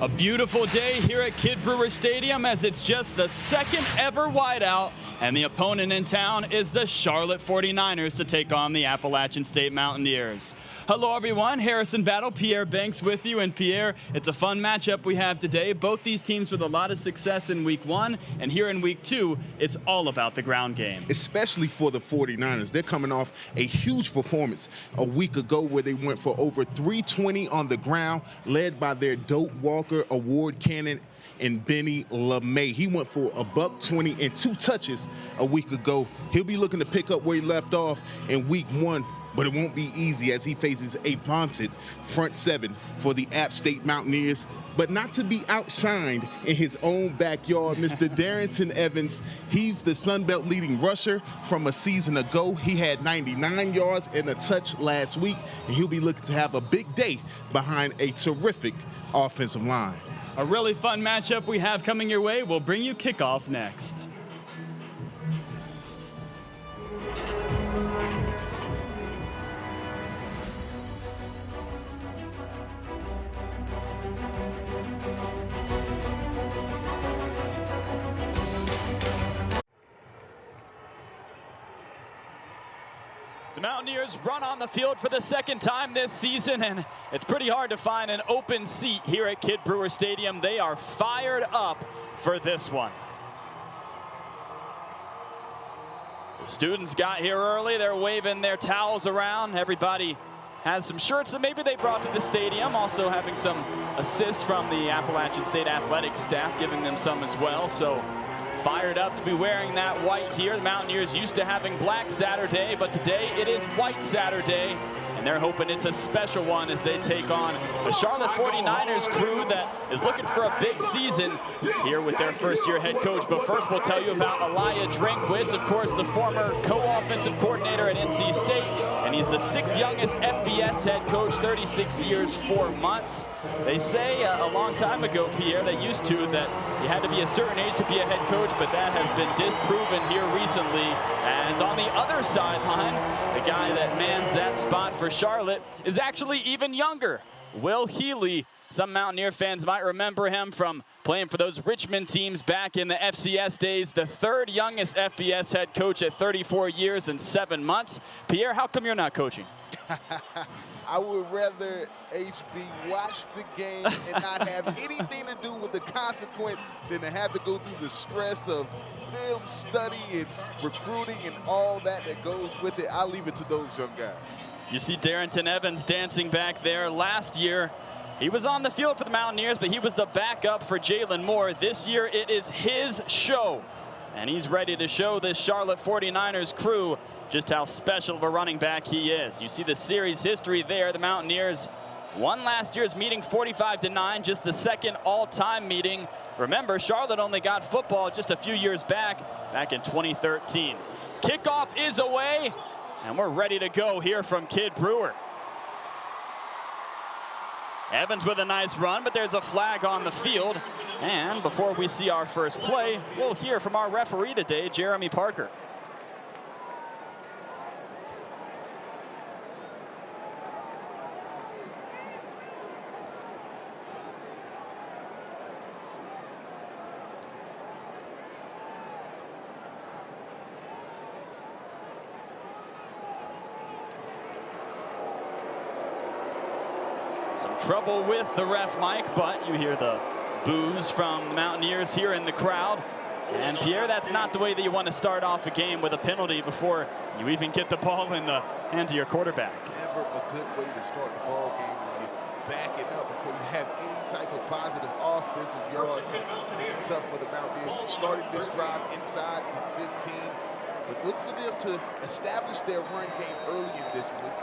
A beautiful day here at Kidd Brewer Stadium as it's just the second ever whiteout, and the opponent in town is the Charlotte 49ers to take on the Appalachian State Mountaineers. Hello everyone, Harrison Battle, Pierre Banks with you. And Pierre, it's a fun matchup we have today. Both these teams with a lot of success in week one, and here in week two, it's all about the ground game. Especially for the 49ers. They're coming off a huge performance a week ago where they went for over 320 on the ground, led by their Doak Walker award candidate and Benny LeMay. He went for $120 and 2 touches a week ago. He'll be looking to pick up where he left off in week one, but it won't be easy as he faces a vaunted front seven for the App State Mountaineers, but not to be outshined in his own backyard. Mr. Darrington Evans, he's the Sun Belt leading rusher from a season ago. He had 99 yards and a touch last week, and he'll be looking to have a big day behind a terrific offensive line. A really fun matchup we have coming your way. We'll bring you kickoff next. The Mountaineers run on the field for the second time this season, and it's pretty hard to find an open seat here at Kidd Brewer Stadium. They are fired up for this one. The students got here early. They're waving their towels around. Everybody has some shirts that maybe they brought to the stadium. Also having some assists from the Appalachian State athletics staff, giving them some as well. So fired up to be wearing that white here. The Mountaineers used to having black Saturday, but today it is white Saturday, and they're hoping it's a special one as they take on the Charlotte 49ers crew that is looking for a big season here with their first-year head coach. But first, we'll tell you about Elijah Drinkwitz, of course, the former co-offensive coordinator at NC State, and he's the 6th youngest FBS head coach, 36 years, 4 months. They say a long time ago, Pierre, they used to, that you had to be a certain age to be a head coach, but that has been disproven here recently, as on the other sideline, the guy that mans that spot for Charlotte is actually even younger. Will Healy. Some Mountaineer fans might remember him from playing for those Richmond teams back in the FCS days. The 3rd youngest FBS head coach at 34 years and 7 months. Pierre, how come you're not coaching? I would rather, HB, watch the game and not have anything to do with the consequence than to have to go through the stress of film study and recruiting and all that goes with it. I'll leave it to those young guys. You see Darrington Evans dancing back there. Last year, he was on the field for the Mountaineers, but he was the backup for Jalen Moore. This year, it is his show, and he's ready to show this Charlotte 49ers crew just how special of a running back he is. You see the series history there. The Mountaineers won last year's meeting 45-9, just the 2nd all-time meeting. Remember, Charlotte only got football just a few years back in 2013. Kickoff is away, and we're ready to go here from Kidd Brewer. Evans with a nice run, but there's a flag on the field. And before we see our first play, we'll hear from our referee today, Jeremy Parker. Some trouble with the ref mic, but you hear the boos from the Mountaineers here in the crowd. And Pierre, that's not the way that you want to start off a game with a penalty before you even get the ball in the hands of your quarterback. Never a good way to start the ball game when you're backing up before you have any type of positive offensive yards. Tough for the Mountaineers. Starting this drive inside the 15. But look for them to establish their run game early in this one.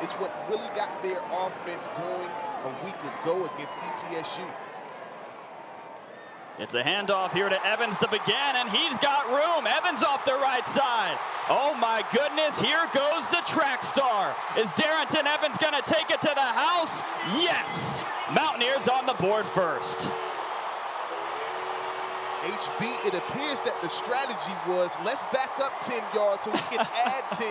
It's what really got their offense going a week ago against ETSU. It's a handoff here to Evans to begin, and he's got room. Evans off the right side. Oh my goodness, here goes the track star. Is Darrington Evans gonna take it to the house? Yes! Mountaineers on the board first. HB, it appears that the strategy was let's back up 10 yards so we can add 10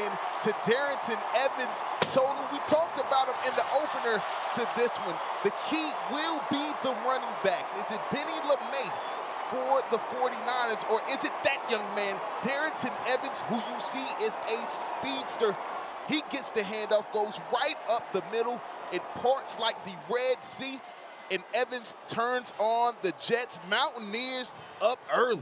to Darrington Evans' total. We talked about him in the opener to this one. The key will be the running backs. Is it Benny LeMay for the 49ers, or is it that young man, Darrington Evans, who you see is a speedster? He gets the handoff, goes right up the middle. It parts like the Red Sea, and Evans turns on the Jets. Mountaineers up early.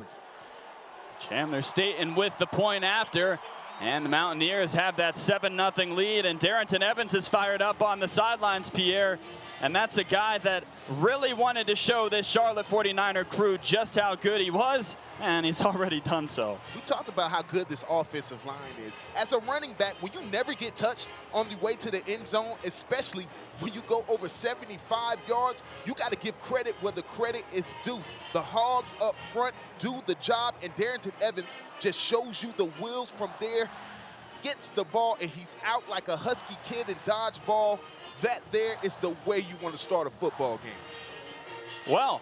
Chandler Staten with the point after, and the Mountaineers have that 7-0 lead, and Darrington Evans is fired up on the sidelines, Pierre. And that's a guy that really wanted to show this Charlotte 49er crew just how good he was, and he's already done so. We talked about how good this offensive line is. As a running back, when you never get touched on the way to the end zone, especially when you go over 75 yards, you got to give credit where the credit is due. The Hogs up front do the job, and Darrington Evans just shows you the wheels from there, gets the ball, and he's out like a Husky kid in dodgeball. That there is the way you want to start a football game. Well,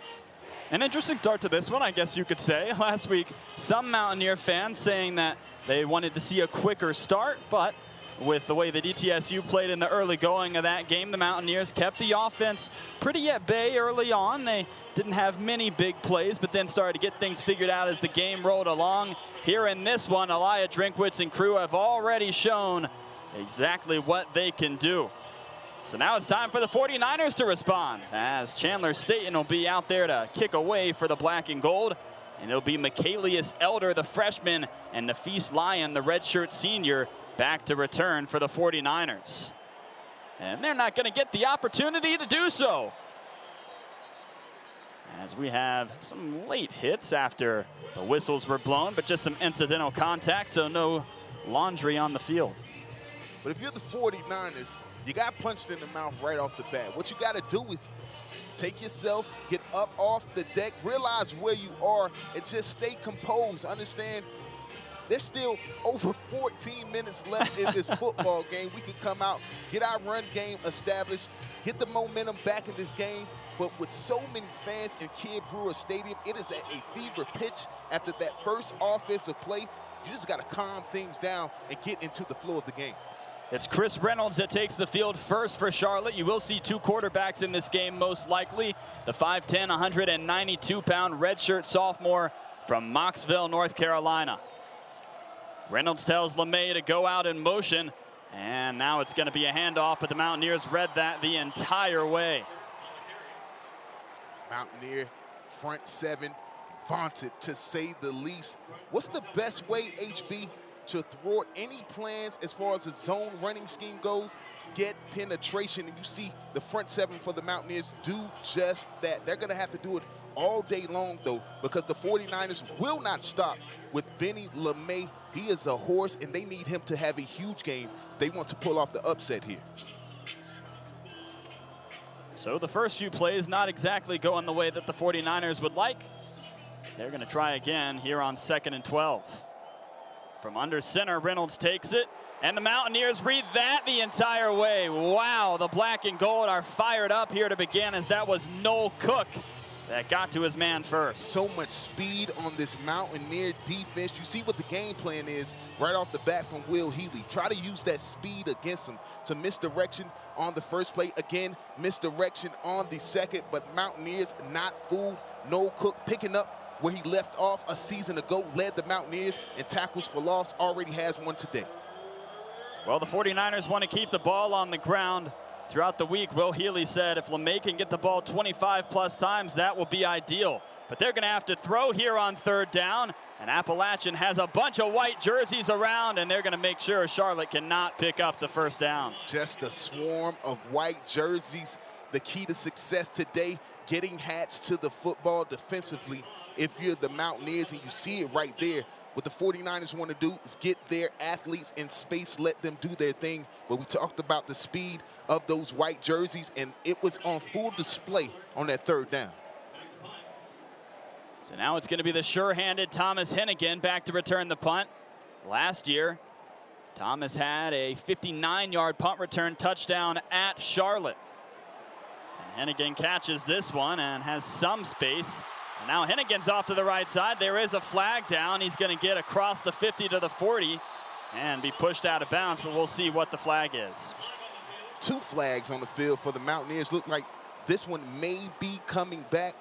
an interesting start to this one, I guess you could say. Last week, some Mountaineer fans saying that they wanted to see a quicker start, but with the way that ETSU played in the early going of that game, the Mountaineers kept the offense pretty at bay early on. They didn't have many big plays, but then started to get things figured out as the game rolled along. Here in this one, Elijah Drinkwitz and crew have already shown exactly what they can do. So now it's time for the 49ers to respond, as Chandler Staten will be out there to kick away for the black and gold. And it'll be Michaelius Elder, the freshman, and Nafis Lyon, the redshirt senior, back to return for the 49ers. And they're not going to get the opportunity to do so, as we have some late hits after the whistles were blown, but just some incidental contact, so no laundry on the field. But if you're the 49ers, you got punched in the mouth right off the bat. What you got to do is take yourself, get up off the deck, realize where you are, and just stay composed. Understand, there's still over 14 minutes left in this football game. We can come out, get our run game established, get the momentum back in this game. But with so many fans in Kid Brewer Stadium, it is at a fever pitch after that first offensive play. You just got to calm things down and get into the flow of the game. It's Chris Reynolds that takes the field first for Charlotte. You will see two quarterbacks in this game most likely. The 5'10", 192-pound redshirt sophomore from Mocksville, North Carolina. Reynolds tells LeMay to go out in motion, and now it's going to be a handoff, but the Mountaineers read that the entire way. Mountaineer front seven, vaunted to say the least. What's the best way, HB, to thwart any plans as far as the zone running scheme goes? Get penetration, and you see the front seven for the Mountaineers do just that. They're going to have to do it all day long, though, because the 49ers will not stop with Benny LeMay. He is a horse, and they need him to have a huge game. They want to pull off the upset here. So the first few plays not exactly going the way that the 49ers would like. They're going to try again here on 2nd and 12. From under center, Reynolds takes it, and the Mountaineers read that the entire way. Wow, the black and gold are fired up here to begin, as that was Noel Cook that got to his man first. So much speed on this Mountaineer defense. You see what the game plan is right off the bat from Will Healy. Try to use that speed against him. Some misdirection on the first play. Again, misdirection on the second, but Mountaineers not fooled. Noel Cook picking up where he left off a season ago, led the Mountaineers in tackles for loss, already has one today. Well, the 49ers want to keep the ball on the ground. Throughout the week, Will Healy said if LeMay can get the ball 25+ times, that will be ideal. But they're going to have to throw here on 3rd down, and Appalachian has a bunch of white jerseys around, and they're going to make sure Charlotte cannot pick up the 1st down. Just a swarm of white jerseys. The key to success today, getting hats to the football defensively. If you're the Mountaineers, and you see it right there, what the 49ers want to do is get their athletes in space, let them do their thing. But we talked about the speed of those white jerseys, and it was on full display on that 3rd down. So now it's going to be the sure-handed Thomas Hennigan back to return the punt. Last year, Thomas had a 59-yard punt return touchdown at Charlotte. And Hennigan catches this one and has some space And now Hennigan's off to the right side. There is a flag down. He's going to get across the 50 to the 40 and be pushed out of bounds, but we'll see what the flag is. 2 flags on the field for the Mountaineers. Look like this one may be coming back.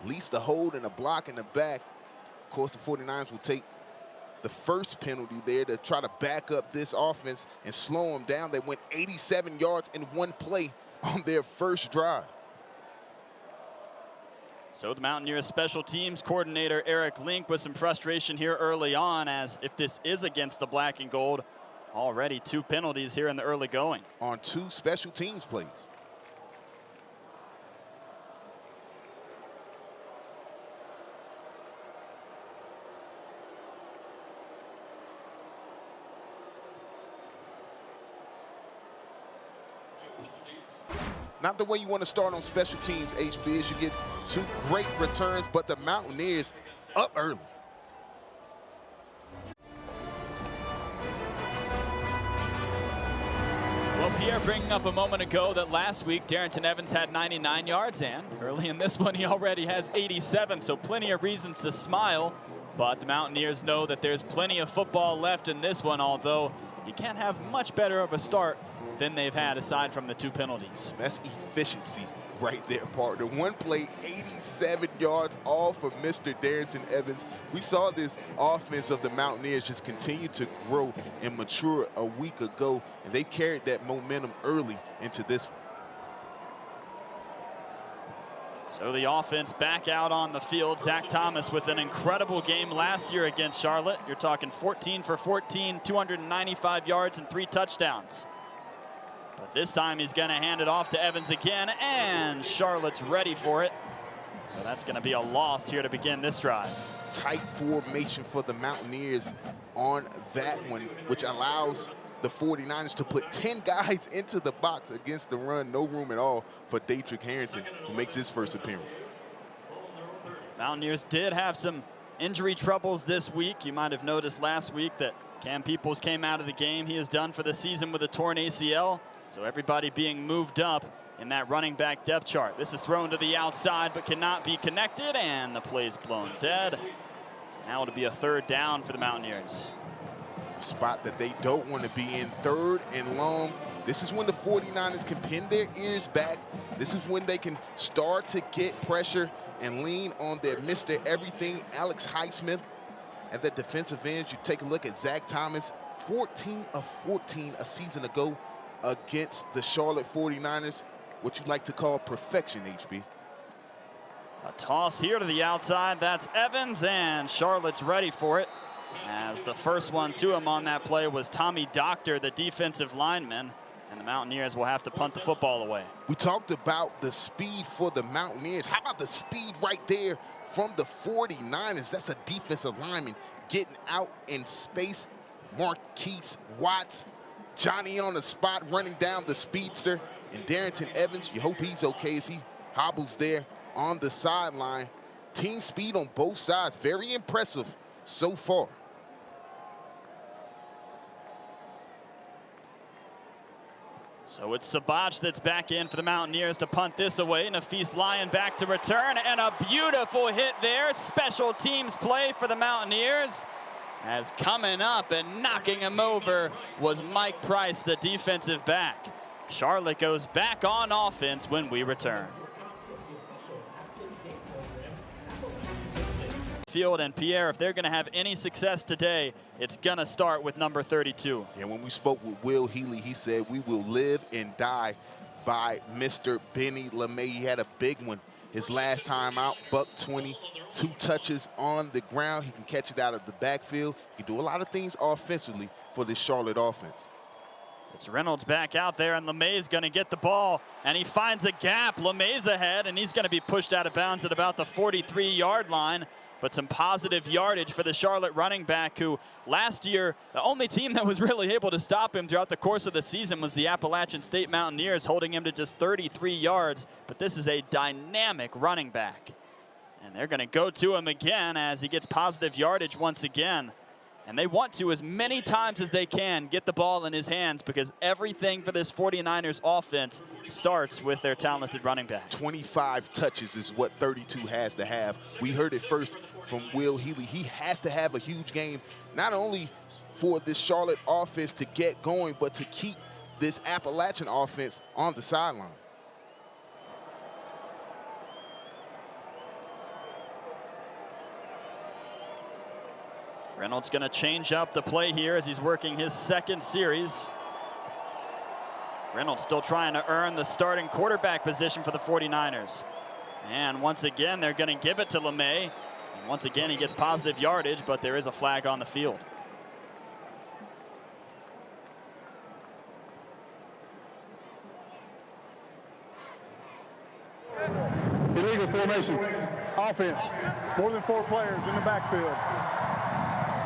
At least a hold and a block in the back. Of course, the 49ers will take the first penalty there to try to back up this offense and slow them down. They went 87 yards in one play on their first drive. So the Mountaineers special teams coordinator Eric Link with some frustration here early on, as if this is against the black and gold, already 2 penalties here in the early going. On 2 special teams plays. Not the way you want to start on special teams, HB, as you get 2 great returns, but the Mountaineers up early. Well, Pierre bringing up a moment ago that last week Darrington Evans had 99 yards, and early in this one he already has 87, so plenty of reasons to smile. But the Mountaineers know that there's plenty of football left in this one, although you can't have much better of a start than they've had aside from the 2 penalties. That's efficiency right there, partner. 1 play, 87 yards, all for Mr. Darrington Evans. We saw this offense of the Mountaineers just continue to grow and mature a week ago, and they carried that momentum early into this one. So the offense back out on the field. Zach Thomas with an incredible game last year against Charlotte. You're talking 14 for 14, 295 yards and 3 touchdowns. But this time he's going to hand it off to Evans again, and Charlotte's ready for it. So that's going to be a loss here to begin this drive. Tight formation for the Mountaineers on that one, which allows the 49ers to put 10 guys into the box against the run. No room at all for Datrick Harrington, who makes his first appearance. Mountaineers did have some injury troubles this week. You might have noticed last week that Cam Peoples came out of the game. He is done for the season with a torn ACL. So everybody being moved up in that running back depth chart. This is thrown to the outside but cannot be connected, and the play's blown dead. So now it'll be a 3rd down for the Mountaineers. A spot that they don't want to be in, 3rd and long. This is when the 49ers can pin their ears back. This is when they can start to get pressure and lean on their Mr. Everything, Alex Highsmith. At the defensive end, you take a look at Zach Thomas, 14 of 14 a season ago against the Charlotte 49ers, what you like to call perfection, HB. A toss here to the outside. That's Evans, and Charlotte's ready for it, as the first one to him on that play was Tommy Doctor, the defensive lineman, and the Mountaineers will have to punt the football away. We talked about the speed for the Mountaineers. How about the speed right there from the 49ers? That's a defensive lineman getting out in space. Marquise Watts, Johnny on the spot, running down the speedster. And Darrington Evans, you hope he's okay as he hobbles there on the sideline. Team speed on both sides, very impressive so far. So it's Sabach that's back in for the Mountaineers to punt this away. Nafis Lyon back to return, and a beautiful hit there. Special teams play for the Mountaineers, as coming up and knocking him over was Mike Price, the defensive back. Charlotte goes back on offense when we return. Field and Pierre, if they're going to have any success today, it's going to start with number 32. And when we spoke with Will Healy, he said we will live and die by Mr. Benny LeMay. He had a big one his last time out, $120, 2 touches on the ground. He can catch it out of the backfield. He can do a lot of things offensively for this Charlotte offense. It's Reynolds back out there, and LeMay's going to get the ball, and he finds a gap. LeMay's ahead, and he's going to be pushed out of bounds at about the 43-yard line. But some positive yardage for the Charlotte running back, who last year, the only team that was really able to stop him throughout the course of the season was the Appalachian State Mountaineers, holding him to just 33 yards. But this is a dynamic running back. And they're going to go to him again as he gets positive yardage once again. And they want to, as many times as they can, get the ball in his hands, because everything for this 49ers offense starts with their talented running back. 25 touches is what 32 has to have. We heard it first from Will Healy. He has to have a huge game, not only for this Charlotte offense to get going, but to keep this Appalachian offense on the sideline. Reynolds going to change up the play here as he's working his second series. Reynolds still trying to earn the starting quarterback position for the 49ers. And once again, they're going to give it to LeMay. And once again, he gets positive yardage, but there is a flag on the field. Illegal formation. Offense. More than 4 players in the backfield.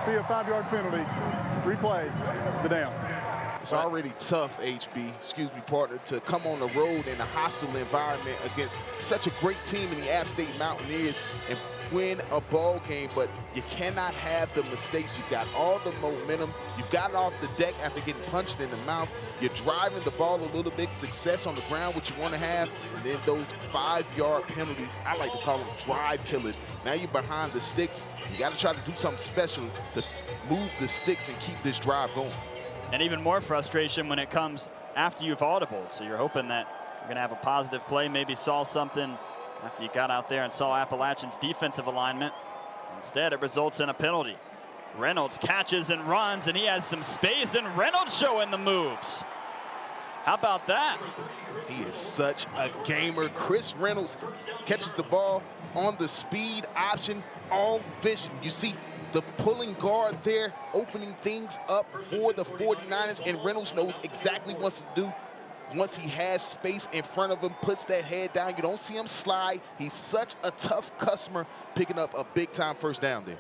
Be a 5-yard penalty. Replay the down. It's already tough, partner, to come on the road in a hostile environment against such a great team in the App State Mountaineers and win a ball game, but you cannot have the mistakes. You've got all the momentum. You've got it off the deck after getting punched in the mouth. You're driving the ball a little bit, success on the ground, what you want to have, and then those 5-yard penalties, I like to call them drive killers. Now you're behind the sticks. You got to try to do something special to move the sticks and keep this drive going. And even more frustration when it comes after you've audibled. So you're hoping that you're going to have a positive play, maybe saw something after you got out there and saw Appalachian's defensive alignment. Instead, it results in a penalty. Reynolds catches and runs, and he has some space, and Reynolds showing the moves. How about that? He is such a gamer. Chris Reynolds catches the ball on the speed option, all vision. You see the pulling guard there, opening things up for the 49ers, and Reynolds knows exactly what to do. Once he has space in front of him, puts that head down. You don't see him slide. He's such a tough customer, picking up a big-time first down there.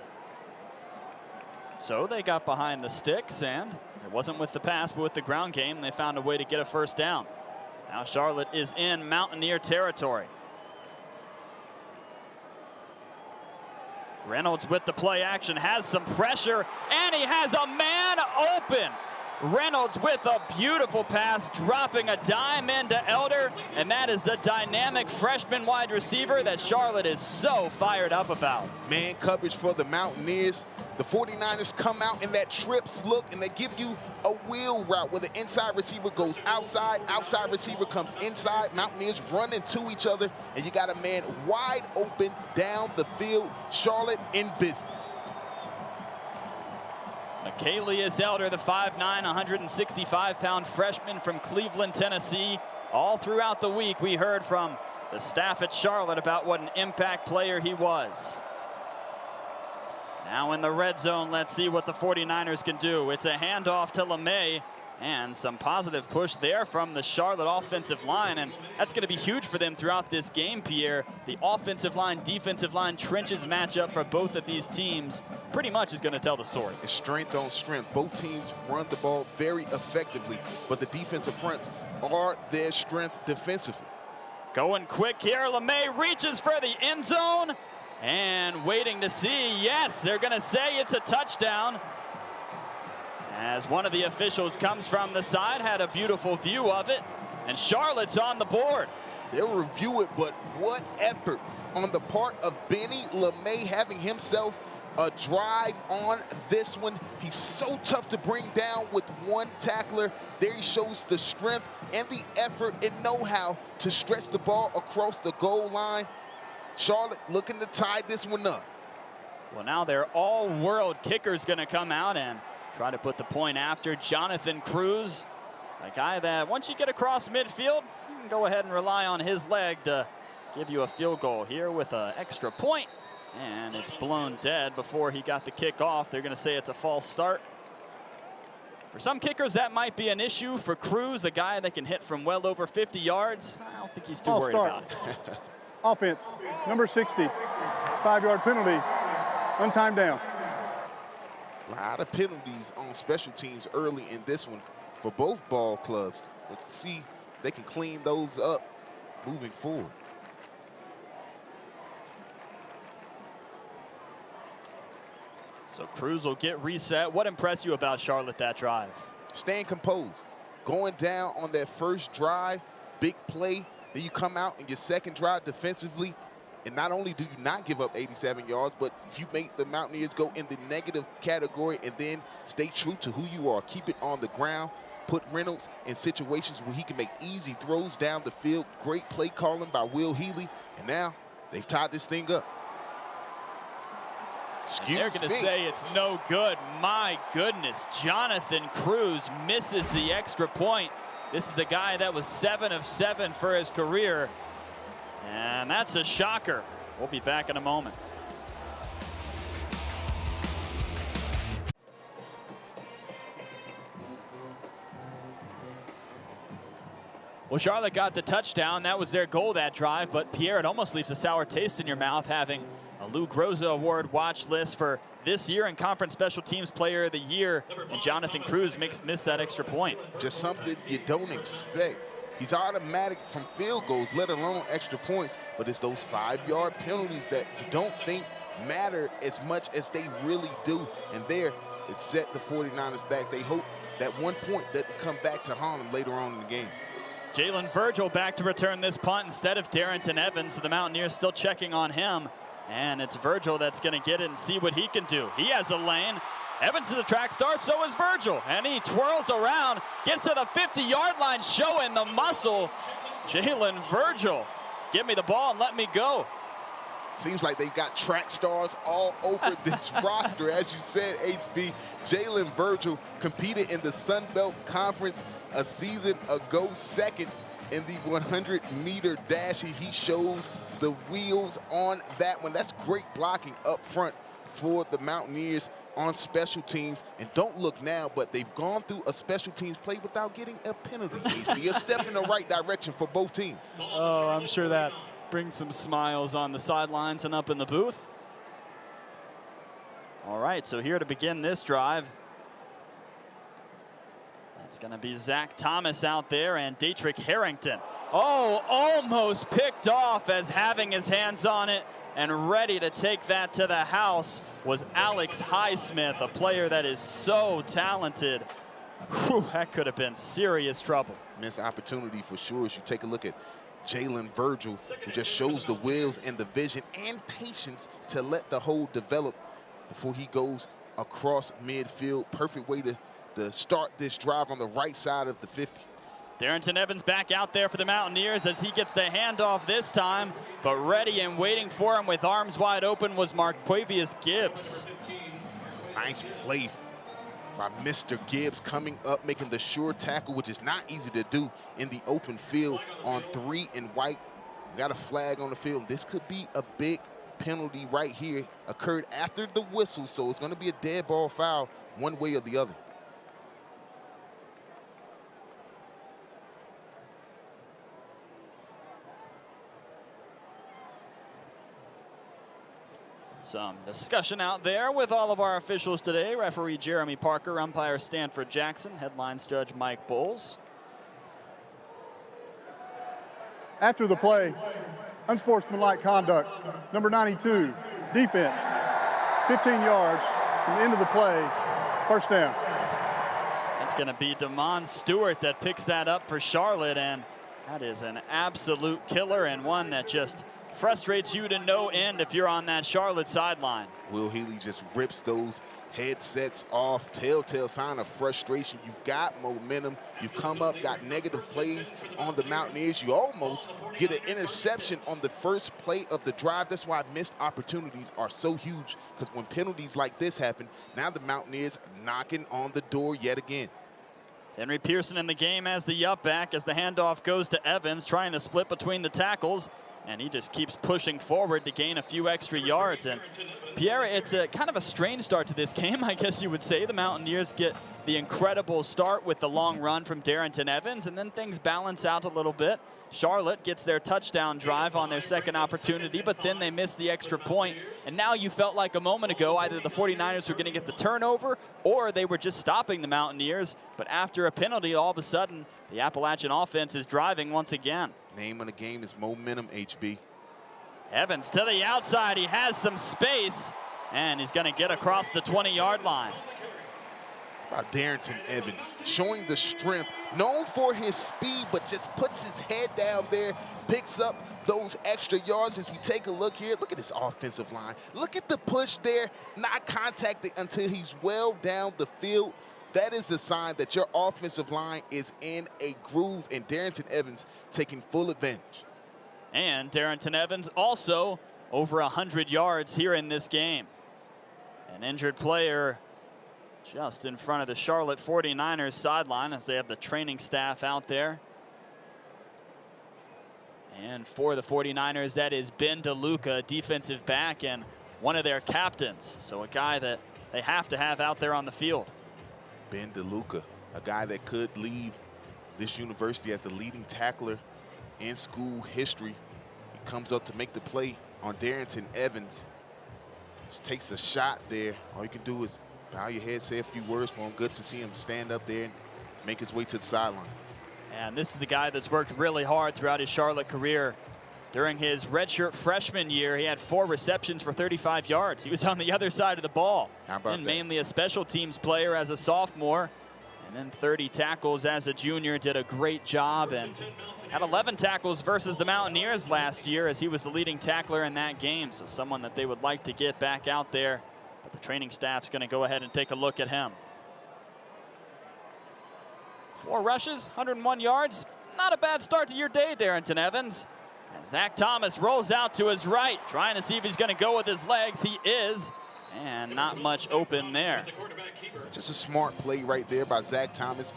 So they got behind the sticks, and it wasn't with the pass, but with the ground game. They found a way to get a first down. Now Charlotte is in Mountaineer territory. Reynolds with the play action, has some pressure, and he has a man open. Reynolds with a beautiful pass, dropping a dime into Elder, and that is the dynamic freshman wide receiver that Charlotte is so fired up about. Man coverage for the Mountaineers. The 49ers come out in that trips look, and they give you a wheel route where the inside receiver goes outside, outside receiver comes inside. Mountaineers run into each other, and you got a man wide open down the field. Charlotte in business. Michaelius Elder, the 5'9", 165-pound freshman from Cleveland, Tennessee. All throughout the week, we heard from the staff at Charlotte about what an impact player he was. Now in the red zone, let's see what the 49ers can do. It's a handoff to LeMay, and some positive push there from the Charlotte offensive line, and that's going to be huge for them throughout this game, Pierre. The offensive line, defensive line trenches matchup for both of these teams pretty much is going to tell the story. It's strength on strength. Both teams run the ball very effectively, but the defensive fronts are their strength defensively. Going quick here, LeMay reaches for the end zone, and waiting to see, yes, they're going to say it's a touchdown. As one of the officials comes from the side, had a beautiful view of it, and Charlotte's on the board. They'll review it, but what effort on the part of Benny LeMay, having himself a drive on this one. He's so tough to bring down with one tackler. There he shows the strength and the effort and know-how to stretch the ball across the goal line. Charlotte looking to tie this one up. Well, now their all-world kicker's going to come out and try to put the point after. Jonathan Cruz, a guy that once you get across midfield, you can go ahead and rely on his leg to give you a field goal here with an extra point. And it's blown dead before he got the kick off. They're going to say it's a false start. For some kickers, that might be an issue. For Cruz, a guy that can hit from well over 50 yards, I don't think he's too worried about it. Offense, number 60, 5-yard penalty, untimed down. A lot of penalties on special teams early in this one for both ball clubs. Let's see if they can clean those up moving forward. So Cruz will get reset. What impressed you about Charlotte that drive? Staying composed, going down on that first drive, big play. Then you come out in your second drive defensively, and not only do you not give up 87 yards, but you make the Mountaineers go in the negative category and then stay true to who you are. Keep it on the ground. Put Reynolds in situations where he can make easy throws down the field. Great play calling by Will Healy. And now they've tied this thing up. They're going to say it's no good. My goodness, Jonathan Cruz misses the extra point. This is the guy that was 7 of 7 for his career. And that's a shocker. We'll be back in a moment. Well, Charlotte got the touchdown. That was their goal that drive. But Pierre, it almost leaves a sour taste in your mouth having a Lou Groza Award watch list for this year and Conference Special Teams Player of the Year. And Jonathan Cruz missed that extra point. Just something you don't expect. He's automatic from field goals, let alone extra points. But it's those 5-yard penalties that you don't think matter as much as they really do. And there, it set the 49ers back. They hope that 1 point doesn't come back to haunt them later on in the game. Jalen Virgil back to return this punt instead of Darrington Evans. So the Mountaineers still checking on him. And it's Virgil that's going to get it and see what he can do. He has a lane. Evans is a track star, so is Virgil. And he twirls around, gets to the 50-yard line, showing the muscle. Jalen Virgil, give me the ball and let me go. Seems like they've got track stars all over this roster. As you said, HB, Jalen Virgil competed in the Sun Belt Conference a season ago, second in the 100-meter dash. He shows the wheels on that one. That's great blocking up front for the Mountaineers on special teams. And don't look now, but they've gone through a special teams play without getting a penalty. HB, a step in the right direction for both teams. Oh, I'm sure that brings some smiles on the sidelines and up in the booth. All right, so here to begin this drive, it's going to be Zach Thomas out there and Dietrich Harrington. Oh, almost picked off as having his hands on it and ready to take that to the house was Alex Highsmith, a player that is so talented. Whew, that could have been serious trouble. Missed opportunity for sure. As you take a look at Jalen Virgil, who just shows the wills and the vision and patience to let the hole develop before he goes across midfield. Perfect way to start this drive on the right side of the 50. Darrington Evans back out there for the Mountaineers as he gets the handoff this time, but ready and waiting for him with arms wide open was Marquavius Gibbs. Nice play by Mr. Gibbs coming up, making the sure tackle, which is not easy to do in the open field on 3 and white. We got a flag on the field. This could be a big penalty right here. Occurred after the whistle, so it's going to be a dead ball foul one way or the other. Some discussion out there with all of our officials today. Referee Jeremy Parker, umpire Stanford Jackson, headlines judge Mike Bowles. After the play, unsportsmanlike conduct, number 92, defense, 15 yards from the end of the play, first down. It's going to be Damon Stewart that picks that up for Charlotte, and that is an absolute killer and one that just frustrates you to no end if you're on that Charlotte sideline. Will Healy just rips those headsets off. Telltale sign of frustration. You've got momentum. You've come up, got negative plays on the Mountaineers. You almost get an interception on the first play of the drive. That's why missed opportunities are so huge, because when penalties like this happen, now the Mountaineers are knocking on the door yet again. Henry Pearson in the game as the up back as the handoff goes to Evans, trying to split between the tackles. And he just keeps pushing forward to gain a few extra yards. And Pierre, it's a kind of a strange start to this game, I guess you would say. The Mountaineers get the incredible start with the long run from Darrington Evans, and then things balance out a little bit. Charlotte gets their touchdown drive on their second opportunity, but then they miss the extra point. And now you felt like a moment ago either the 49ers were going to get the turnover or they were just stopping the Mountaineers. But after a penalty, all of a sudden, the Appalachian offense is driving once again. Name of the game is momentum, HB. Evans to the outside. He has some space. And he's going to get across the 20-yard line. About Darrington Evans, showing the strength, known for his speed, but just puts his head down there, picks up those extra yards. As we take a look here, look at this offensive line. Look at the push there, not contacted until he's well down the field. That is a sign that your offensive line is in a groove, and Darrington Evans taking full advantage. And Darrington Evans also over 100 yards here in this game. An injured player just in front of the Charlotte 49ers sideline as they have the training staff out there. And for the 49ers, that is Ben DeLuca, defensive back and one of their captains. So a guy that they have to have out there on the field. Ben DeLuca, a guy that could leave this university as the leading tackler in school history. He comes up to make the play on Darrington Evans. Just takes a shot there. All you can do is bow your head, say a few words for him. Good to see him stand up there and make his way to the sideline. And this is the guy that's worked really hard throughout his Charlotte career. During his redshirt freshman year, he had 4 receptions for 35 yards. He was on the other side of the ball. How about and that? Mainly a special teams player as a sophomore. And then 30 tackles as a junior. Did a great job and had 11 tackles versus the Mountaineers last year as he was the leading tackler in that game. So someone that they would like to get back out there. But the training staff's going to go ahead and take a look at him. 4 rushes, 101 yards. Not a bad start to your day, Darrington Evans. As Zach Thomas rolls out to his right, trying to see if he's going to go with his legs. He is, and not much open there. Just a smart play right there by Zach Thomas.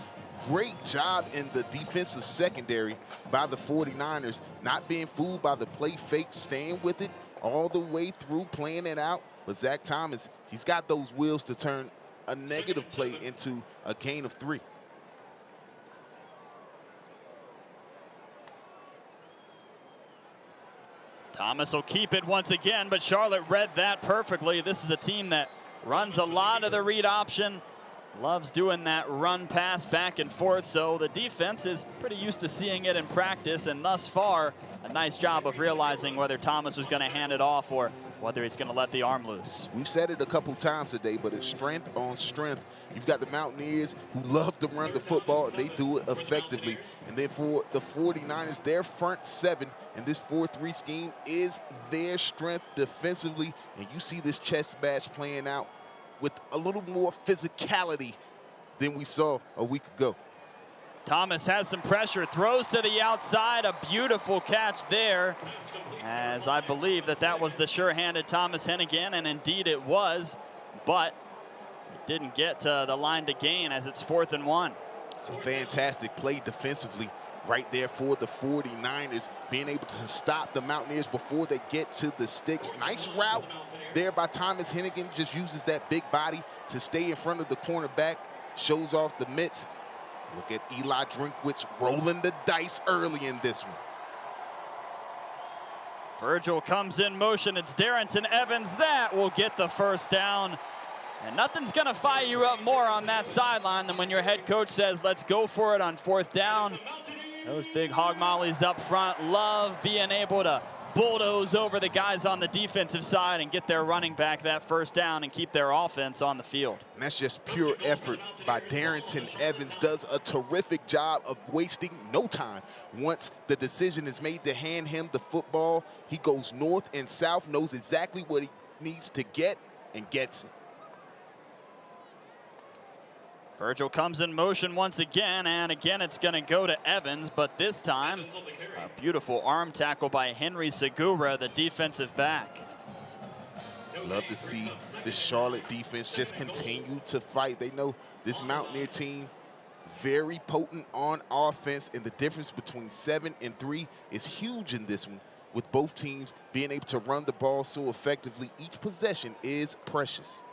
Great job in the defensive secondary by the 49ers, not being fooled by the play fake, staying with it all the way through, playing it out. But Zach Thomas, he's got those wheels to turn a negative play into a gain of 3. Thomas will keep it once again, but Charlotte read that perfectly. This is a team that runs a lot of the read option, loves doing that run pass back and forth, so the defense is pretty used to seeing it in practice, and thus far, a nice job of realizing whether Thomas was going to hand it off or whether he's going to let the arm loose. We've said it a couple times today, but it's strength on strength. You've got the Mountaineers who love to run the football, and they do it effectively. And then for the 49ers, their front 7 in this 4-3 scheme is their strength defensively. And you see this chess match playing out with a little more physicality than we saw a week ago. Thomas has some pressure, throws to the outside, a beautiful catch there, as I believe that was the sure-handed Thomas Hennigan, and indeed it was, but it didn't get to the line to gain as it's 4th and 1. It's a fantastic play defensively right there for the 49ers, being able to stop the Mountaineers before they get to the sticks. Nice route there by Thomas Hennigan, just uses that big body to stay in front of the cornerback, shows off the mitts. Look at Eli Drinkwitz rolling the dice early in this one. Virgil comes in motion. It's Darrington Evans that will get the first down. And nothing's going to fire you up more on that sideline than when your head coach says, let's go for it on 4th down. Those big hog mollies up front love being able to bulldoze over the guys on the defensive side and get their running back that first down and keep their offense on the field. And that's just pure effort by Darrington Evans. Does a terrific job of wasting no time. Once the decision is made to hand him the football, he goes north and south, knows exactly what he needs to get, and gets it. Virgil comes in motion once again, and again it's going to go to Evans, but this time a beautiful arm tackle by Henry Segura, the defensive back. Love to see this Charlotte defense just continue to fight. They know this Mountaineer team very potent on offense, and the difference between 7 and 3 is huge in this one, with both teams being able to run the ball so effectively. Each possession is precious.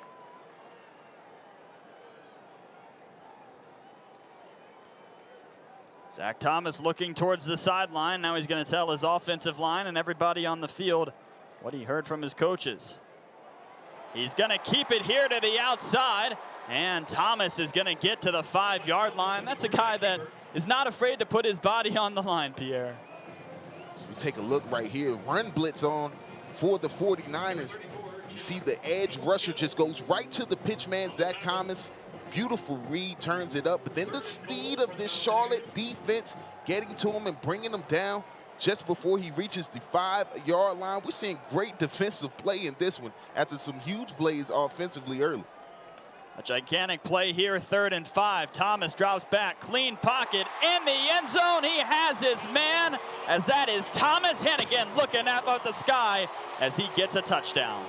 Zach Thomas looking towards the sideline. Now he's going to tell his offensive line and everybody on the field what he heard from his coaches. He's going to keep it here to the outside, and Thomas is going to get to the 5-yard line. That's a guy that is not afraid to put his body on the line, Pierre. So we take a look right here. Run blitz on for the 49ers. You see the edge rusher just goes right to the pitch man, Zach Thomas. Beautiful read, turns it up. But then the speed of this Charlotte defense getting to him and bringing him down just before he reaches the 5-yard line. We're seeing great defensive play in this one after some huge plays offensively early. A gigantic play here, 3rd and 5. Thomas drops back, clean pocket in the end zone. He has his man, as that is Thomas Hennigan looking at the sky as he gets a touchdown.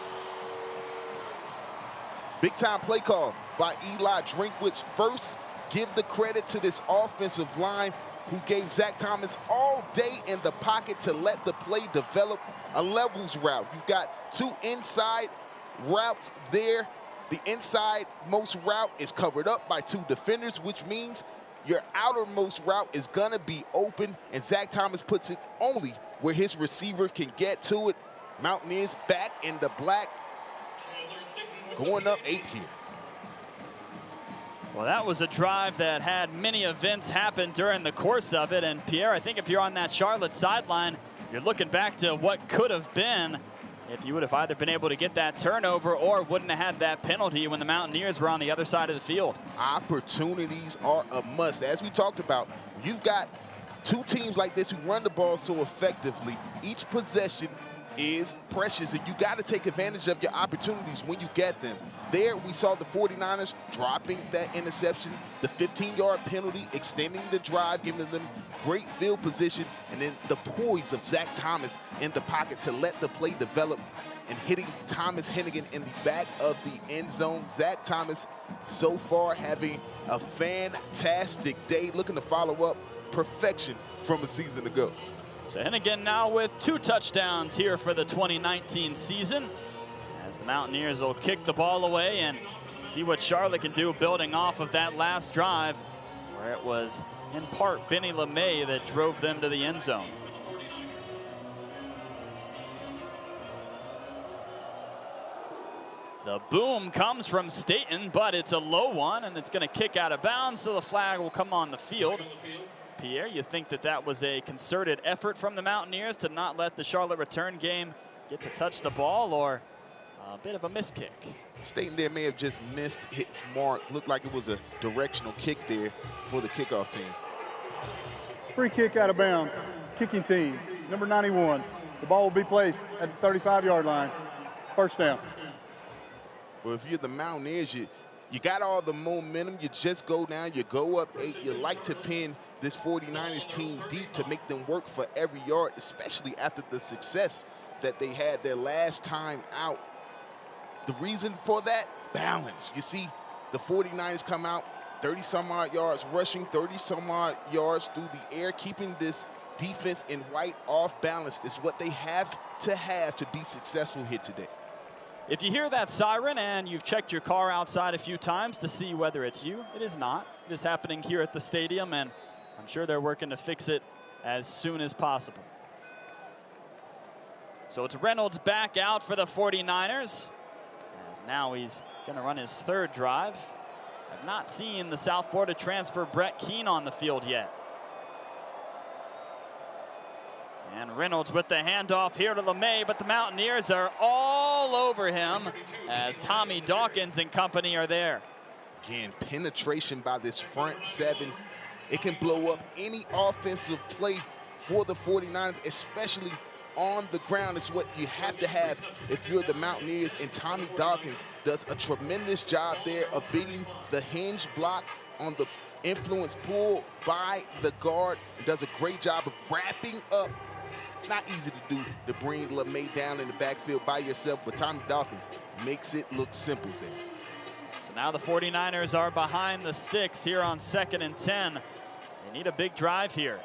Big time play call by Eli Drinkwitz. First, give the credit to this offensive line who gave Zach Thomas all day in the pocket to let the play develop. A levels route. You've got 2 inside routes there. The inside most route is covered up by 2 defenders, which means your outermost route is gonna be open, and Zach Thomas puts it only where his receiver can get to it. Mountaineers back in the black, going up 8 here. Well, that was a drive that had many events happen during the course of it, and Pierre, I think if you're on that Charlotte sideline, you're looking back to what could have been if you would have either been able to get that turnover or wouldn't have had that penalty when the Mountaineers were on the other side of the field. Opportunities are a must. As we talked about, you've got 2 teams like this who run the ball so effectively. Each possession is precious, and you got to take advantage of your opportunities when you get them. There, we saw the 49ers dropping that interception, the 15-yard penalty, extending the drive, giving them great field position, and then the poise of Zach Thomas in the pocket to let the play develop and hitting Thomas Hennigan in the back of the end zone. Zach Thomas so far having a fantastic day, looking to follow up perfection from a season ago. So Hennigan now with 2 touchdowns here for the 2019 season, as the Mountaineers will kick the ball away and see what Charlotte can do building off of that last drive, where it was in part Benny LeMay that drove them to the end zone. The boom comes from Staten, but it's a low one, and it's going to kick out of bounds, so the flag will come on the field. Pierre, you think that that was a concerted effort from the Mountaineers to not let the Charlotte return game get to touch the ball, or a bit of a miss kick? Staten there may have just missed his mark. Looked like it was a directional kick there for the kickoff team. Free kick out of bounds. Kicking team, number 91. The ball will be placed at the 35-yard line. 1st down. Well, if you're the Mountaineers, you got all the momentum. You just go down, you go up 8. You like to pin this 49ers team deep to make them work for every yard, especially after the success that they had their last time out. The reason for that? Balance. You see the 49ers come out 30-some-odd yards rushing, 30-some-odd yards through the air, keeping this defense in white off balance is what they have to be successful here today. If you hear that siren and you've checked your car outside a few times to see whether it's you, it is not. It is happening here at the stadium, and I'm sure they're working to fix it as soon as possible. So it's Reynolds back out for the 49ers, as now he's going to run his 3rd drive. I've not seen the South Florida transfer Brett Keane on the field yet. And Reynolds with the handoff here to LeMay, but the Mountaineers are all over him as Tommy Dawkins and company are there. Again, penetration by this front 7. It can blow up any offensive play for the 49ers, especially on the ground. It's what you have to have if you're the Mountaineers, and Tommy Dawkins does a tremendous job there of beating the hinge block on the influence pull by the guard. He does a great job of wrapping up. Not easy to do to bring LeMay down in the backfield by yourself, but Tommy Dawkins makes it look simple there. So now the 49ers are behind the sticks here on 2nd and 10. They need a big drive here.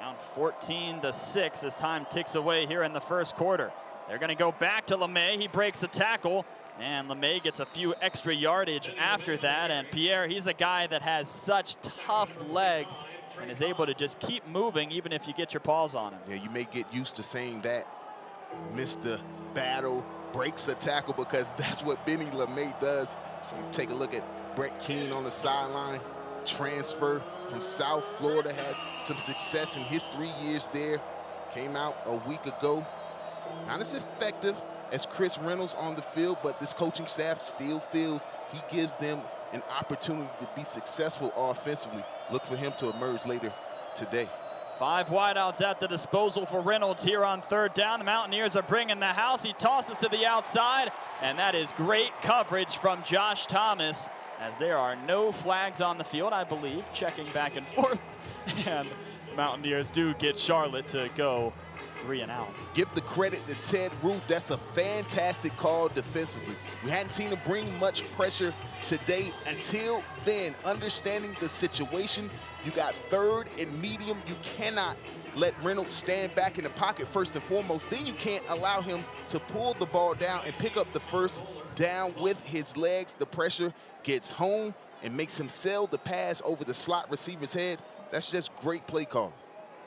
Down 14-6 as time ticks away here in the 1st quarter. They're going to go back to LeMay. He breaks a tackle, and LeMay gets a few extra yardage after that. And Pierre, he's a guy that has such tough legs and is able to just keep moving even if you get your paws on him. Yeah, you may get used to saying that. Mr. Battle breaks a tackle, because that's what Benny LeMay does. So you take a look at Brett Keane on the sideline, transfer from South Florida, had some success in his 3 years there. Came out a week ago. Not as effective as Chris Reynolds on the field, but this coaching staff still feels he gives them an opportunity to be successful offensively. Look for him to emerge later today. 5 wideouts at the disposal for Reynolds here on 3rd down. The Mountaineers are bringing the house. He tosses to the outside, and that is great coverage from Josh Thomas, as there are no flags on the field, I believe, checking back and forth. And the Mountaineers do get Charlotte to go 3 and out. Give the credit to Ted Roof. That's a fantastic call defensively. We hadn't seen him bring much pressure today until then. Understanding the situation, you got 3rd and medium. You cannot let Reynolds stand back in the pocket first and foremost. Then you can't allow him to pull the ball down and pick up the 1st down with his legs. The pressure gets home and makes him sail the pass over the slot receiver's head. That's just great play calling.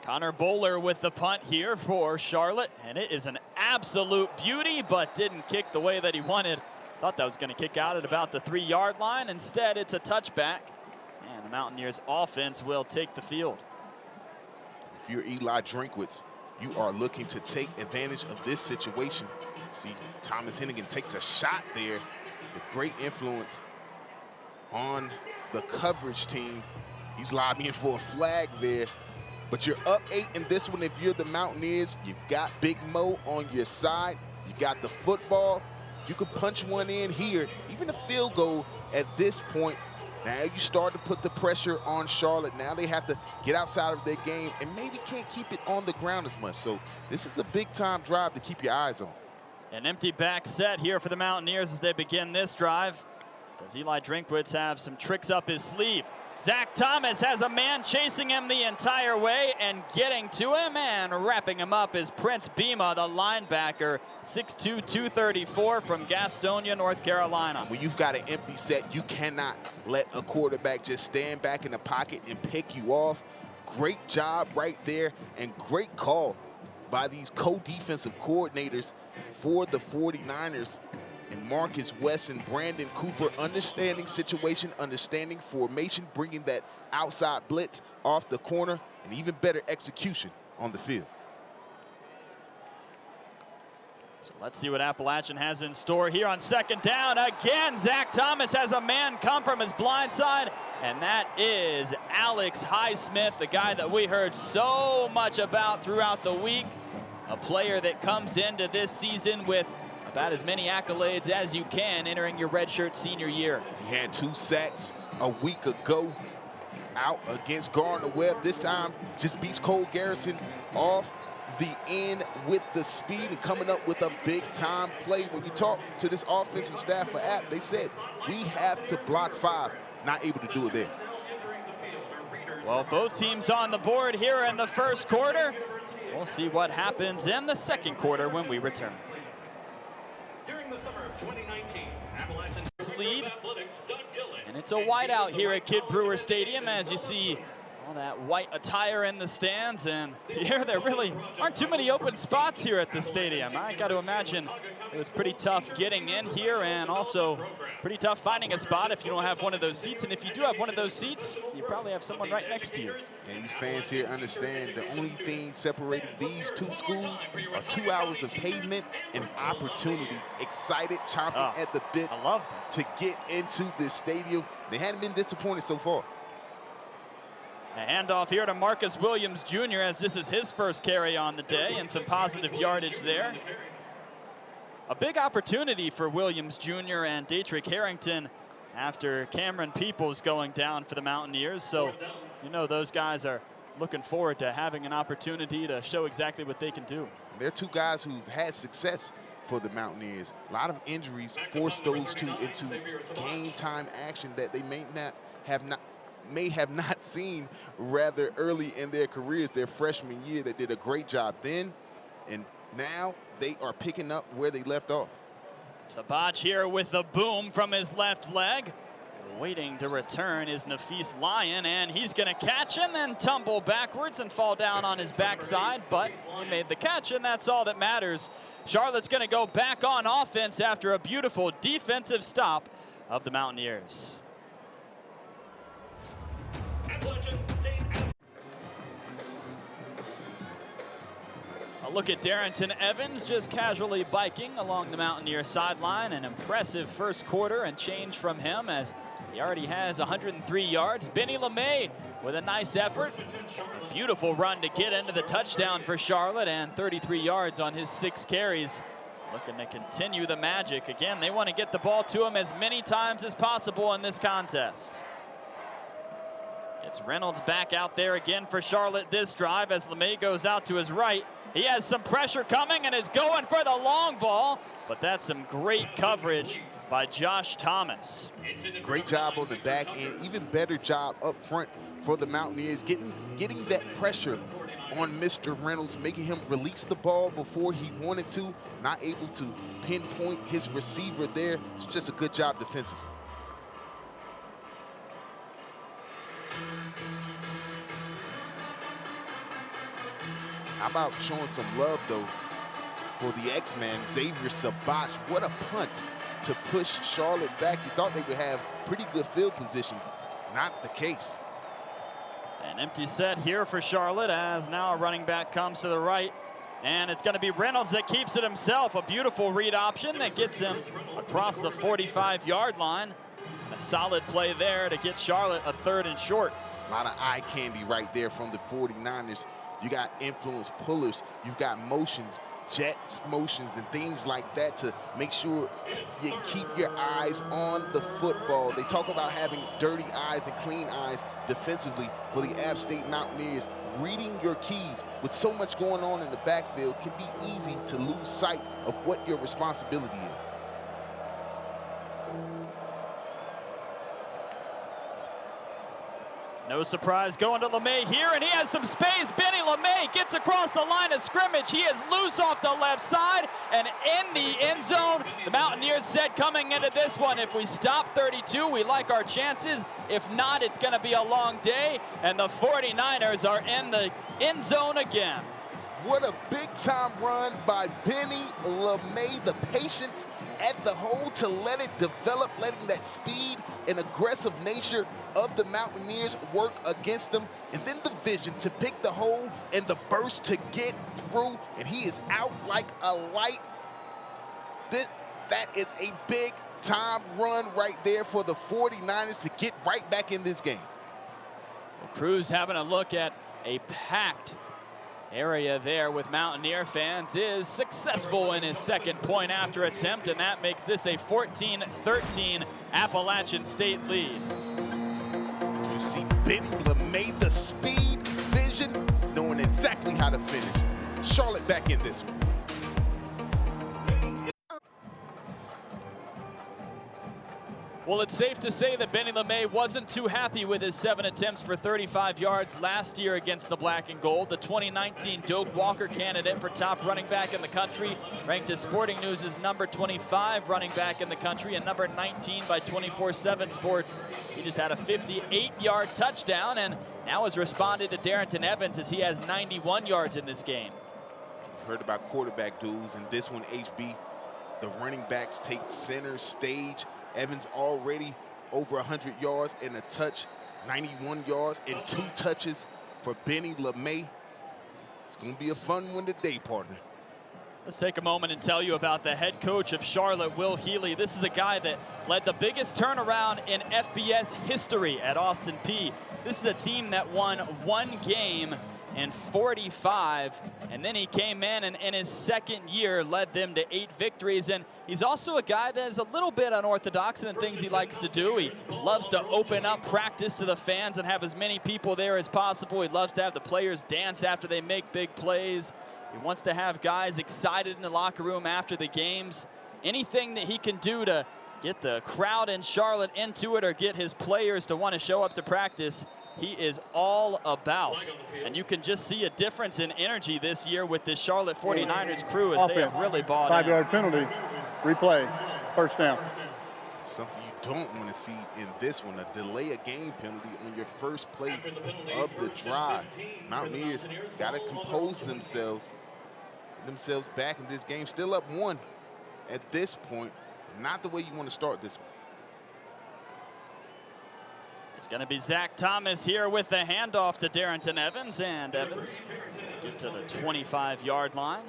Connor Bowler with the punt here for Charlotte, and it is an absolute beauty, but didn't kick the way that he wanted. Thought that was going to kick out at about the 3-yard line. Instead, it's a touchback, and the Mountaineers offense will take the field. If you're Eli Drinkwitz, you are looking to take advantage of this situation. See, Thomas Hennigan takes a shot there. The great influence on the coverage team. He's lobbying for a flag there. But you're up 8 in this one if you're the Mountaineers. You've got Big Mo on your side. You got the football. You could punch one in here, even a field goal at this point. Now you start to put the pressure on Charlotte. Now they have to get outside of their game and maybe can't keep it on the ground as much. So this is a big-time drive to keep your eyes on. An empty back set here for the Mountaineers as they begin this drive. Does Eli Drinkwitz have some tricks up his sleeve? Zach Thomas has a man chasing him the entire way and getting to him, and wrapping him up is Prince Bima, the linebacker, 6'2", 234 from Gastonia, North Carolina. When you've got an empty set, you cannot let a quarterback just stand back in the pocket and pick you off. Great job right there, and great call by these co-defensive coordinators for the 49ers. And Marcus West and Brandon Cooper understanding situation, understanding formation, bringing that outside blitz off the corner, and even better execution on the field. So let's see what Appalachian has in store here on 2nd down. Again, Zach Thomas has a man come from his blind side, and that is Alex Highsmith, the guy that we heard so much about throughout the week. A player that comes into this season with about as many accolades as you can entering your redshirt senior year. He had 2 sacks a week ago out against Gardner-Webb. This time just beats Cole Garrison off the end with the speed and coming up with a big-time play. When you talk to this offensive staff for App, they said, we have to block 5. Not able to do it there. Well, both teams on the board here in the 1st quarter. We'll see what happens in the 2nd quarter when we return. During the summer of 2019, Appalachian lead, Athletics, Doug Gillen. and it's a whiteout here at Kidd Brewer Stadium, as you see all that white attire in the stands, and here there really aren't too many open spots here at the stadium. I got to imagine it was pretty tough getting in here, and also pretty tough finding a spot if you don't have one of those seats. And if you do have one of those seats, you probably have someone right next to you. And these fans here understand the only thing separating these 2 schools are 2 hours of pavement and opportunity. Excited, chomping at the bit I love that. to get into this stadium. They hadn't been disappointed so far. A handoff here to Marcus Williams Jr. as this is his 1st carry on the day, and some positive yardage there. A big opportunity for Williams Jr. and Dietrich Harrington after Cameron Peoples going down for the Mountaineers. So, you know, those guys are looking forward to having an opportunity to show exactly what they can do. They're 2 guys who've had success for the Mountaineers. A lot of injuries forced those 2 into game time action that they may have not seen rather early in their careers. Their freshman year, they did a great job then, and now they are picking up where they left off. Sabach here with the boom from his left leg. Waiting to return is Nafis Lyon, and he's going to catch and then tumble backwards and fall down on his backside, but he made the catch, and that's all that matters. Charlotte's going to go back on offense after a beautiful defensive stop of the Mountaineers. A look at Darrington Evans just casually biking along the Mountaineer sideline. An impressive first quarter and change from him as he already has 103 yards. Benny LeMay with a nice effort. A beautiful run to get into the touchdown for Charlotte, and 33 yards on his 6 carries. Looking to continue the magic. Again, they want to get the ball to him as many times as possible in this contest. It's Reynolds back out there again for Charlotte this drive as LeMay goes out to his right. He has some pressure coming and is going for the long ball, but that's some great coverage by Josh Thomas. Great job on the back end, even better job up front for the Mountaineers, getting that pressure on Mr. Reynolds, making him release the ball before he wanted to, not able to pinpoint his receiver there. It's just a good job defensively. How about showing some love, though, for the X-Man, Xavier Sabach. What a punt to push Charlotte back. You thought they would have pretty good field position. Not the case. An empty set here for Charlotte as now a running back comes to the right. And it's going to be Reynolds that keeps it himself. A beautiful read option that gets him across the 45-yard line. A solid play there to get Charlotte a 3rd and short. A lot of eye candy right there from the 49ers. You got influence pullers, you've got motions, jet motions and things like that to make sure you keep your eyes on the football. They talk about having dirty eyes and clean eyes defensively for the App State Mountaineers. Reading your keys with so much going on in the backfield can be easy to lose sight of what your responsibility is. No surprise going to LeMay here, and he has some space. Benny LeMay gets across the line of scrimmage. He is loose off the left side and in the end zone. The Mountaineers said coming into this one, if we stop 32, we like our chances. If not, it's going to be a long day, and the 49ers are in the end zone again. What a big-time run by Benny LeMay. The patience at the hole to let it develop, letting that speed and aggressive nature of the Mountaineers work against them, and then the vision to pick the hole and the burst to get through, and he is out like a light. That is a big-time run right there for the 49ers to get right back in this game. Well, Cruz having a look at a packed area there with Mountaineer fans, is successful in his 2nd point after attempt, and that makes this a 14-13 Appalachian State lead. You see Benny LeMay, the speed, vision, knowing exactly how to finish. Charlotte back in this one. Well, it's safe to say that Benny LeMay wasn't too happy with his 7 attempts for 35 yards last year against the Black and Gold. The 2019 Doak Walker candidate for top running back in the country, ranked as Sporting News' number 25 running back in the country and number 19 by 24/7 Sports. He just had a 58-yard touchdown and now has responded to Darrington Evans as he has 91 yards in this game. We've heard about quarterback duels, and this one, HB, the running backs take center stage. Evans already over 100 yards and a touch, 91 yards and 2 touches for Benny LeMay. It's going to be a fun one today, partner. Let's take a moment and tell you about the head coach of Charlotte, Will Healy. This is a guy that led the biggest turnaround in FBS history at Austin Peay. This is a team that won 1 game in 45, and then he came in and in his 2nd year led them to 8 victories. And he's also a guy that is a little bit unorthodox in the things he likes to do. He loves to open up practice to the fans and have as many people there as possible. He loves to have the players dance after they make big plays. He wants to have guys excited in the locker room after the games. Anything that he can do to get the crowd in Charlotte into it or get his players to want to show up to practice, he is all about. And you can just see a difference in energy this year with this Charlotte 49ers crew as they have really bought in. 5-yard penalty, replay, 1st down. Something you don't want to see in this one, a delay of game penalty on your first play of the drive. Mountaineers got to compose themselves back in this game. Still up 1 at this point. Not the way you want to start this one. It's going to be Zach Thomas here with the handoff to Darrington Evans, and Evans get to the 25-yard line.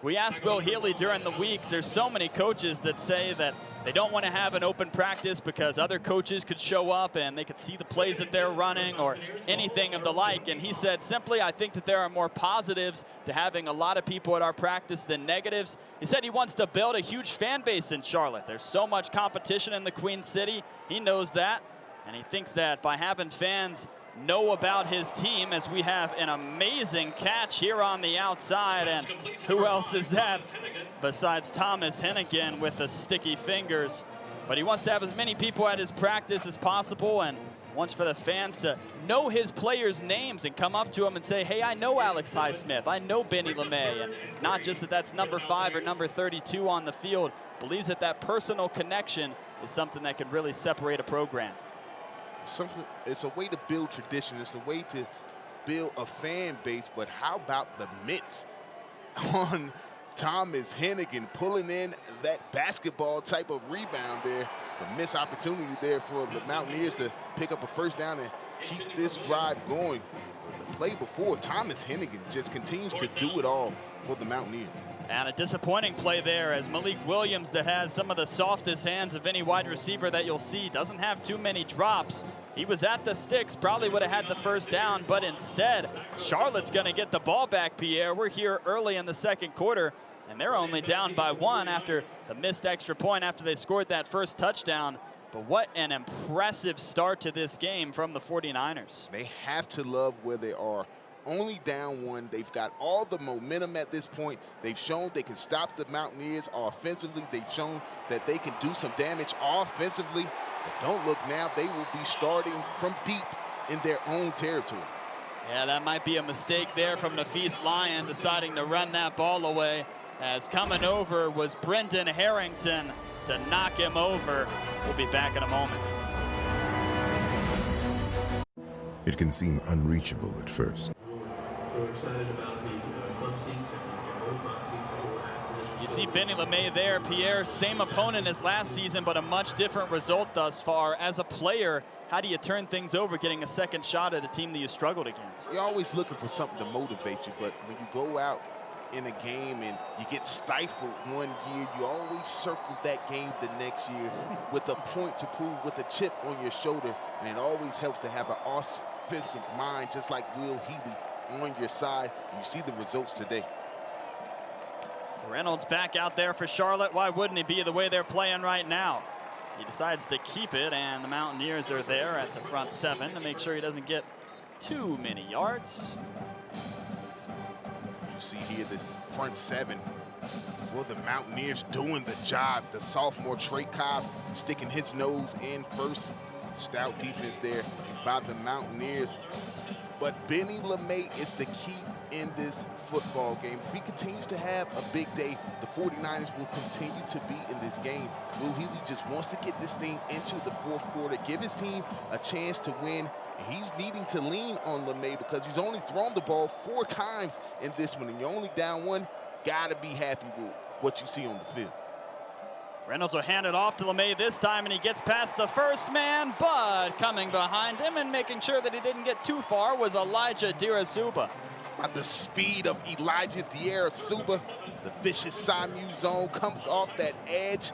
We asked Will Healy during the weeks, there's so many coaches that say that they don't want to have an open practice because other coaches could show up and they could see the plays that they're running or anything of the like. And he said, simply, I think that there are more positives to having a lot of people at our practice than negatives. He said he wants to build a huge fan base in Charlotte. There's so much competition in the Queen City. He knows that. And he thinks that by having fans know about his team, as we have an amazing catch here on the outside, and who else is that besides Thomas Hennigan with the sticky fingers? But he wants to have as many people at his practice as possible and wants for the fans to know his players' names and come up to him and say, hey, I know Alex Highsmith, I know Benny LeMay, and not just that that's number 5 or number 32 on the field. Believes that that personal connection is something that could really separate a program. It's a way to build tradition. It's a way to build a fan base. But how about the mitts on Thomas Hennigan, pulling in that basketball type of rebound there? It's a missed opportunity there for the Mountaineers to pick up a first down and keep this drive going. The play before, Thomas Hennigan just continues to do it all for the Mountaineers. And a disappointing play there, as Malik Williams, that has some of the softest hands of any wide receiver that you'll see, doesn't have too many drops. He was at the sticks, probably would have had the first down, but instead, Charlotte's going to get the ball back, Pierre. We're here early in the second quarter, and they're only down by 1 after the missed extra point after they scored that first touchdown. But what an impressive start to this game from the 49ers. They have to love where they are. Only down 1. They've got all the momentum at this point. They've shown they can stop the Mountaineers offensively. They've shown that they can do some damage offensively. But don't look now. They will be starting from deep in their own territory. Yeah, that might be a mistake there from Nafis Lyon, deciding to run that ball away, as coming over was Brendan Harrington to knock him over. We'll be back in a moment. It can seem unreachable at first. We're excited about the club seats and Rosemont seats that we'll have for this. You see Benny LeMay there, Pierre, same opponent as last season, but a much different result thus far. As a player, how do you turn things over, getting a second shot at a team that you struggled against? You're always looking for something to motivate you, but when you go out in a game and you get stifled one year, you always circle that game the next year with a point to prove, with a chip on your shoulder, and it always helps to have an offensive mind, just like Will Healy on your side, and you see the results today. Reynolds back out there for Charlotte. Why wouldn't he be the way they're playing right now? He decides to keep it, and the Mountaineers are there at the front 7 to make sure he doesn't get too many yards. You see here this front 7 for the Mountaineers doing the job. The sophomore Trey Cobb sticking his nose in first. Stout defense there by the Mountaineers. But Benny LeMay is the key in this football game. If he continues to have a big day, the 49ers will continue to be in this game. Will Healy just wants to get this thing into the fourth quarter, give his team a chance to win. And he's needing to lean on LeMay because he's only thrown the ball 4 times in this one. And you're only down 1, gotta be happy with what you see on the field. Reynolds will hand it off to LeMay this time, and he gets past the first man, but coming behind him and making sure that he didn't get too far was Elijah Dirasuba. At the speed of Elijah Dirasuba, the vicious Simu zone comes off that edge,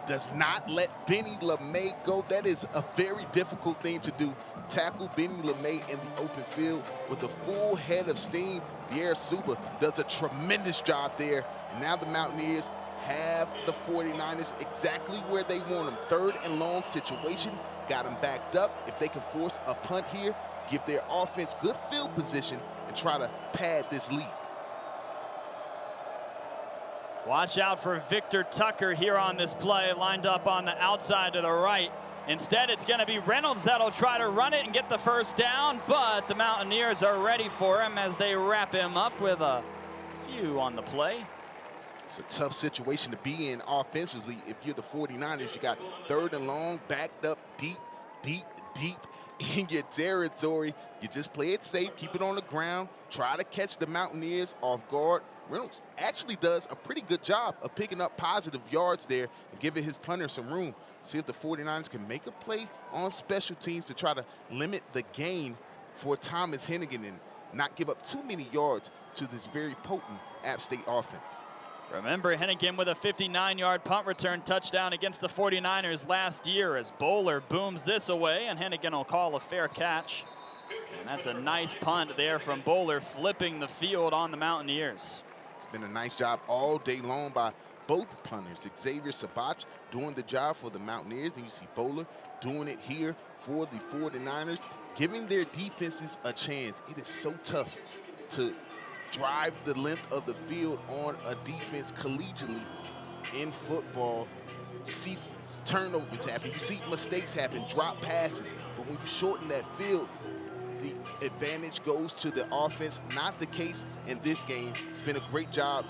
does not let Benny LeMay go. That is a very difficult thing to do. Tackle Benny LeMay in the open field with a full head of steam. Dirasuba does a tremendous job there. And now the Mountaineers have the 49ers exactly where they want them. 3rd and long situation, got them backed up. If they can force a punt here, give their offense good field position and try to pad this lead. Watch out for Victor Tucker here on this play, lined up on the outside to the right. Instead, it's going to be Reynolds that'll try to run it and get the first down, but the Mountaineers are ready for him as they wrap him up with a few on the play. It's a tough situation to be in offensively. If you're the 49ers, you got 3rd and long, backed up deep in your territory. You just play it safe, keep it on the ground, try to catch the Mountaineers off guard. Reynolds actually does a pretty good job of picking up positive yards there and giving his punter some room. See if the 49ers can make a play on special teams to try to limit the gain for Thomas Hennigan and not give up too many yards to this very potent App State offense. Remember Hennigan with a 59-yard punt return touchdown against the 49ers last year as Bowler booms this away, and Hennigan will call a fair catch. And that's a nice punt there from Bowler, flipping the field on the Mountaineers. It's been a nice job all day long by both punters. Xavier Sabach doing the job for the Mountaineers, and you see Bowler doing it here for the 49ers, giving their defenses a chance. It is so tough to drive the length of the field on a defense collegially in football. You see turnovers happen, you see mistakes happen, drop passes, but when you shorten that field, the advantage goes to the offense. Not the case in this game. It's been a great job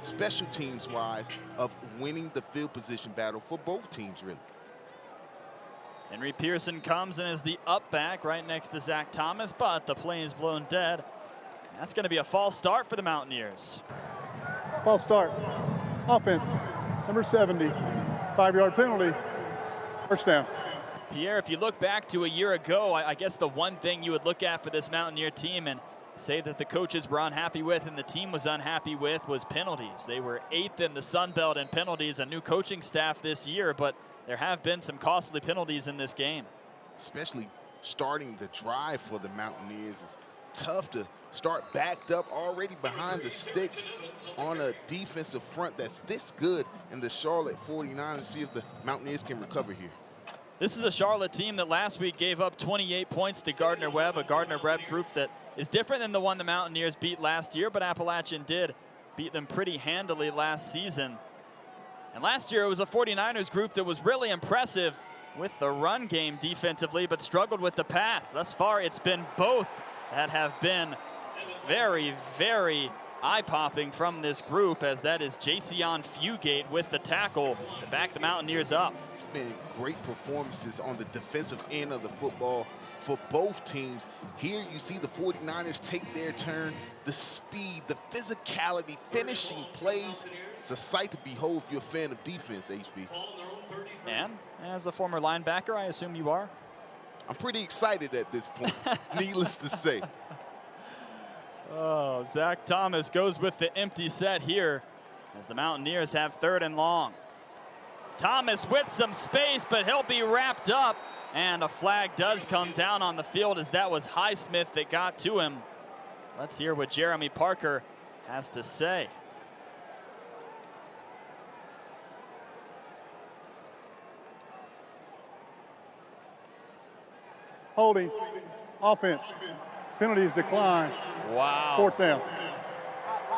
special teams wise of winning the field position battle for both teams, really. Henry Pearson comes and is the up back right next to Zach Thomas, but the play is blown dead. That's going to be a false start for the Mountaineers. False start. Offense, number 70. 5-yard penalty. First down. Pierre, if you look back to a year ago, I guess the one thing you would look at for this Mountaineer team and say that the coaches were unhappy with and the team was unhappy with was penalties. They were 8th in the Sun Belt in penalties, a new coaching staff this year, but there have been some costly penalties in this game. Especially starting the drive for the Mountaineers is tough to start backed up already behind the sticks on a defensive front that's this good in the Charlotte 49ers. See if the Mountaineers can recover here. This is a Charlotte team that last week gave up 28 points to Gardner-Webb, a Gardner-Webb group that is different than the one the Mountaineers beat last year, but Appalachian did beat them pretty handily last season. And last year it was a 49ers group that was really impressive with the run game defensively, but struggled with the pass. Thus far it's been both that have been very, very eye-popping from this group, as that is Jayceon Fugate with the tackle to back the Mountaineers up. Been great performances on the defensive end of the football for both teams. Here you see the 49ers take their turn, the speed, the physicality, finishing plays. It's a sight to behold if you're a fan of defense, HB. And as a former linebacker, I assume you are? I'm pretty excited at this point, needless to say. Oh, Zach Thomas goes with the empty set here as the Mountaineers have 3rd and long. Thomas with some space, but he'll be wrapped up, and a flag does come down on the field as that was Highsmith that got to him. Let's hear what Jeremy Parker has to say. Holding. Offense. Penalties decline. Wow. 4th down.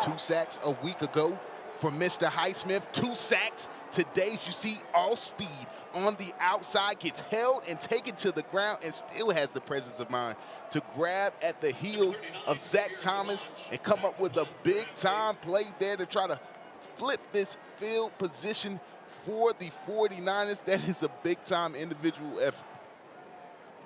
2 sacks a week ago for Mr. Highsmith. 2 sacks today. You see all speed on the outside, gets held and taken to the ground, and still has the presence of mind to grab at the heels of Zach Thomas and come up with a big-time play there to try to flip this field position for the 49ers. That is a big-time individual effort.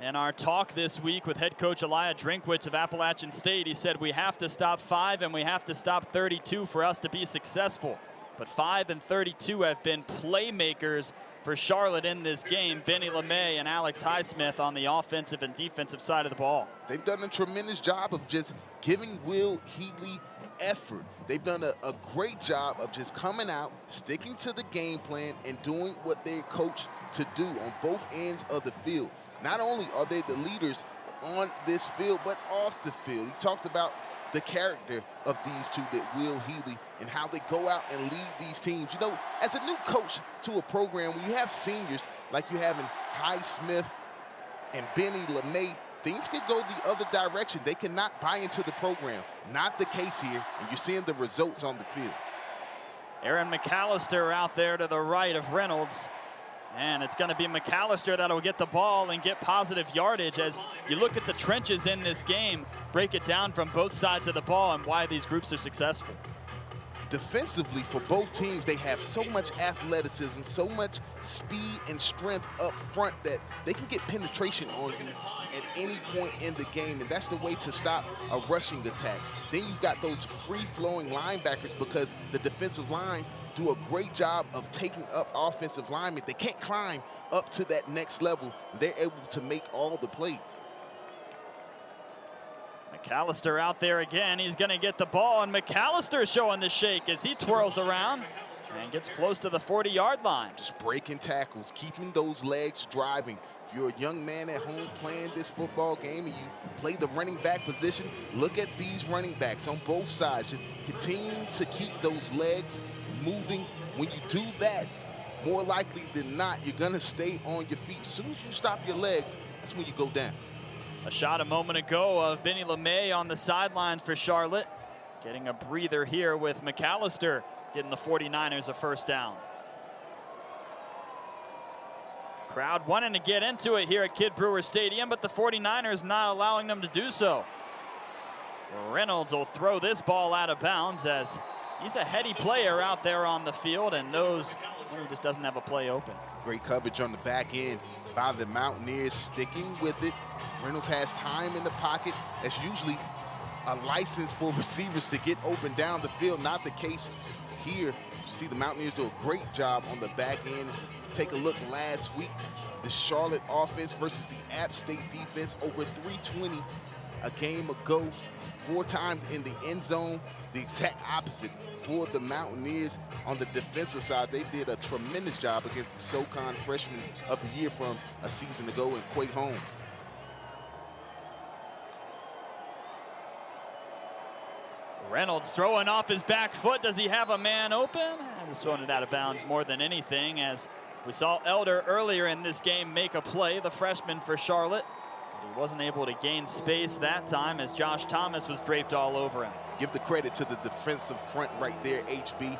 In our talk this week with head coach Elijah Drinkwitz of Appalachian State, he said we have to stop 5 and we have to stop 32 for us to be successful. But 5 and 32 have been playmakers for Charlotte in this game. Benny LeMay and Alex Highsmith on the offensive and defensive side of the ball. They've done a tremendous job of just giving Will Heatley effort. They've done a great job of just coming out, sticking to the game plan, and doing what they're coached to do on both ends of the field. Not only are they the leaders on this field, but off the field. You talked about the character of these two, that Will Heatley, and how they go out and lead these teams. You know, as a new coach to a program, when you have seniors like you have in Highsmith and Benny LeMay, things could go the other direction. They cannot buy into the program. Not the case here, and you're seeing the results on the field. Aaron McAllister out there to the right of Reynolds. And it's going to be McAllister that'll get the ball and get positive yardage. As you look at the trenches in this game, break it down from both sides of the ball and why these groups are successful. defensively for both teams, they have so much athleticism, so much speed and strength up front that they can get penetration on you at any point in the game, and that's the way to stop a rushing attack. Then you've got those free-flowing linebackers because the defensive lines do a great job of taking up offensive linemen. They can't climb up to that next level. They're able to make all the plays. McAllister out there again. He's going to get the ball, and McAllister showing the shake as he twirls around and gets close to the 40-yard line. Just breaking tackles, keeping those legs driving. If you're a young man at home playing this football game and you play the running back position, look at these running backs on both sides. Just continue to keep those legs moving. When you do that, more likely than not, you're going to stay on your feet. As soon as you stop your legs, that's when you go down. A shot a moment ago of Benny LeMay on the sidelines for Charlotte. Getting a breather here with McAllister getting the 49ers a first down. Crowd wanting to get into it here at Kidd Brewer Stadium, but the 49ers not allowing them to do so. Reynolds will throw this ball out of bounds as he's a heady player out there on the field and knows when he just doesn't have a play open. Great coverage on the back end by the Mountaineers, sticking with it. Reynolds has time in the pocket. That's usually a license for receivers to get open down the field. Not the case here. You see the Mountaineers do a great job on the back end. Take a look last week, the Charlotte offense versus the App State defense, over 320 a game ago, 4 times in the end zone. The exact opposite for the Mountaineers on the defensive side. They did a tremendous job against the SoCon Freshman of the Year from a season ago in Quake Holmes. Reynolds throwing off his back foot. Does he have a man open? Just throwing it out of bounds more than anything, as we saw Elder earlier in this game make a play, the freshman for Charlotte. But he wasn't able to gain space that time as Josh Thomas was draped all over him. Give the credit to the defensive front right there, HB.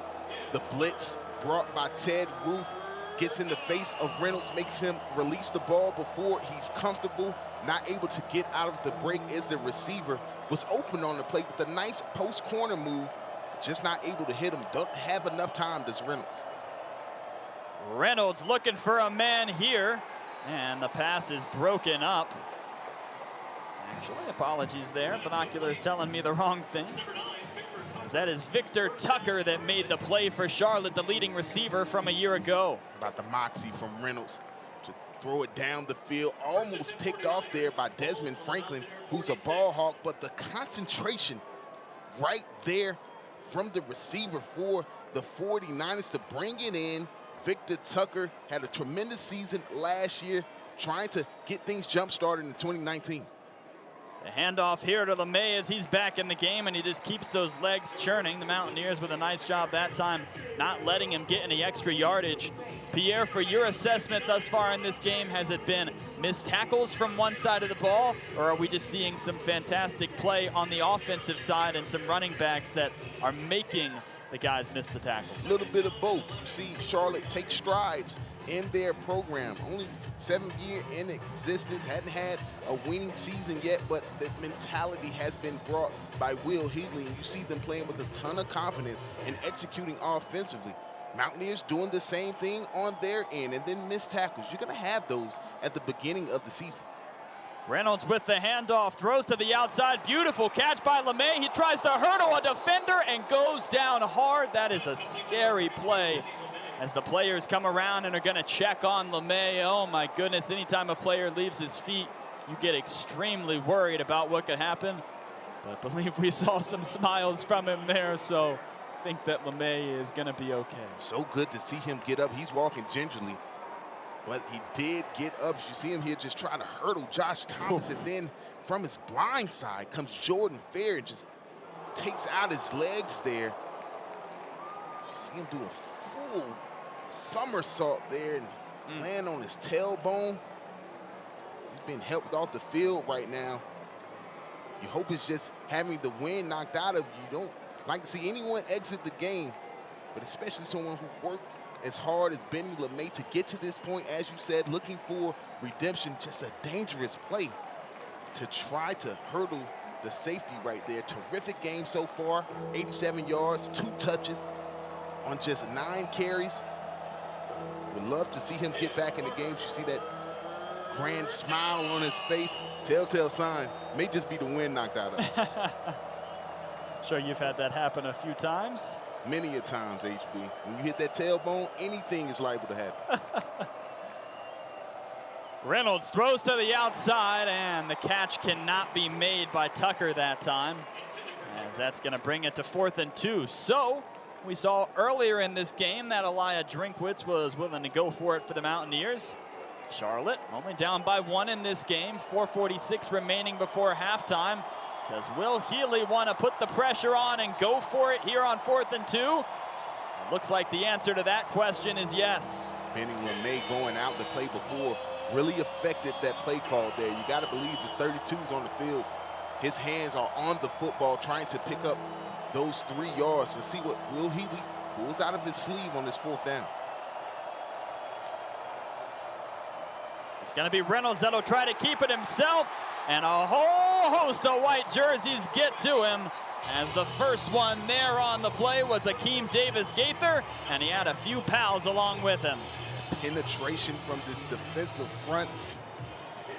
The blitz brought by Ted Roof gets in the face of Reynolds, makes him release the ball before he's comfortable, not able to get out of the break as the receiver was open on the play with a nice post corner move, just not able to hit him. Don't have enough time, does Reynolds. Reynolds looking for a man here, and the pass is broken up. Actually, apologies there. Binoculars telling me the wrong thing. As that is Victor Tucker that made the play for Charlotte, the leading receiver from a year ago. About the moxie from Reynolds to throw it down the field. Almost picked off there by Desmond Franklin, who's a ball hawk, but the concentration right there from the receiver for the 49ers to bring it in. Victor Tucker had a tremendous season last year, trying to get things jump-started in 2019. The handoff here to LeMay as he's back in the game, and he just keeps those legs churning. The Mountaineers with a nice job that time, not letting him get any extra yardage. Pierre, for your assessment thus far in this game, has it been missed tackles from one side of the ball, or are we just seeing some fantastic play on the offensive side and some running backs that are making the guys miss the tackle? A little bit of both. You see Charlotte take strides in their program. Only 7th year in existence, hadn't had a winning season yet, but the mentality has been brought by Will Healy, and you see them playing with a ton of confidence and executing offensively. Mountaineers doing the same thing on their end, and then missed tackles. You're going to have those at the beginning of the season. Reynolds with the handoff, throws to the outside. Beautiful catch by LeMay. He tries to hurdle a defender and goes down hard. That is a scary play as the players come around and are going to check on LeMay. Oh my goodness, anytime a player leaves his feet, you get extremely worried about what could happen. But I believe we saw some smiles from him there, so I think that LeMay is going to be okay. So good to see him get up. He's walking gingerly, but he did get up. You see him here just trying to hurdle Josh Thomas, and then from his blind side comes Jordan Fair and just takes out his legs there. You see him do a full somersault there and land on his tailbone. He's being helped off the field right now. You hope it's just having the wind knocked out of you. You don't like to see anyone exit the game, but especially someone who worked as hard as Benny LeMay to get to this point, as you said, looking for redemption. Just a dangerous play to try to hurdle the safety right there. Terrific game so far. 87 yards, 2 touches on just 9 carries. Would love to see him get back in the game. You see that grand smile on his face. Telltale sign. May just be the wind knocked out of him. Sure, you've had that happen a few times. Many a times, HB. When you hit that tailbone, anything is liable to happen. Reynolds throws to the outside, and the catch cannot be made by Tucker that time, as that's going to bring it to 4th and 2. So we saw earlier in this game that Elijah Drinkwitz was willing to go for it for the Mountaineers. Charlotte only down by 1 in this game. 4:46 remaining before halftime. Does Will Healy want to put the pressure on and go for it here on 4th and 2? It looks like the answer to that question is yes. Benny LeMay going out the play before really affected that play call there. You got to believe the 32's on the field. His hands are on the football trying to pick up those 3 yards. So see what Will Healy pulls out of his sleeve on this 4th down. It's going to be Reynolds that'll try to keep it himself, and a whole host of white jerseys get to him, as the first one there on the play was Akeem Davis-Gaither, and he had a few pals along with him. Penetration from this defensive front.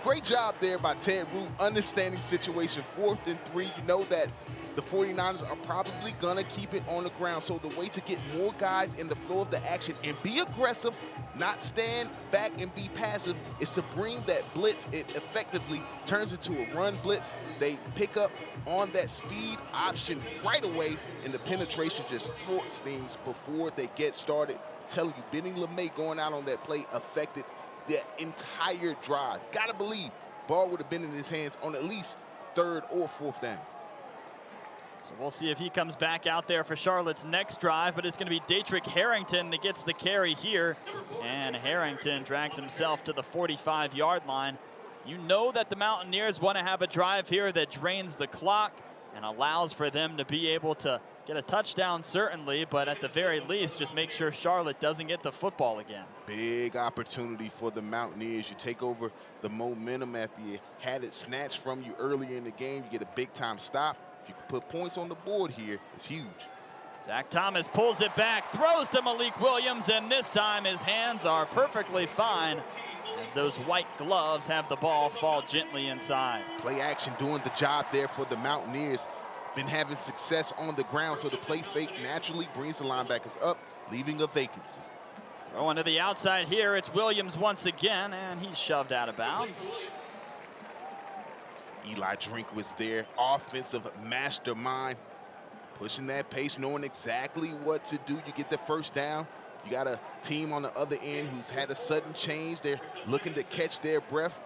Great job there by Ted Roof, understanding situation. 4th and 3, you know that the 49ers are probably gonna keep it on the ground. So the way to get more guys in the flow of the action and be aggressive, not stand back and be passive, is to bring that blitz. It effectively turns into a run blitz. They pick up on that speed option right away, and the penetration just thwarts things before they get started. I'm telling you, Benny LeMay going out on that play affected the entire drive. Gotta believe ball would have been in his hands on at least 3rd or 4th down. So we'll see if he comes back out there for Charlotte's next drive, but it's going to be Daetrick Harrington that gets the carry here. And Harrington drags himself to the 45-yard line. You know that the Mountaineers want to have a drive here that drains the clock and allows for them to be able to get a touchdown, certainly, but at the very least, just make sure Charlotte doesn't get the football again. Big opportunity for the Mountaineers. You take over the momentum after you had it snatched from you earlier in the game. You get a big-time stop. If you can put points on the board here, it's huge. Zach Thomas pulls it back, throws to Malik Williams, and this time his hands are perfectly fine as those white gloves have the ball fall gently inside. Play action doing the job there for the Mountaineers. Been having success on the ground, so the play fake naturally brings the linebackers up, leaving a vacancy. Throwing to the outside here, it's Williams once again, and he's shoved out of bounds. Eli Drinkwitz there, offensive mastermind, pushing that pace, knowing exactly what to do. You get the 1st down. You got a team on the other end who's had a sudden change. They're looking to catch their breath.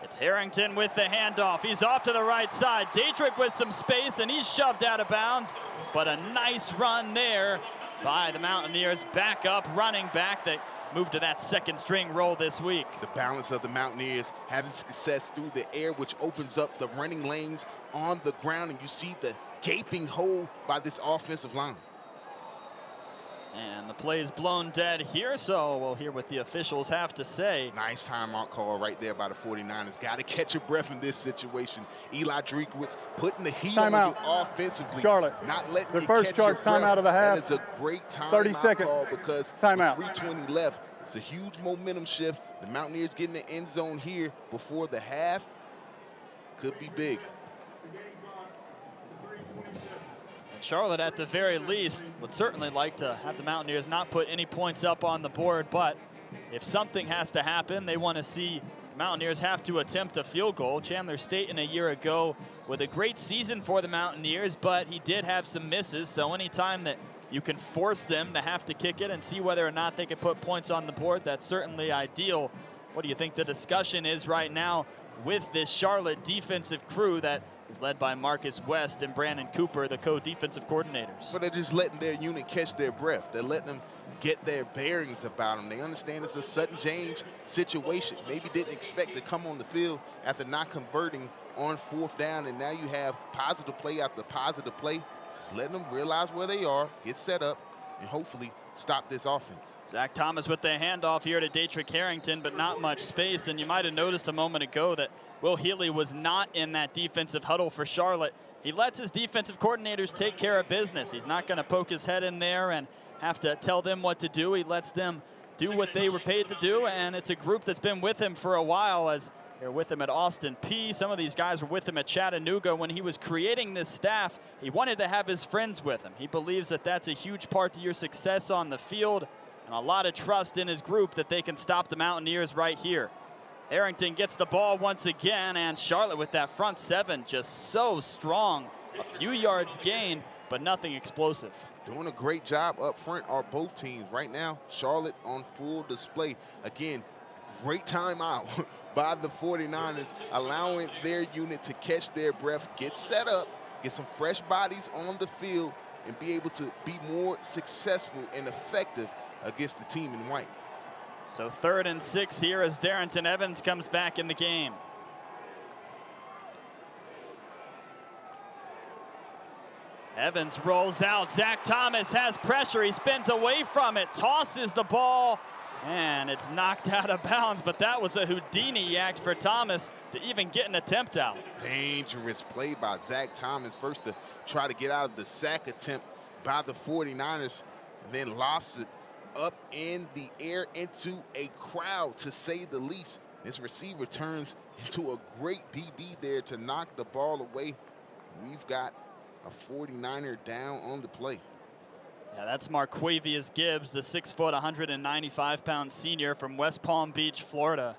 It's Harrington with the handoff. He's off to the right side. Daetrick with some space, and he's shoved out of bounds. But a nice run there by the Mountaineers. Backup running back that moved to that 2nd string role this week. The balance of the Mountaineers having success through the air, which opens up the running lanes on the ground, and you see the gaping hole by this offensive line. And the play is blown dead here, so we'll hear what the officials have to say. Nice timeout call right there by the 49ers. Got to catch your breath in this situation. Eli Drinkwitz putting the heat on you offensively. Charlotte, not letting their you first catch charge your breath. timeout of the half. That is a great timeout 30-second call because timeout. with 3:20 left, it's a huge momentum shift. The Mountaineers getting the end zone here before the half could be big. Charlotte, at the very least, would certainly like to have the Mountaineers not put any points up on the board, but if something has to happen, they want to see the Mountaineers have to attempt a field goal. Chandler Staten a year ago with a great season for the Mountaineers, but he did have some misses, so anytime that you can force them to have to kick it and see whether or not they can put points on the board, that's certainly ideal. What do you think the discussion is right now with this Charlotte defensive crew that is led by Marcus West and Brandon Cooper, the co-defensive coordinators? So they're just letting their unit catch their breath. They're letting them get their bearings about them. They understand it's a sudden change situation. Maybe didn't expect to come on the field after not converting on 4th down, and now you have positive play after positive play. Just letting them realize where they are, get set up, and hopefully stop this offense. Zach Thomas with the handoff here to Daytrick Harrington, but not much space. And you might have noticed a moment ago that Will Healy was not in that defensive huddle for Charlotte. He lets his defensive coordinators take care of business. He's not going to poke his head in there and have to tell them what to do. He lets them do what they were paid to do, and it's a group that's been with him for a while, as they're with him at Austin Peay. Some of these guys were with him at Chattanooga. When he was creating this staff, he wanted to have his friends with him. He believes that that's a huge part to your success on the field, and a lot of trust in his group that they can stop the Mountaineers right here. Harrington gets the ball once again, and Charlotte with that front seven just so strong. A few yards gained, but nothing explosive. Doing a great job up front are both teams. Right now, Charlotte on full display. Again, great timeout by the 49ers, allowing their unit to catch their breath, get set up, get some fresh bodies on the field, and be able to be more successful and effective against the team in white. So 3rd and 6 here as Darrington Evans comes back in the game. Evans rolls out. Zach Thomas has pressure. He spins away from it, tosses the ball, and it's knocked out of bounds. But that was a Houdini act for Thomas to even get an attempt out. Dangerous play by Zach Thomas. First to try to get out of the sack attempt by the 49ers, and then lofts it up in the air into a crowd, to say the least. This receiver turns into a great DB there to knock the ball away. We've got a 49er down on the play. Yeah, that's Marquavius Gibbs, the 6 foot, 195-pound senior from West Palm Beach, Florida.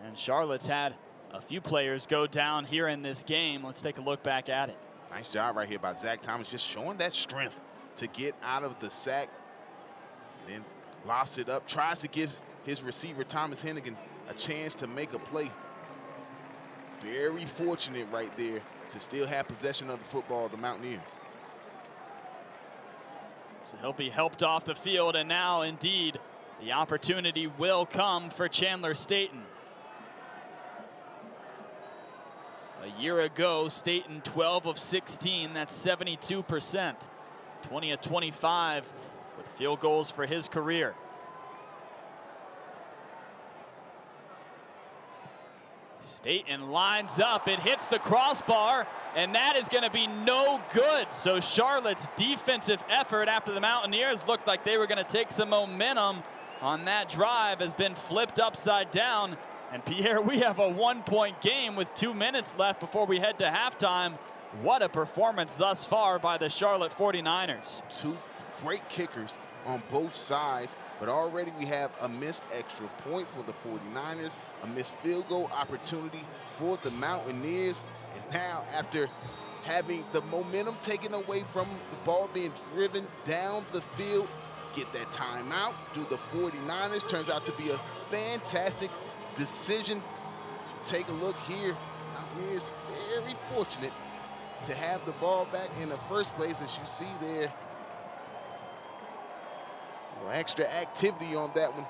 And Charlotte's had a few players go down here in this game. Let's take a look back at it. Nice job right here by Zach Thomas, just showing that strength to get out of the sack. Then lofts it up, tries to give his receiver, Thomas Hennigan, a chance to make a play. Very fortunate right there to still have possession of the football, the Mountaineers. So he'll be helped off the field, and now indeed the opportunity will come for Chandler Staten. A year ago, Staten 12 of 16, that's 72%. 20 of 25 with field goals for his career. Staten lines up, it hits the crossbar, and that is going to be no good. So Charlotte's defensive effort after the Mountaineers looked like they were going to take some momentum on that drive has been flipped upside down. And Pierre, we have a 1-point game with 2 minutes left before we head to halftime. What a performance thus far by the Charlotte 49ers. Two great kickers on both sides, but already we have a missed extra point for the 49ers, a missed field goal opportunity for the Mountaineers. And now, after having the momentum taken away from the ball being driven down the field, get that timeout, do the 49ers. Turns out to be a fantastic decision. Take a look here. Mountaineers very fortunate to have the ball back in the first place, as you see there. Extra activity on that one.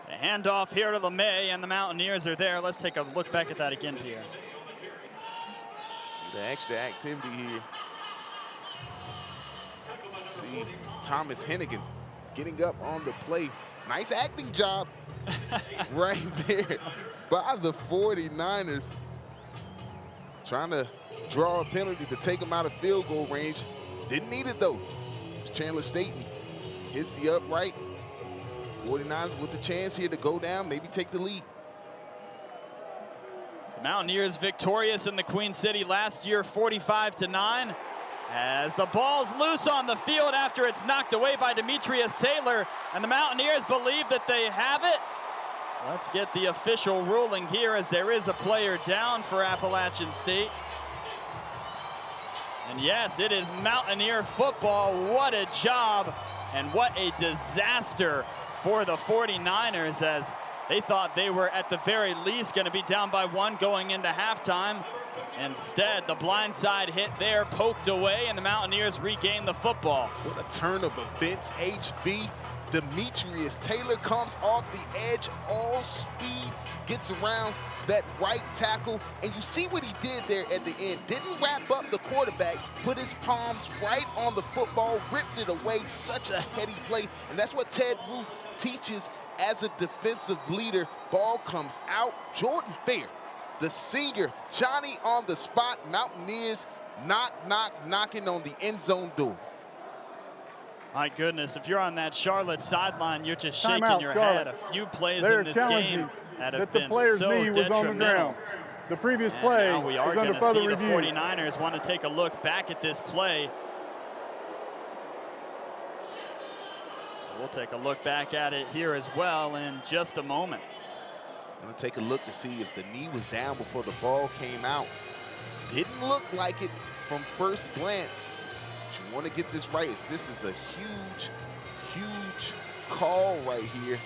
The handoff here to LeMay, and the Mountaineers are there. Let's take a look back at that again, Pierre. See the extra activity here. See Thomas Hennigan getting up on the play. Nice acting job right there by the 49ers. Trying to draw a penalty to take him out of field goal range. Didn't need it though. Chandler Staten hits the upright. 49ers with the chance here to go down, maybe take the lead. The Mountaineers victorious in the Queen City last year, 45-9. As the ball's loose on the field after it's knocked away by Demetrius Taylor, and the Mountaineers believe that they have it. Let's get the official ruling here, as there is a player down for Appalachian State. And yes, it is Mountaineer football. What a job and what a disaster for the 49ers, as they thought they were at the very least going to be down by 1 going into halftime. Instead, the blindside hit there, poked away, and the Mountaineers regained the football. What a turn of events, HB. Demetrius Taylor comes off the edge, all speed, gets around that right tackle, and you see what he did there at the end. Didn't wrap up the quarterback, put his palms right on the football, ripped it away. Such a heady play, and that's what Ted Roof teaches as a defensive leader. Ball comes out. Jordan Fair, the senior, Johnny on the spot. Mountaineers knocking on the end zone door. My goodness, if you're on that Charlotte sideline, you're just shaking Timeout, your Charlotte. head. A few plays They're in this challenging game that have that the been player's so knee was on the detrimental. ground. The previous And play now we are is going under to further see the review. 49ers want to take a look back at this play. So we'll take a look back at it here as well in just a moment. I'm going to take a look to see if the knee was down before the ball came out. Didn't look like it from first glance. But you want to get this right. This is a huge call right here.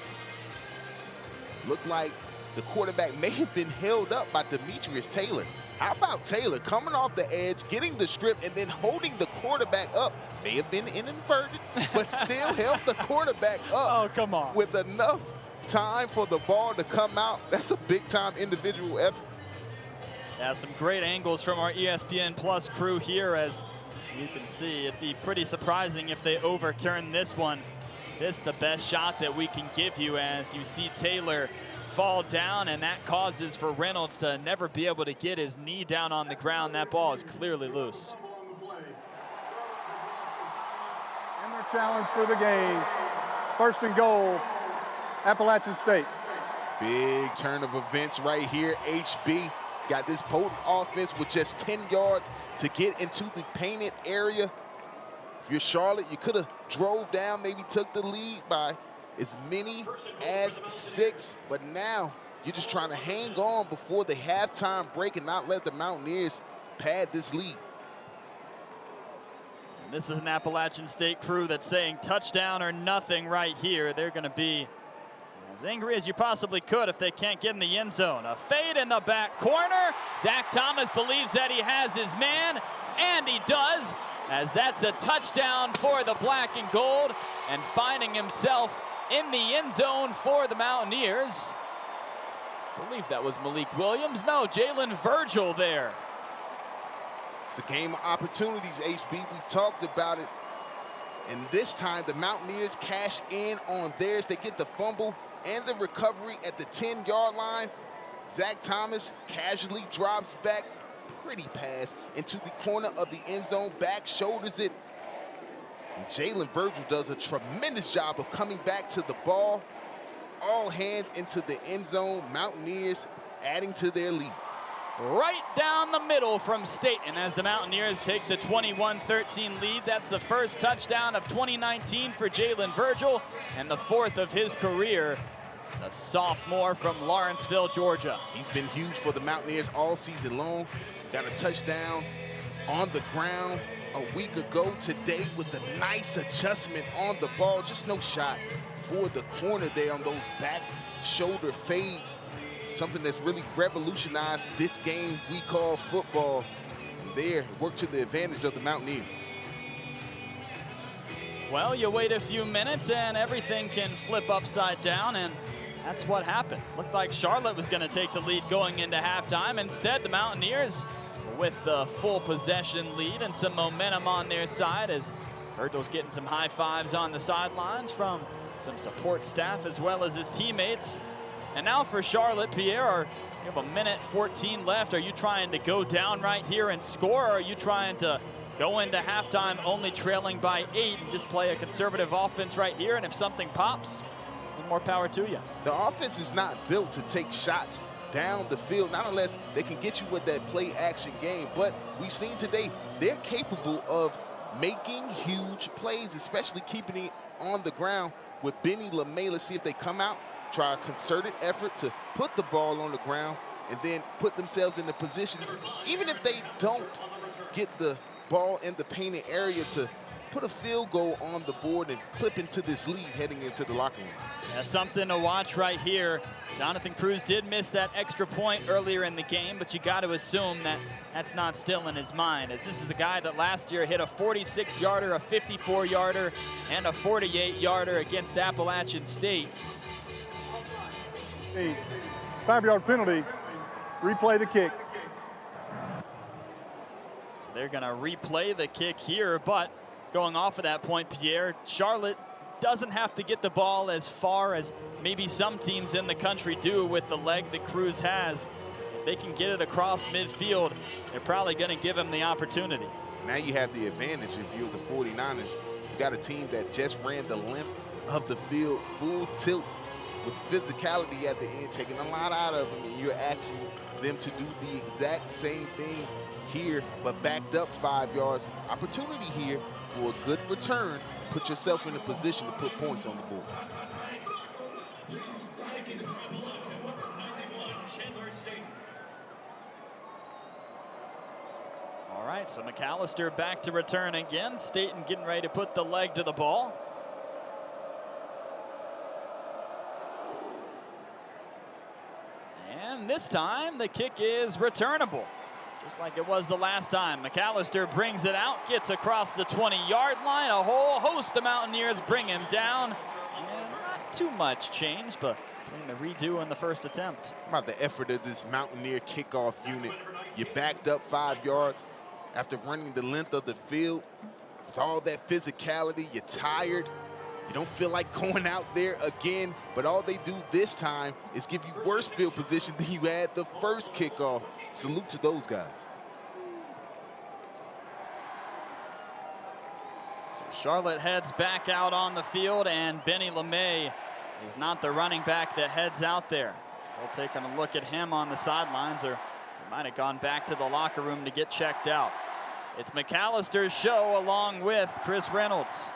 Looked like the quarterback may have been held up by Demetrius Taylor. How about Taylor coming off the edge, getting the strip, and then holding the quarterback up? May have been inverted, but still held the quarterback up. Oh, come on. With enough time for the ball to come out. That's a big-time individual effort. Yeah, some great angles from our ESPN Plus crew here. As you can see, it'd be pretty surprising if they overturn this one. This is the best shot that we can give you, as you see Taylor fall down, and that causes for Reynolds to never be able to get his knee down on the ground. That ball is clearly loose. And their challenge for the game, 1st and goal, Appalachian State. Big turn of events right here. HB got this potent offense with just 10 yards to get into the painted area. If you're Charlotte, you could have drove down, maybe took the lead by as many as 6, but now you're just trying to hang on before the halftime break and not let the Mountaineers pad this lead. And this is an Appalachian State crew that's saying touchdown or nothing right here. They're going to be as angry as you possibly could if they can't get in the end zone. A fade in the back corner. Zach Thomas believes that he has his man, and he does, as that's a touchdown for the black and gold, and finding himself in the end zone for the Mountaineers. I believe that was Malik Williams. No, Jalen Virgil there. It's a game of opportunities, HB. We've talked about it. And this time, the Mountaineers cash in on theirs. They get the fumble and the recovery at the 10-yard line. Zach Thomas casually drops back. Pretty pass into the corner of the end zone. Back shoulders it. And Jalen Virgil does a tremendous job of coming back to the ball. All hands into the end zone. Mountaineers adding to their lead. Right down the middle from Staten as the Mountaineers take the 21-13 lead. That's the first touchdown of 2019 for Jalen Virgil, and the 4th of his career. The sophomore from Lawrenceville, Georgia. He's been huge for the Mountaineers all season long. Got a touchdown on the ground a week ago today with a nice adjustment on the ball. Just no shot for the corner there on those back shoulder fades. Something that's really revolutionized this game we call football. And there, work to the advantage of the Mountaineers. Well, you wait a few minutes and everything can flip upside down, and that's what happened. Looked like Charlotte was going to take the lead going into halftime. Instead, the Mountaineers with the full possession lead and some momentum on their side, as Virgil's getting some high fives on the sidelines from some support staff as well as his teammates. And now for Charlotte, Pierre, you have a minute 14 left. Are you trying to go down right here and score, or are you trying to go into halftime only trailing by 8 and just play a conservative offense right here, and if something pops, more power to you? The offense is not built to take shots down the field, not unless they can get you with that play action game. But we've seen today they're capable of making huge plays, especially keeping it on the ground with Benny LeMay. Let's see if they come out, try a concerted effort to put the ball on the ground and then put themselves in the position, even if they don't get the ball in the painted area, to put a field goal on the board and clip into this lead heading into the locker room. That's something to watch right here. Jonathan Cruz did miss that extra point earlier in the game, but you got to assume that that's not still in his mind, as this is a guy that last year hit a 46-yarder, a 54-yarder, and a 48-yarder against Appalachian State. A 5-yard penalty, replay the kick. So they're going to replay the kick here, but going off of that point, Pierre, Charlotte doesn't have to get the ball as far as maybe some teams in the country do with the leg that Cruz has. If they can get it across midfield, they're probably going to give him the opportunity. Now you have the advantage if you're the 49ers. You got a team that just ran the length of the field, full tilt, with physicality at the end, taking a lot out of them, and you're asking them to do the exact same thing here, but backed up 5 yards. Opportunity here for a good return. Put yourself in a position to put points on the board. All right, so McAllister back to return again. Staten getting ready to put the leg to the ball. And this time the kick is returnable, just like it was the last time. McAllister brings it out, gets across the 20-yard line. A whole host of Mountaineers bring him down. And not too much change, but getting a redo in the first attempt. How about the effort of this Mountaineer kickoff unit? You backed up 5 yards after running the length of the field. With all that physicality, you're tired. You don't feel like going out there again, but all they do this time is give you worse field position than you had the first kickoff. Salute to those guys. So Charlotte heads back out on the field, and Benny LeMay is not the running back that heads out there. Still taking a look at him on the sidelines, or he might have gone back to the locker room to get checked out. It's McAllister's show along with Chris Reynolds.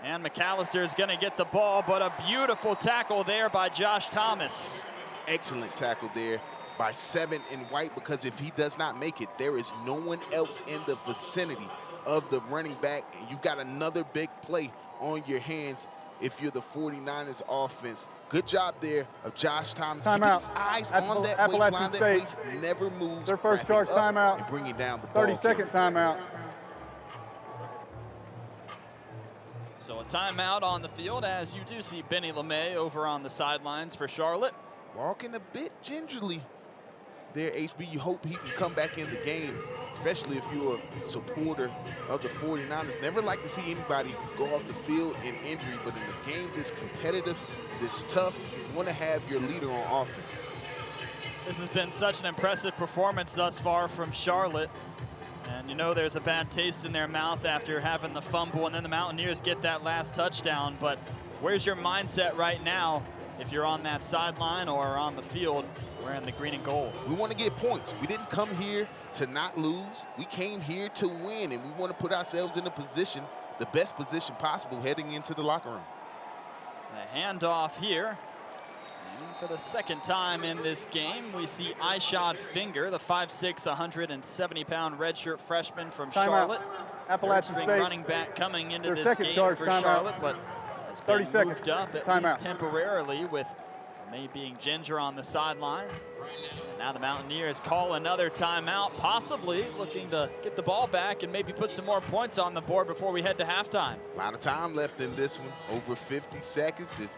And McAllister is going to get the ball, but a beautiful tackle there by Josh Thomas. Excellent tackle there by 7 in white, because if he does not make it, there is no one else in the vicinity of the running back. And you've got another big play on your hands if you're the 49ers offense. Good job there of Josh Thomas. Keeping his eyes on that waistline. That waist never moves. Their first charge timeout. And bringing down the ball. 30-second timeout. So a timeout on the field, as you do see Benny LeMay over on the sidelines for Charlotte. Walking a bit gingerly there, HB. You hope he can come back in the game, especially if you're a supporter of the 49ers. Never like to see anybody go off the field in injury, but in a game this competitive, this tough, you want to have your leader on offense. This has been such an impressive performance thus far from Charlotte. And you know there's a bad taste in their mouth after having the fumble, and then the Mountaineers get that last touchdown. But where's your mindset right now if you're on that sideline or on the field wearing the green and gold? We want to get points. We didn't come here to not lose. We came here to win, and we want to put ourselves in a position, the best position possible, heading into the locker room. A handoff here. And for the second time in this game, we see Ishod Finger, the 5'6", 170-pound redshirt freshman from Charlotte. Appalachian State running back coming into this second game charge for timeout. Charlotte, but has been 30 seconds. moved up at least temporarily, with May being Ginger on the sideline. And now the Mountaineers call another timeout, possibly looking to get the ball back and maybe put some more points on the board before we head to halftime. A lot of time left in this one, over 50 seconds. If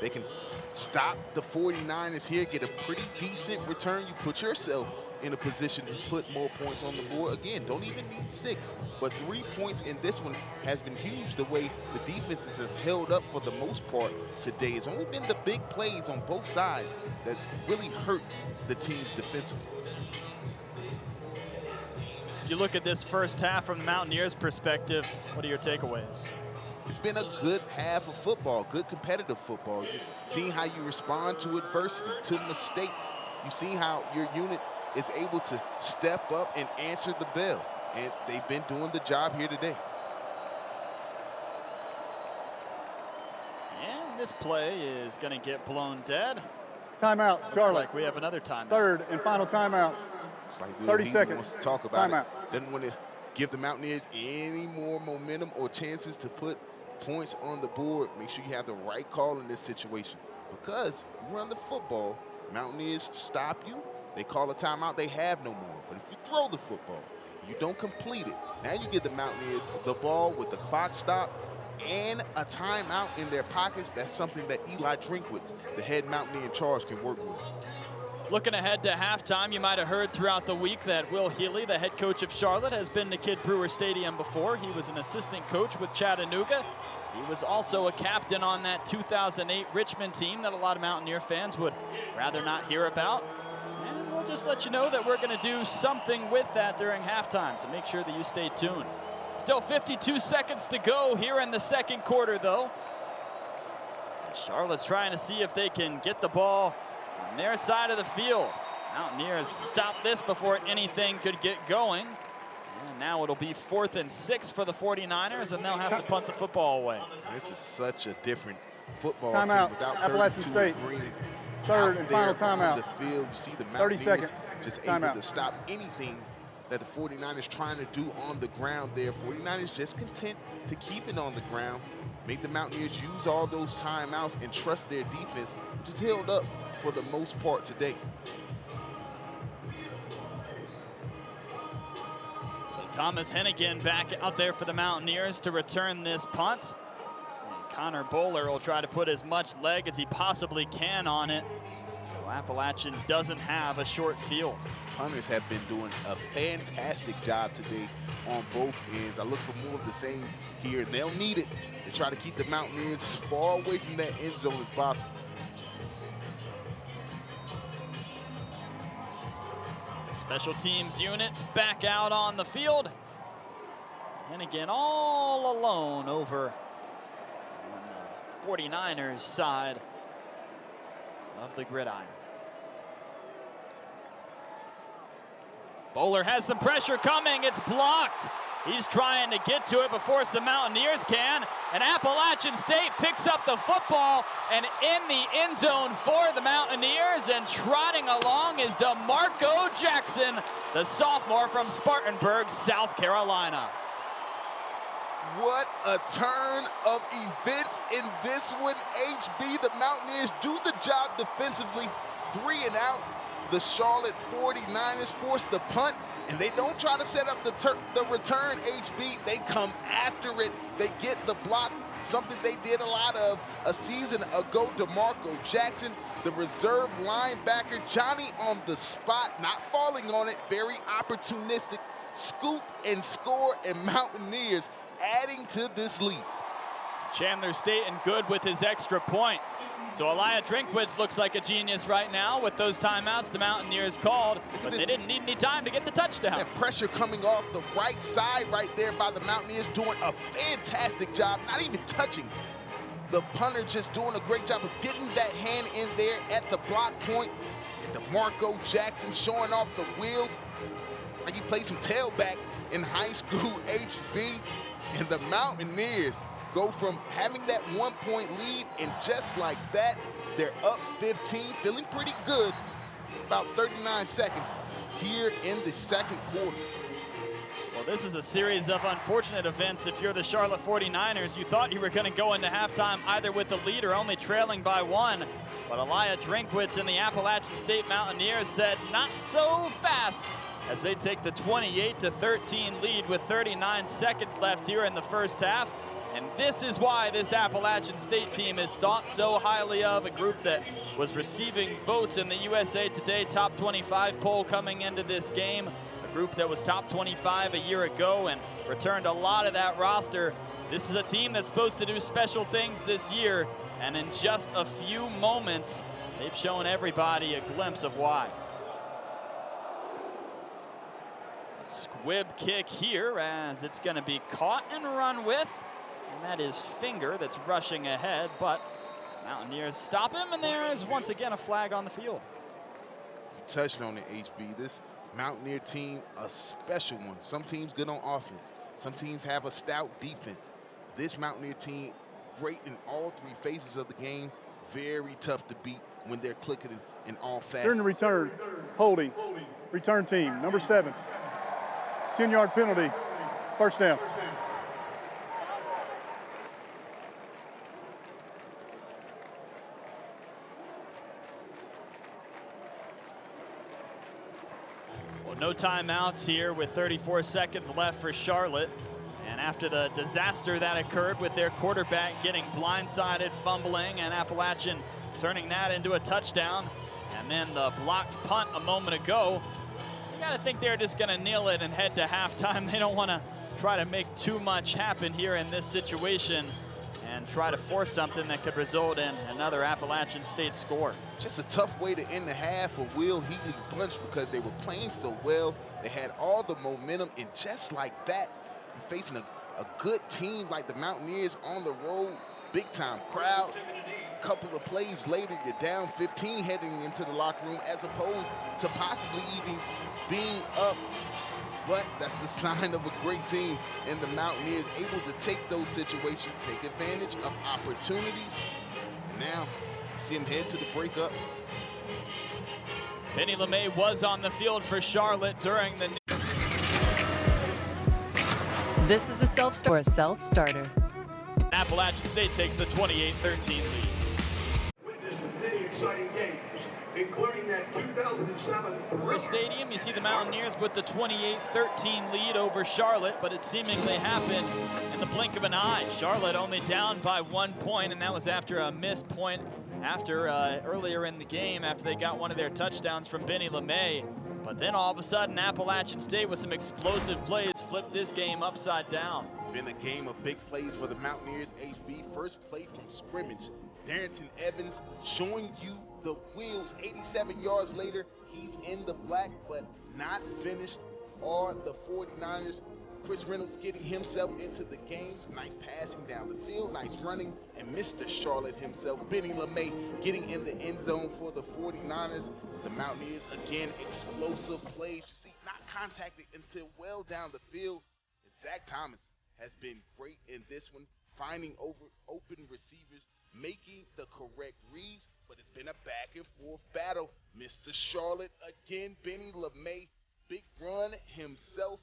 they can stop the 49ers here, get a pretty decent return, you put yourself in a position to put more points on the board. Again, don't even need 6, but 3 points in this one has been huge, the way the defenses have held up for the most part today. It's only been the big plays on both sides that's really hurt the teams defensively. If you look at this first half from the Mountaineers' perspective, what are your takeaways? It's been a good half of football, good competitive football. You've seen how you respond to adversity, to mistakes. You've seen how your unit is able to step up and answer the bell. And they've been doing the job here today. And this play is going to get blown dead. Timeout, Looks Charlotte. like we have another timeout. Third and final timeout. It's like 30 seconds. wants to talk about Timeout. it. Doesn't want to give the Mountaineers any more momentum or chances to put points on the board. Make sure you have the right call in this situation. Because you run the football, Mountaineers stop you, they call a timeout, they have no more. But if you throw the football, you don't complete it, now you give the Mountaineers the ball with the clock stop and a timeout in their pockets. That's something that Eli Drinkwitz, the head Mountaineer in charge, can work with. Looking ahead to halftime, you might have heard throughout the week that Will Healy, the head coach of Charlotte, has been to Kid Brewer Stadium before. He was an assistant coach with Chattanooga. He was also a captain on that 2008 Richmond team that a lot of Mountaineer fans would rather not hear about. And we'll just let you know that we're going to do something with that during halftime, so make sure that you stay tuned. Still 52 seconds to go here in the second quarter, though. Charlotte's trying to see if they can get the ball on their side of the field. Mountaineers stopped this before anything could get going. And now it'll be 4th and 6 for the 49ers, and they'll have to punt the football away. This is such a different football Timeout. team without Appalachian 32 State. Green. Third and final timeout. The field, you see the 30 Mountaineers seconds. just Timeout. able to stop anything that the 49ers trying to do on the ground there. 49ers just content to keep it on the ground, make the Mountaineers use all those timeouts and trust their defense, which is held up for the most part today. So Thomas Hennigan back out there for the Mountaineers to return this punt. And Connor Bowler will try to put as much leg as he possibly can on it. So Appalachian doesn't have a short field. Punters have been doing a fantastic job today on both ends. I look for more of the same here, and they'll need it to try to keep the Mountaineers as far away from that end zone as possible. Special teams units back out on the field. And again, all alone over on the 49ers side of the gridiron. Bowler has some pressure coming. It's blocked. He's trying to get to it before some Mountaineers can. And Appalachian State picks up the football and in the end zone for the Mountaineers. And trotting along is DeMarco Jackson, the sophomore from Spartanburg, South Carolina. What a turn of events in this one, HB. The Mountaineers do the job defensively. 3 and out. The Charlotte 49ers force the punt, and they don't try to set up the return, HB. They come after it. They get the block, something they did a lot of a season ago. DeMarco Jackson, the reserve linebacker, Johnny on the spot, not falling on it, very opportunistic. Scoop and score, and Mountaineers adding to this lead. Chandler Staten good with his extra point. So Eli Drinkwitz looks like a genius right now with those timeouts the Mountaineers called, but they didn't need any time to get the touchdown. That pressure coming off the right side right there by the Mountaineers, doing a fantastic job, not even touching. The punter just doing a great job of getting that hand in there at the block point. And DeMarco Jackson showing off the wheels. Like he played some tailback in high school, HB. And the Mountaineers go from having that 1-point lead, and just like that, they're up 15, feeling pretty good. About 39 seconds here in the second quarter. Well, this is a series of unfortunate events. If you're the Charlotte 49ers, you thought you were going to go into halftime either with the lead or only trailing by 1. But Eli Drinkwitz and the Appalachian State Mountaineers said not so fast as they take the 28-13 lead with 39 seconds left here in the first half. And this is why this Appalachian State team is thought so highly of, a group that was receiving votes in the USA Today Top 25 poll coming into this game, a group that was top 25 a year ago and returned a lot of that roster. This is a team that's supposed to do special things this year, and in just a few moments, they've shown everybody a glimpse of why. A squib kick here as it's going to be caught and run with. And that is Finger that's rushing ahead, but Mountaineers stop him, and there is once again a flag on the field. You touched on it, HB. This Mountaineer team, a special one. Some teams good on offense. Some teams have a stout defense. This Mountaineer team, great in all 3 phases of the game. Very tough to beat when they're clicking in all facets. During the return, holding, return team, number 7. 10-yard penalty, First down. Well, no timeouts here with 34 seconds left for Charlotte. And after the disaster that occurred with their quarterback getting blindsided, fumbling, and Appalachian turning that into a touchdown, and then the blocked punt a moment ago, you got to think they're just going to nail it and head to halftime. They don't want to try to make too much happen here in this situation and try to force something that could result in another Appalachian State score. Just a tough way to end the half for Will Heatley's bunch because they were playing so well. They had all the momentum, and just like that, you're facing a good team like the Mountaineers on the road, big-time crowd. Couple of plays later, you're down 15 heading into the locker room as opposed to possibly even being up. But that's the sign of a great team, and the Mountaineers able to take those situations, take advantage of opportunities. Now, you see them head to the breakup. Benny LeMay was on the field for Charlotte during the... This is a self-starter. Appalachian State takes the 28-13 lead. Witnessed many exciting games, including that 2007. Brewer Stadium, you see the Mountaineers with the 28-13 lead over Charlotte, but it seemingly happened in the blink of an eye. Charlotte only down by 1 point, and that was after a missed point earlier in the game after they got one of their touchdowns from Benny LeMay. But then all of a sudden, Appalachian State with some explosive plays flipped this game upside down. Been a game of big plays for the Mountaineers. HB, first play from scrimmage. Darrington Evans showing you the wheels. 87 yards later, he's in the black, but not finished. Are the 49ers. Chris Reynolds getting himself into the games. Nice passing down the field, nice running. And Mr. Charlotte himself, Benny LeMay, getting in the end zone for the 49ers. The Mountaineers, again, explosive plays. You see, not contacted until well down the field. And Zach Thomas has been great in this one, finding open receivers, making the correct reads, but it's been a back and forth battle. Mr. Charlotte again, Benny LeMay, big run himself.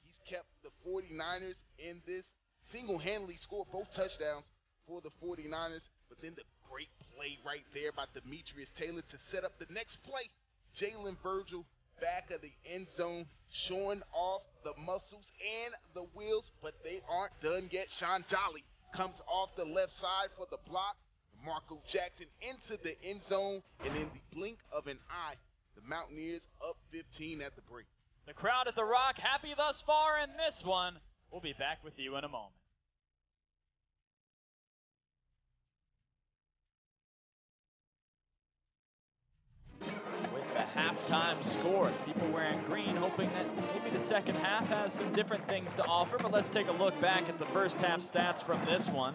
He's kept the 49ers in this, single-handedly scored both touchdowns for the 49ers, but then the great play right there by Demetrius Taylor to set up the next play. Jalen Virgil, back of the end zone, showing off the muscles and the wheels, but they aren't done yet. Sean Jolly comes off the left side for the block. Marco Jackson into the end zone, and in the blink of an eye, the Mountaineers up 15 at the break. The crowd at the Rock happy thus far in this one. We'll be back with you in a moment. Halftime score. People wearing green, hoping that maybe the second half has some different things to offer, but let's take a look back at the first half stats from this one.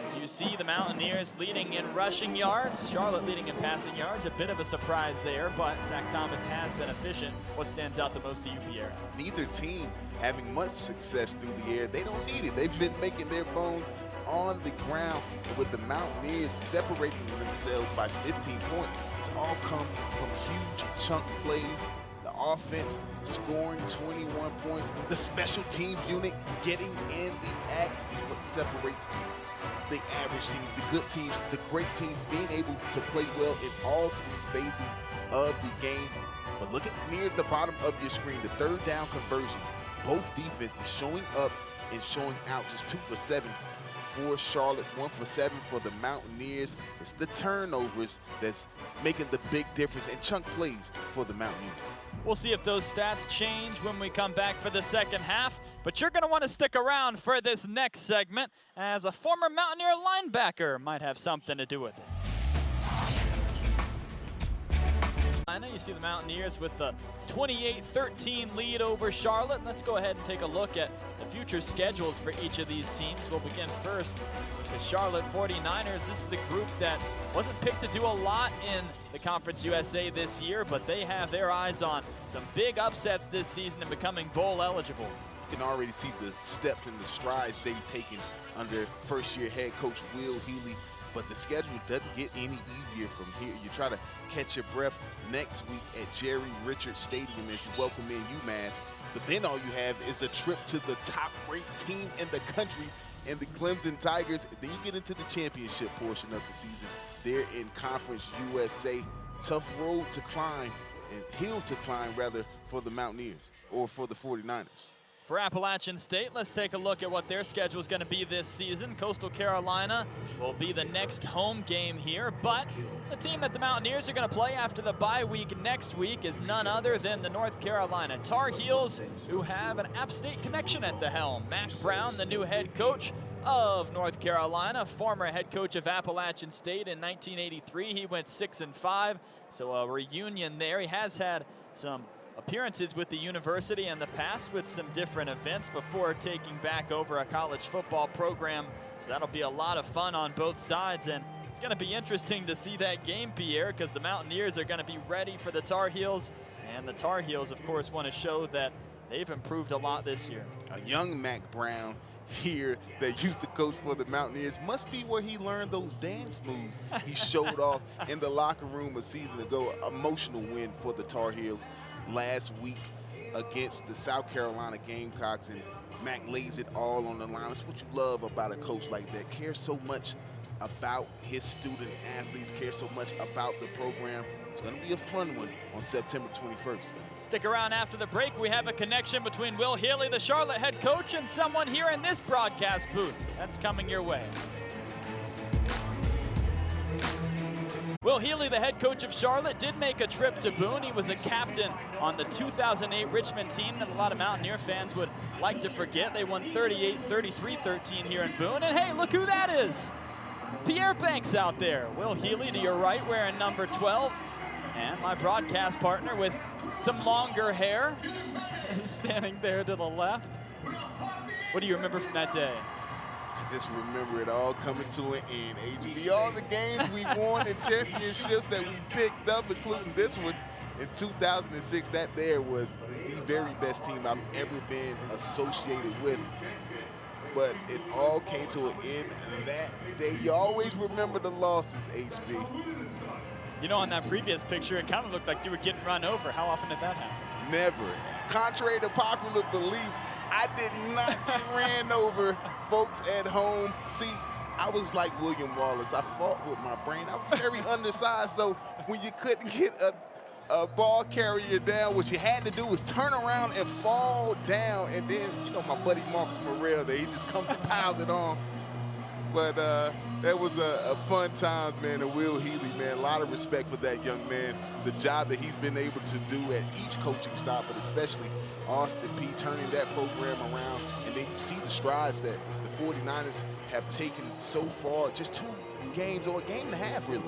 As you see, the Mountaineers leading in rushing yards, Charlotte leading in passing yards. A bit of a surprise there, but Zach Thomas has been efficient. What stands out the most to you, Pierre? Neither team having much success through the air. They don't need it. They've been making their bones on the ground, with the Mountaineers separating themselves by 15 points. It's all come from huge chunk plays. The offense scoring 21 points. The special teams unit getting in the act is what separates the average team, the good teams, the great teams, being able to play well in all three phases of the game. But look at near the bottom of your screen, the third down conversions. Both defenses showing up and showing out. Just 2 for 7 for Charlotte, 1 for 7 for the Mountaineers. It's the turnovers that's making the big difference, and chunk plays for the Mountaineers. We'll see if those stats change when we come back for the second half, but you're going to want to stick around for this next segment, as a former Mountaineer linebacker might have something to do with it. You see the Mountaineers with the 28-13 lead over Charlotte. Let's go ahead and take a look at the future schedules for each of these teams. We'll begin first with the Charlotte 49ers. This is the group that wasn't picked to do a lot in the Conference USA this year, but they have their eyes on some big upsets this season and becoming bowl eligible. You can already see the steps and the strides they've taken under first-year head coach Will Heatley. But the schedule doesn't get any easier from here. You try to catch your breath next week at Jerry Richards Stadium as you welcome in UMass. But then all you have is a trip to the top-ranked team in the country and the Clemson Tigers. Then you get into the championship portion of the season. They're in Conference USA. Tough road to climb, and hill to climb, rather, for the Mountaineers, or for the 49ers. For Appalachian State, let's take a look at what their schedule is going to be this season. Coastal Carolina will be the next home game here, but the team that the Mountaineers are going to play after the bye week next week is none other than the North Carolina Tar Heels, who have an App State connection at the helm. Mack Brown, the new head coach of North Carolina, former head coach of Appalachian State in 1983. He went 6-5, so a reunion there. He has had some appearances with the university in the past with some different events before taking back over a college football program. So that'll be a lot of fun on both sides, and it's going to be interesting to see that game, Pierre, because the Mountaineers are going to be ready for the Tar Heels, and the Tar Heels, of course, want to show that they've improved a lot this year. A young Mack Brown here that used to coach for the Mountaineers must be where he learned those dance moves he showed off in the locker room a season ago. Emotional win for the Tar Heels last week against the South Carolina Gamecocks, and Mack lays it all on the line. That's what you love about a coach like that. Cares so much about his student athletes, cares so much about the program. It's going to be a fun one on September 21st. Stick around after the break. We have a connection between Will Healy, the Charlotte head coach, and someone here in this broadcast booth. That's coming your way. Will Healy, the head coach of Charlotte, did make a trip to Boone. He was a captain on the 2008 Richmond team that a lot of Mountaineer fans would like to forget. They won 38-33-13 here in Boone. And hey, look who that is. Pierre Banks out there. Will Healy to your right wearing number 12. And my broadcast partner with some longer hair standing there to the left. What do you remember from that day? I just remember it all coming to an end. HB, all the games we won and championships that we picked up, including this one in 2006, that there was the very best team I've ever been associated with. But it all came to an end that day. You always remember the losses, HB. You know, on that previous picture, it kind of looked like you were getting run over. How often did that happen? Never. Contrary to popular belief, I did not get ran over, folks at home. See, I was like William Wallace. I fought with my brain. I was very undersized, so when you couldn't get a ball carrier down, what you had to do was turn around and fall down. And then, you know, my buddy Marcus Morrell there, he just comes and piles it on. But that was a fun times, man. And Will Healy, man, a lot of respect for that young man. The job that he's been able to do at each coaching stop, but especially Austin Peay, turning that program around. And then you see the strides that the 49ers have taken so far, just 2 games or a game and a half, really,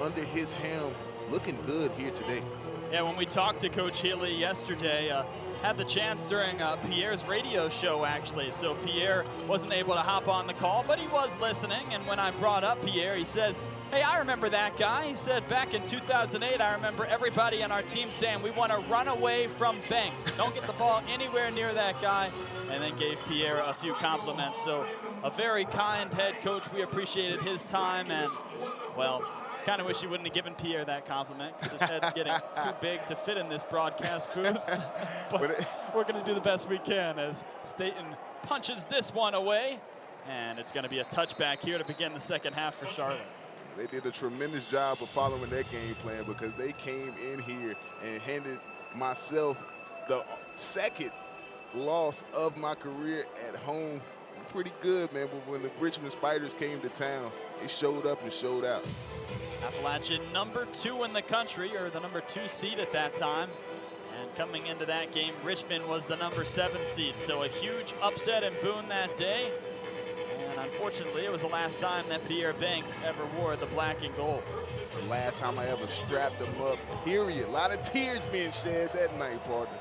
under his helm. Looking good here today. Yeah, when we talked to Coach Healy yesterday, had the chance during Pierre's radio show, actually. So Pierre wasn't able to hop on the call, but he was listening. And when I brought up Pierre, he says, hey, I remember that guy. He said, back in 2008, I remember everybody on our team saying, we want to run away from Banks. Don't get the ball anywhere near that guy. And then gave Pierre a few compliments. So a very kind head coach. We appreciated his time. And, well, kind of wish he wouldn't have given Pierre that compliment because his head's getting too big to fit in this broadcast booth. But we're going to do the best we can as Staten punches this one away. And it's going to be a touchback here to begin the second half for Charlotte. They did a tremendous job of following their game plan because they came in here and handed myself the second loss of my career at home. Pretty good, man, but when the Richmond Spiders came to town, they showed up and showed out. Appalachian number 2 in the country, or the number 2 seed at that time. And coming into that game, Richmond was the number 7 seed. So a huge upset in Boone that day. And unfortunately, it was the last time that Pierre Banks ever wore the black and gold. It's the last time I ever strapped him up, period. A lot of tears being shed that night, partner.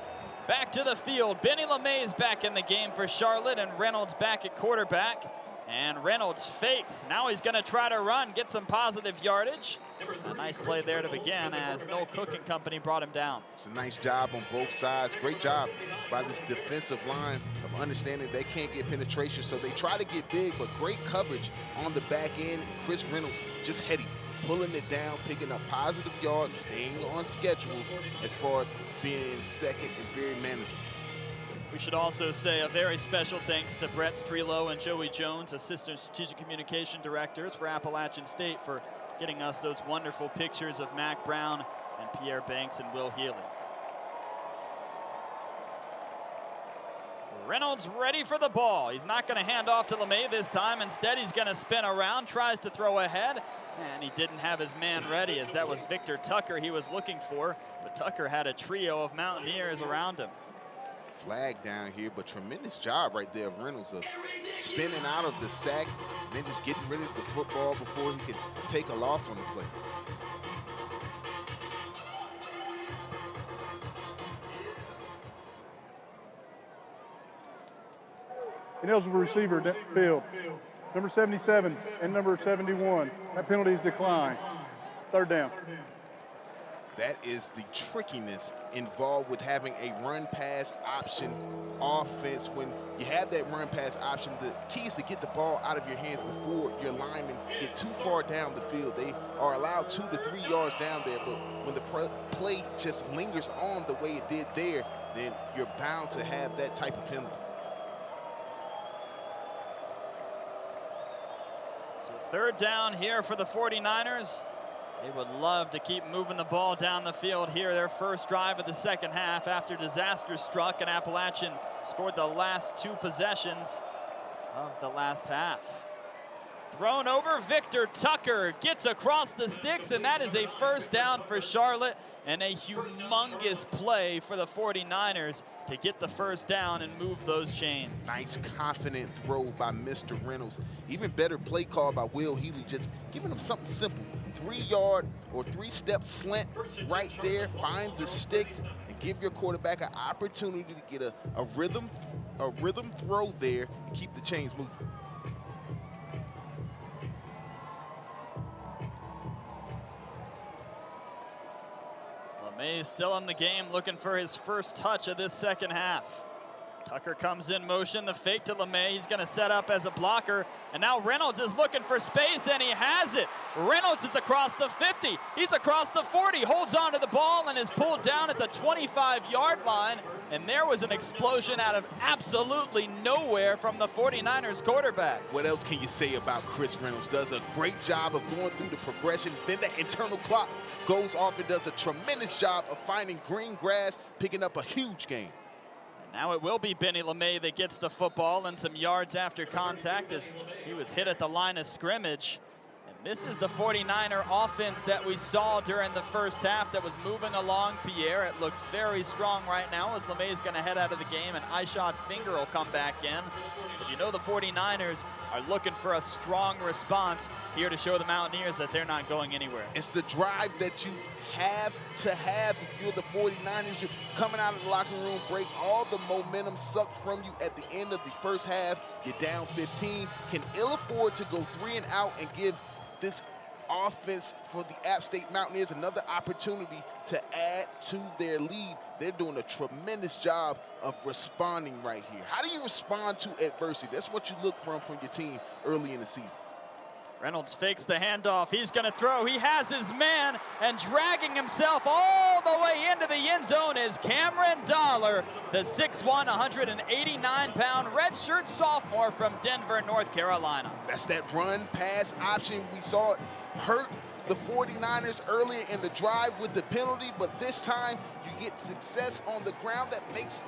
Back to the field. Benny LeMay's back in the game for Charlotte, and Reynolds back at quarterback. And Reynolds fakes. Now he's going to try to run, get some positive yardage. A nice play there to begin as Noel Cook and company brought him down. It's a nice job on both sides. Great job by this defensive line of understanding they can't get penetration, so they try to get big, but great coverage on the back end. Chris Reynolds just heady, pulling it down, picking up positive yards, staying on schedule as far as being in second and very manageable. We should also say a very special thanks to Brett Strelo and Joey Jones, Assistant Strategic Communication Directors for Appalachian State, for getting us those wonderful pictures of Mac Brown and Pierre Banks and Will Healy. Reynolds ready for the ball. He's not going to hand off to LeMay this time. Instead, he's going to spin around, tries to throw ahead, and he didn't have his man ready, as that was Victor Tucker he was looking for. But Tucker had a trio of Mountaineers around him. Flag down here, but tremendous job right there of Reynolds of spinning out of the sack and then just getting rid of the football before he could take a loss on the play. Ineligible receiver field. Number 77 and number 71. That penalty is declined. Third down. That is the trickiness involved with having a run-pass option offense. When you have that run-pass option, the key is to get the ball out of your hands before your linemen get too far down the field. They are allowed 2 to 3 yards down there, but when the play just lingers on the way it did there, then you're bound to have that type of penalty. So third down here for the 49ers. They would love to keep moving the ball down the field here. Their first drive of the second half after disaster struck, and Appalachian scored the last 2 possessions of the last half. Thrown over, Victor Tucker gets across the sticks, and that is a first down for Charlotte, and a humongous play for the 49ers to get the first down and move those chains. Nice, confident throw by Mr. Reynolds. Even better play call by Will Healy, just giving him something simple. 3-yard or 3-step slant right there. Find the sticks and give your quarterback an opportunity to get a rhythm throw there and keep the chains moving. LeMay still in the game, looking for his first touch of this second half. Tucker comes in motion, the fake to LeMay. He's going to set up as a blocker, and now Reynolds is looking for space, and he has it. Reynolds is across the 50. He's across the 40, holds on to the ball, and is pulled down at the 25-yard line. And there was an explosion out of absolutely nowhere from the 49ers quarterback. What else can you say about Chris Reynolds? Does a great job of going through the progression. Then that internal clock goes off and does a tremendous job of finding green grass, picking up a huge gain. Now it will be Benny LeMay that gets the football and some yards after contact, as he was hit at the line of scrimmage. And this is the 49er offense that we saw during the first half that was moving along Pierre. It looks very strong right now, as LeMay is going to head out of the game, and Ishod Finger will come back in. But you know the 49ers are looking for a strong response here to show the Mountaineers that they're not going anywhere. It's the drive that you have to have if you're the 49ers. You're coming out of the locker room break, all the momentum sucked from you at the end of the first half. You're down 15. Can ill afford to go 3 and out and give this offense for the App State Mountaineers another opportunity to add to their lead. They're doing a tremendous job of responding right here. How do you respond to adversity? That's what you look from your team early in the season. Reynolds fakes the handoff. He's going to throw. He has his man, and dragging himself all the way into the end zone is Cameron Dollar, the 6'1", 189-pound redshirt sophomore from Denver, North Carolina. That's that run-pass option. We saw it hurt the 49ers earlier in the drive with the penalty, but this time you get success on the ground that makes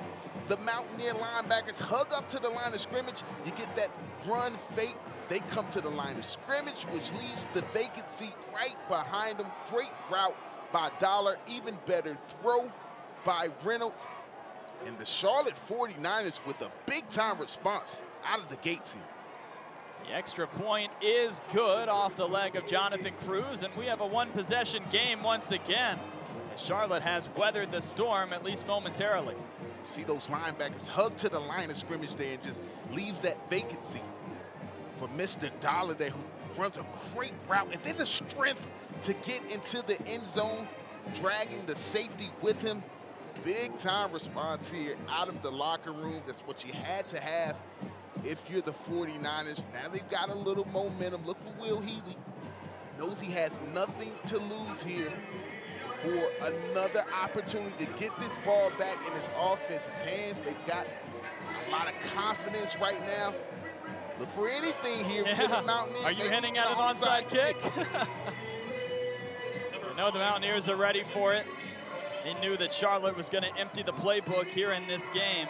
the Mountaineer linebackers hug up to the line of scrimmage. You get that run fake. They come to the line of scrimmage, which leaves the vacancy right behind them. Great route by Dollar, even better throw by Reynolds. And the Charlotte 49ers with a big-time response out of the gates here. The extra point is good off the leg of Jonathan Cruz, and we have a one-possession game once again. Charlotte has weathered the storm, at least momentarily. See those linebackers hug to the line of scrimmage there and just leaves that vacancy for Mr. Dollar there, who runs a great route. And then the strength to get into the end zone, dragging the safety with him. Big time response here out of the locker room. That's what you had to have if you're the 49ers. Now they've got a little momentum. Look for Will Healy. Knows he has nothing to lose here for another opportunity to get this ball back in his offense's hands. They've got A lot of confidence right now. Look for anything here for the Mountaineers. Are you hinting at an onside kick? I know the Mountaineers are ready for it. They knew that Charlotte was going to empty the playbook here in this game.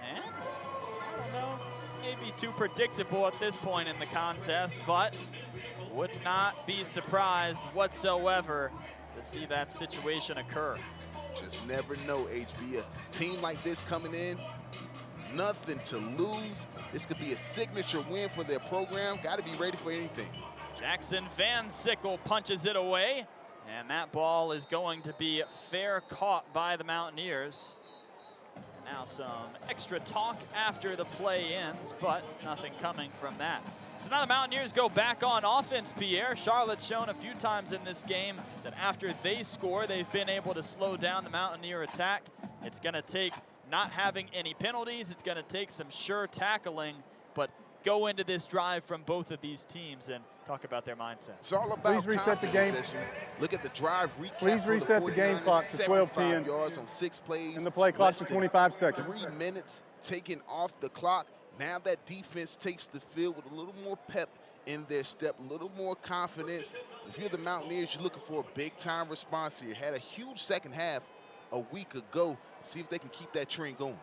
And I don't know, maybe too predictable at this point in the contest, but would not be surprised whatsoever to see that situation occur. Just never know, HB. A team like this coming in, nothing to lose. This could be a signature win for their program. Got to be ready for anything. Jackson Van Sickle punches it away, and that ball is going to be fair caught by the Mountaineers. And now some extra talk after the play ends, but nothing coming from that. So now the Mountaineers go back on offense, Pierre. Charlotte's shown a few times in this game that after they score, they've been able to slow down the Mountaineer attack. It's going to take not having any penalties. It's going to take some sure tackling, but go into this drive from both of these teams and talk about their mindset. It's all about Please reset the game. Look at the drive recap. Please reset the game clock to 12:10. Yards on 6 plays. And the play clock to 25 seconds. 3 minutes taken off the clock. Now that defense takes the field with a little more pep in their step, a little more confidence. If you're the Mountaineers, you're looking for a big-time response here. Had a huge second half a week ago. See if they can keep that trend going.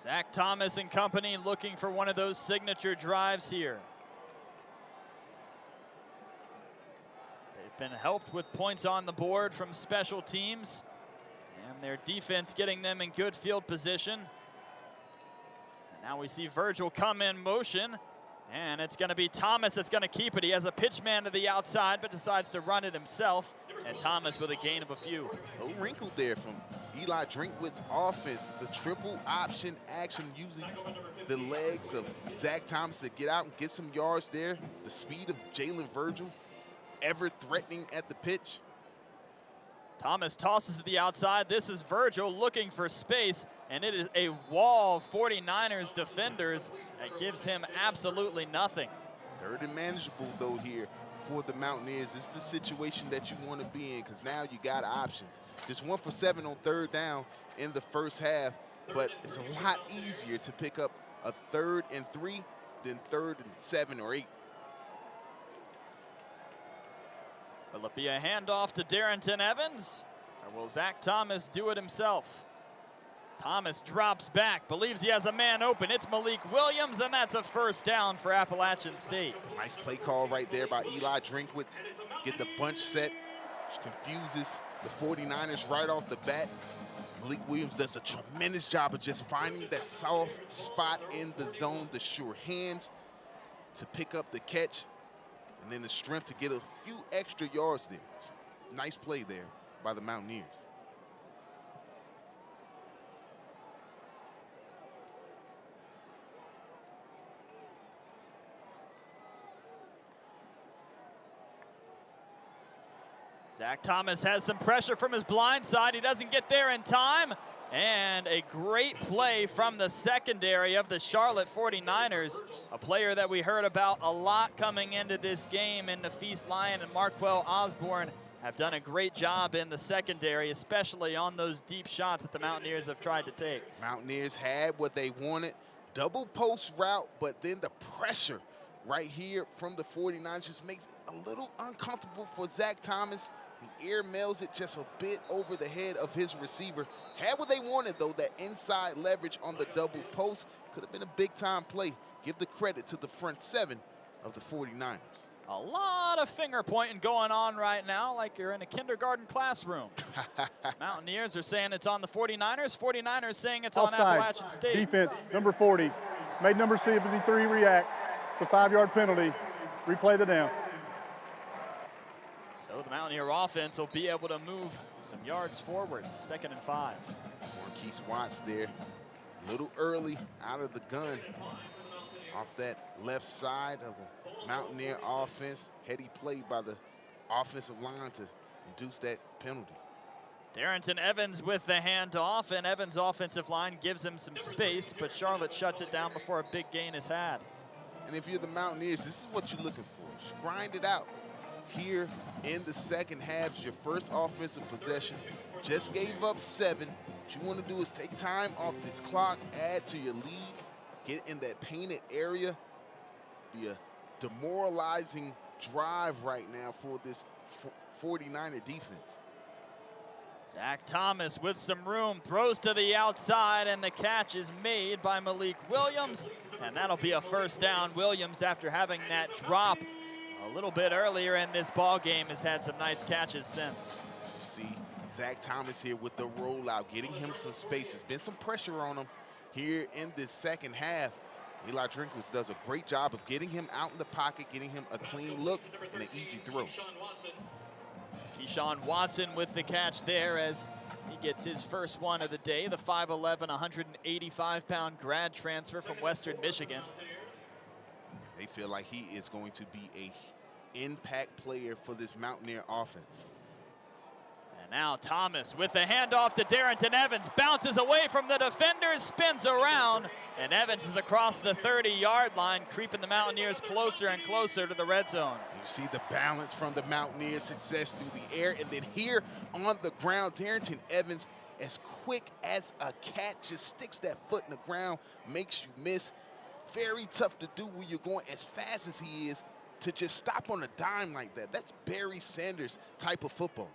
Zach Thomas and company looking for one of those signature drives here. They've been helped with points on the board from special teams, and their defense getting them in good field position. And now we see Virgil come in motion, and it's going to be Thomas that's going to keep it. He has a pitch man to the outside, but decides to run it himself, and Thomas with a gain of a few. No wrinkle there from Eli Drinkwitz's offense. The triple option action using the legs of Zach Thomas to get out and get some yards there. The speed of Jalen Virgil, ever threatening at the pitch. Thomas tosses to the outside. This is Virgil looking for space, and it is a wall of 49ers defenders that gives him absolutely nothing. Third and manageable, though, here for the Mountaineers. This is the situation that you want to be in, because now you got options. Just 1 for 7 on 3rd down in the first half, but it's a lot easier to pick up a 3rd and 3 than 3rd and 7 or 8. Will it be a handoff to Darrington Evans, or will Zach Thomas do it himself? Thomas drops back, believes he has a man open. It's Malik Williams, and that's a first down for Appalachian State. Nice play call right there by Eli Drinkwitz. Get the bunch set, which confuses the 49ers right off the bat. Malik Williams does a tremendous job of just finding that soft spot in the zone, the sure hands to pick up the catch, and then the strength to get a few extra yards there. Nice play there by the Mountaineers. Zach Thomas has some pressure from his blind side. He doesn't get there in time. And a great play from the secondary of the Charlotte 49ers, a player that we heard about a lot coming into this game, and Nafis Lyon and Marquell Osborne have done a great job in the secondary, especially on those deep shots that the Mountaineers have tried to take. Mountaineers had what they wanted, double post route, but then the pressure right here from the 49ers just makes it a little uncomfortable for Zach Thomas. He air mails it just a bit over the head of his receiver. Had what they wanted, though, that inside leverage on the double post. Could have been a big-time play. Give the credit to the front 7 of the 49ers. A lot of finger pointing going on right now, like you're in a kindergarten classroom. Mountaineers are saying it's on the 49ers. 49ers saying it's Offside. on Appalachian State. Defense, number 40. Made number 73 react. It's a 5-yard penalty. Replay the down. So the Mountaineer offense will be able to move some yards forward. 2nd and 5. Marquise Watts there, a little early out of the gun off that left side of the Mountaineer offense. Heady play by the offensive line to induce that penalty. Darrington Evans with the handoff, and Evans' offensive line gives him some space, but Charlotte shuts it down before a big gain is had. And if you're the Mountaineers, this is what you're looking for. Just grind it out. Here in the second half, your first offensive possession. Just gave up 7. What you want to do is take time off this clock, add to your lead, get in that painted area. Be a demoralizing drive right now for this 49er defense. Zach Thomas with some room, throws to the outside, and the catch is made by Malik Williams, and that'll be a first down. Williams, after having that drop a little bit earlier in this ball game, has had some nice catches since. You see Zach Thomas here with the rollout, getting him some space. There's been some pressure on him here in this second half. Eli Drinkwitz does a great job of getting him out in the pocket, getting him a clean look and an easy throw. Keyshawn Watson with the catch there as he gets his first one of the day. The 5'11", 185-pound grad transfer from Western Michigan. They feel like he is going to be an impact player for this Mountaineer offense. And now Thomas with the handoff to Darrington Evans, bounces away from the defenders, spins around, and Evans is across the 30-yard line, creeping the Mountaineers closer and closer to the red zone. You see the balance from the Mountaineers, success through the air, and then here on the ground, Darrington Evans, as quick as a cat, just sticks that foot in the ground, makes you miss. Very tough to do when you're going as fast as he is, to just stop on a dime like that. That's Barry Sanders type of football.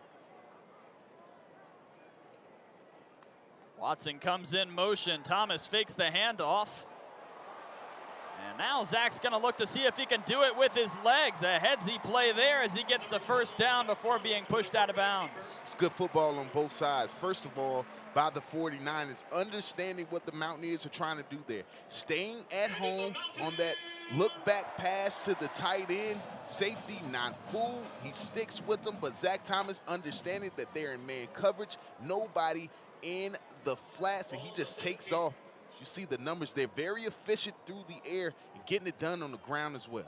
Watson comes in motion. Thomas fakes the handoff. And now Zach's going to look to see if he can do it with his legs. A headsy play there as he gets the first down before being pushed out of bounds. It's good football on both sides. First of all, by the 49ers, understanding what the Mountaineers are trying to do there. Staying at home on that look-back pass to the tight end. Safety not fooled. He sticks with them, but Zach Thomas understanding that they're in man coverage. Nobody in the flats, and he just takes off. You see the numbers, they're very efficient through the air and getting it done on the ground as well.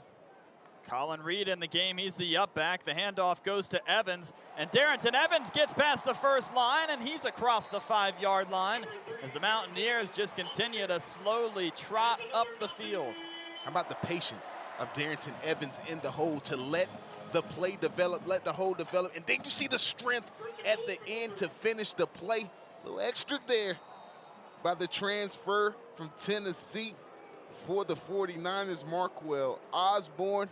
Colin Reed in the game, he's the up back. The handoff goes to Evans, and Darrington Evans gets past the first line, and he's across the 5-yard line as the Mountaineers just continue to slowly trot up the field. How about the patience of Darrington Evans in the hole to let the play develop, let the hole develop, and then you see the strength at the end to finish the play. A little extra there by the transfer from Tennessee for the 49ers, Marquell Osborne.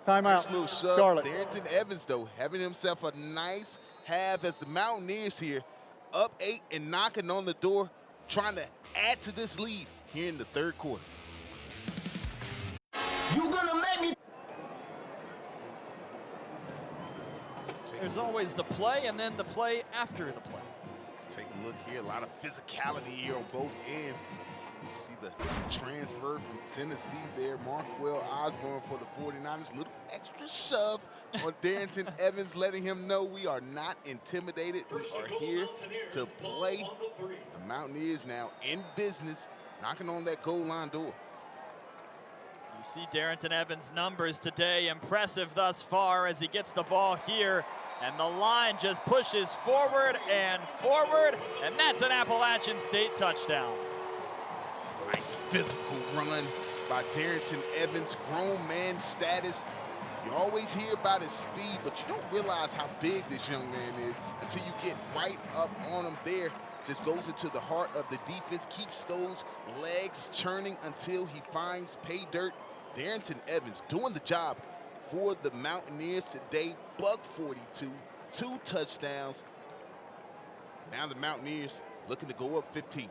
Timeout, nice little shove. Charlotte. Darrington Evans, though, having himself a nice half as the Mountaineers here, up 8 and knocking on the door, trying to add to this lead here in the third quarter. You gonna make me? There's always the play and then the play after the play. Take a look here, a lot of physicality here on both ends. You see the transfer from Tennessee there, Marquell Osborne for the 49ers. Little extra shove on Darrington Evans, letting him know we are not intimidated. We are here to play. The Mountaineers now in business, knocking on that goal line door. You see Darrington Evans' numbers today, impressive thus far as he gets the ball here. And the line just pushes forward, and that's an Appalachian State touchdown. Nice physical run by Darrington Evans, grown man status. You always hear about his speed, but you don't realize how big this young man is until you get right up on him there. Just goes into the heart of the defense, keeps those legs churning until he finds pay dirt. Darrington Evans doing the job for the Mountaineers today. Buck 42, 2 touchdowns. Now the Mountaineers looking to go up 15.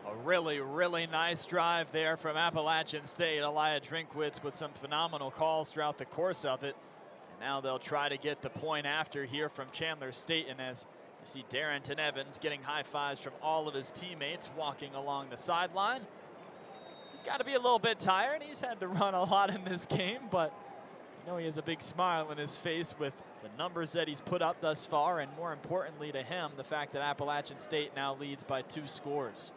A really, really nice drive there from Appalachian State. Eli Drinkwitz with some phenomenal calls throughout the course of it. And now they'll try to get the point after here from Chandler State. And as you see Darrington Evans getting high fives from all of his teammates walking along the sideline. He's got to be a little bit tired. He's had to run a lot in this game, but you know he has a big smile on his face with the numbers that he's put up thus far, and more importantly to him, the fact that Appalachian State now leads by 2 scores.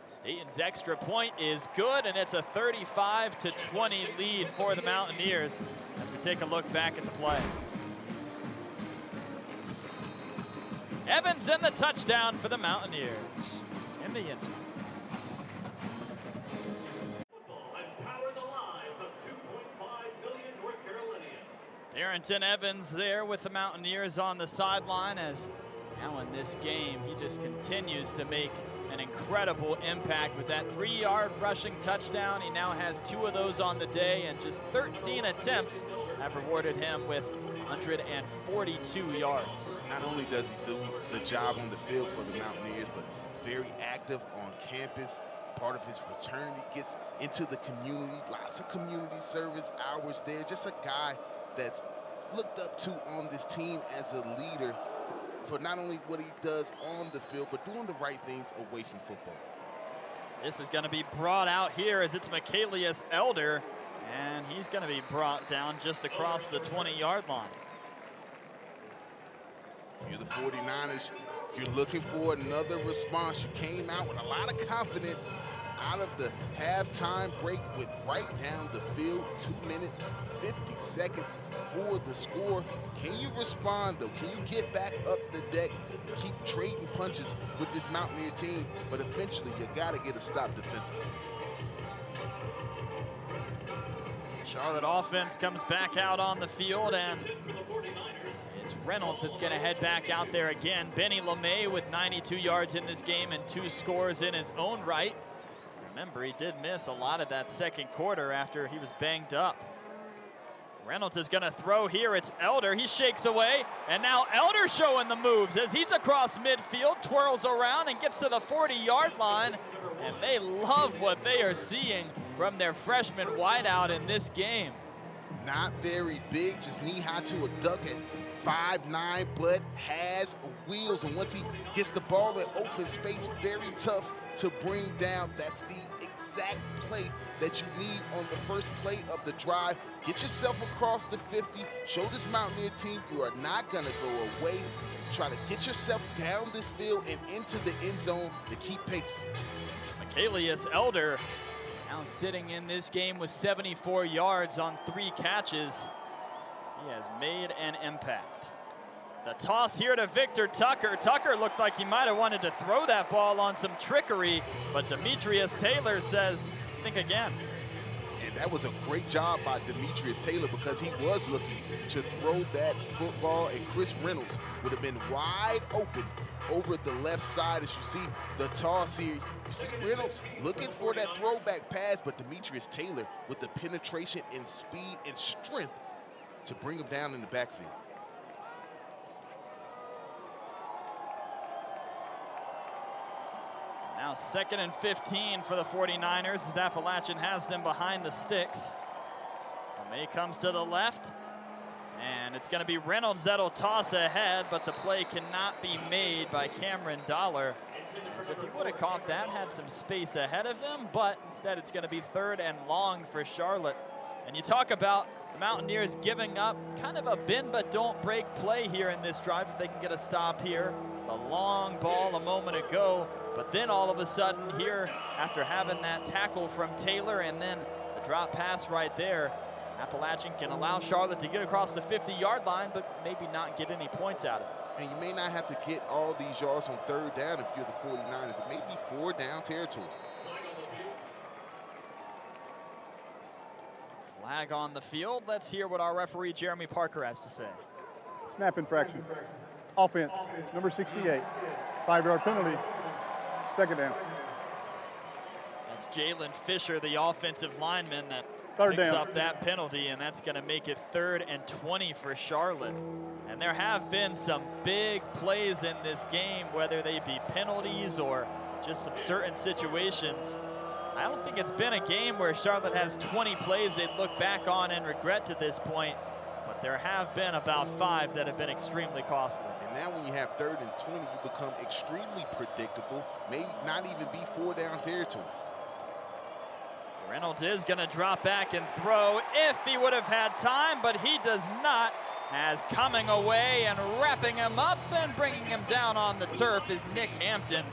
Staten's extra point is good, and it's a 35-20 lead for the Mountaineers as we take a look back at the play. Evans and the touchdown for the Mountaineers in the end zone. Darrington Evans there with the Mountaineers on the sideline as Now in this game, he just continues to make an incredible impact with that 3-yard rushing touchdown. He now has 2 of those on the day, and just 13 attempts have rewarded him with 142 yards. Not only does he do the job on the field for the Mountaineers, but very active on campus. Part of his fraternity, gets into the community, lots of community service hours there. Just a guy that's looked up to on this team as a leader for not only what he does on the field, but doing the right things away from football. This is going to be brought out here as it's Michaelius Elder, and he's going to be brought down just across the 20-yard line. If you're the 49ers, you're looking for another response. You came out with a lot of confidence out of the halftime break, went right down the field, 2 minutes, 50 seconds for the score. Can you respond, though? Can you get back up the deck, keep trading punches with this Mountaineer team? But eventually, you got to get a stop defensively. Charlotte offense comes back out on the field, and it's Reynolds that's going to head back out there again. Benny LeMay with 92 yards in this game and 2 scores in his own right. Remember, he did miss a lot of that second quarter after he was banged up. Reynolds is going to throw here. It's Elder. He shakes away, and now Elder showing the moves as he's across midfield, twirls around, and gets to the 40-yard line. And they love what they are seeing from their freshman wideout in this game. Not very big, just knee-high to a duck at 5'9", but has wheels. And once he gets the ball in open space, very tough to bring down. That's the exact play that you need on the first play of the drive. Get yourself across the 50. Show this Mountaineer team you are not going to go away. Try to get yourself down this field and into the end zone to keep pace. Michaelius Elder now sitting in this game with 74 yards on 3 catches. He has made an impact. The toss here to Victor Tucker. Tucker looked like he might have wanted to throw that ball on some trickery, but Demetrius Taylor says, think again. And that was a great job by Demetrius Taylor, because he was looking to throw that football, and Chris Reynolds would have been wide open over the left side. As you see the toss here, you see Reynolds looking for that throwback pass, but Demetrius Taylor with the penetration and speed and strength to bring him down in the backfield. So now 2nd and 15 for the 49ers as Appalachian has them behind the sticks. LeMay comes to the left, and it's going to be Reynolds that'll toss ahead, but the play cannot be made by Cameron Dollar. As if he would have caught that, had some space ahead of him, but instead it's going to be 3rd and long for Charlotte. And you talk about the Mountaineers giving up kind of a bend but don't break play here in this drive if they can get a stop here. The long ball a moment ago, but then all of a sudden here, after having that tackle from Taylor and then the drop pass right there, Appalachian can allow Charlotte to get across the 50-yard line, but maybe not get any points out of it. And you may not have to get all these yards on 3rd down if you're the 49ers. It may be 4 down territory. Flag on the field. Let's hear what our referee, Jeremy Parker, has to say. Snap infraction. Offense, number 68. 5-yard penalty. 2nd down. That's Jalen Fisher, the offensive lineman, that 3rd picks down. up that penalty, and that's going to make it 3rd and 20 for Charlotte. And there have been some big plays in this game, whether they be penalties or just some certain situations. I don't think it's been a game where Charlotte has 20 plays they'd look back on and regret to this point, but there have been about 5 that have been extremely costly. And now when you have 3rd and 20, you become extremely predictable, maybe not even be 4 down territory. Reynolds is going to drop back and throw if he would have had time, but he does not, as coming away and wrapping him up and bringing him down on the turf is Nick Hampton,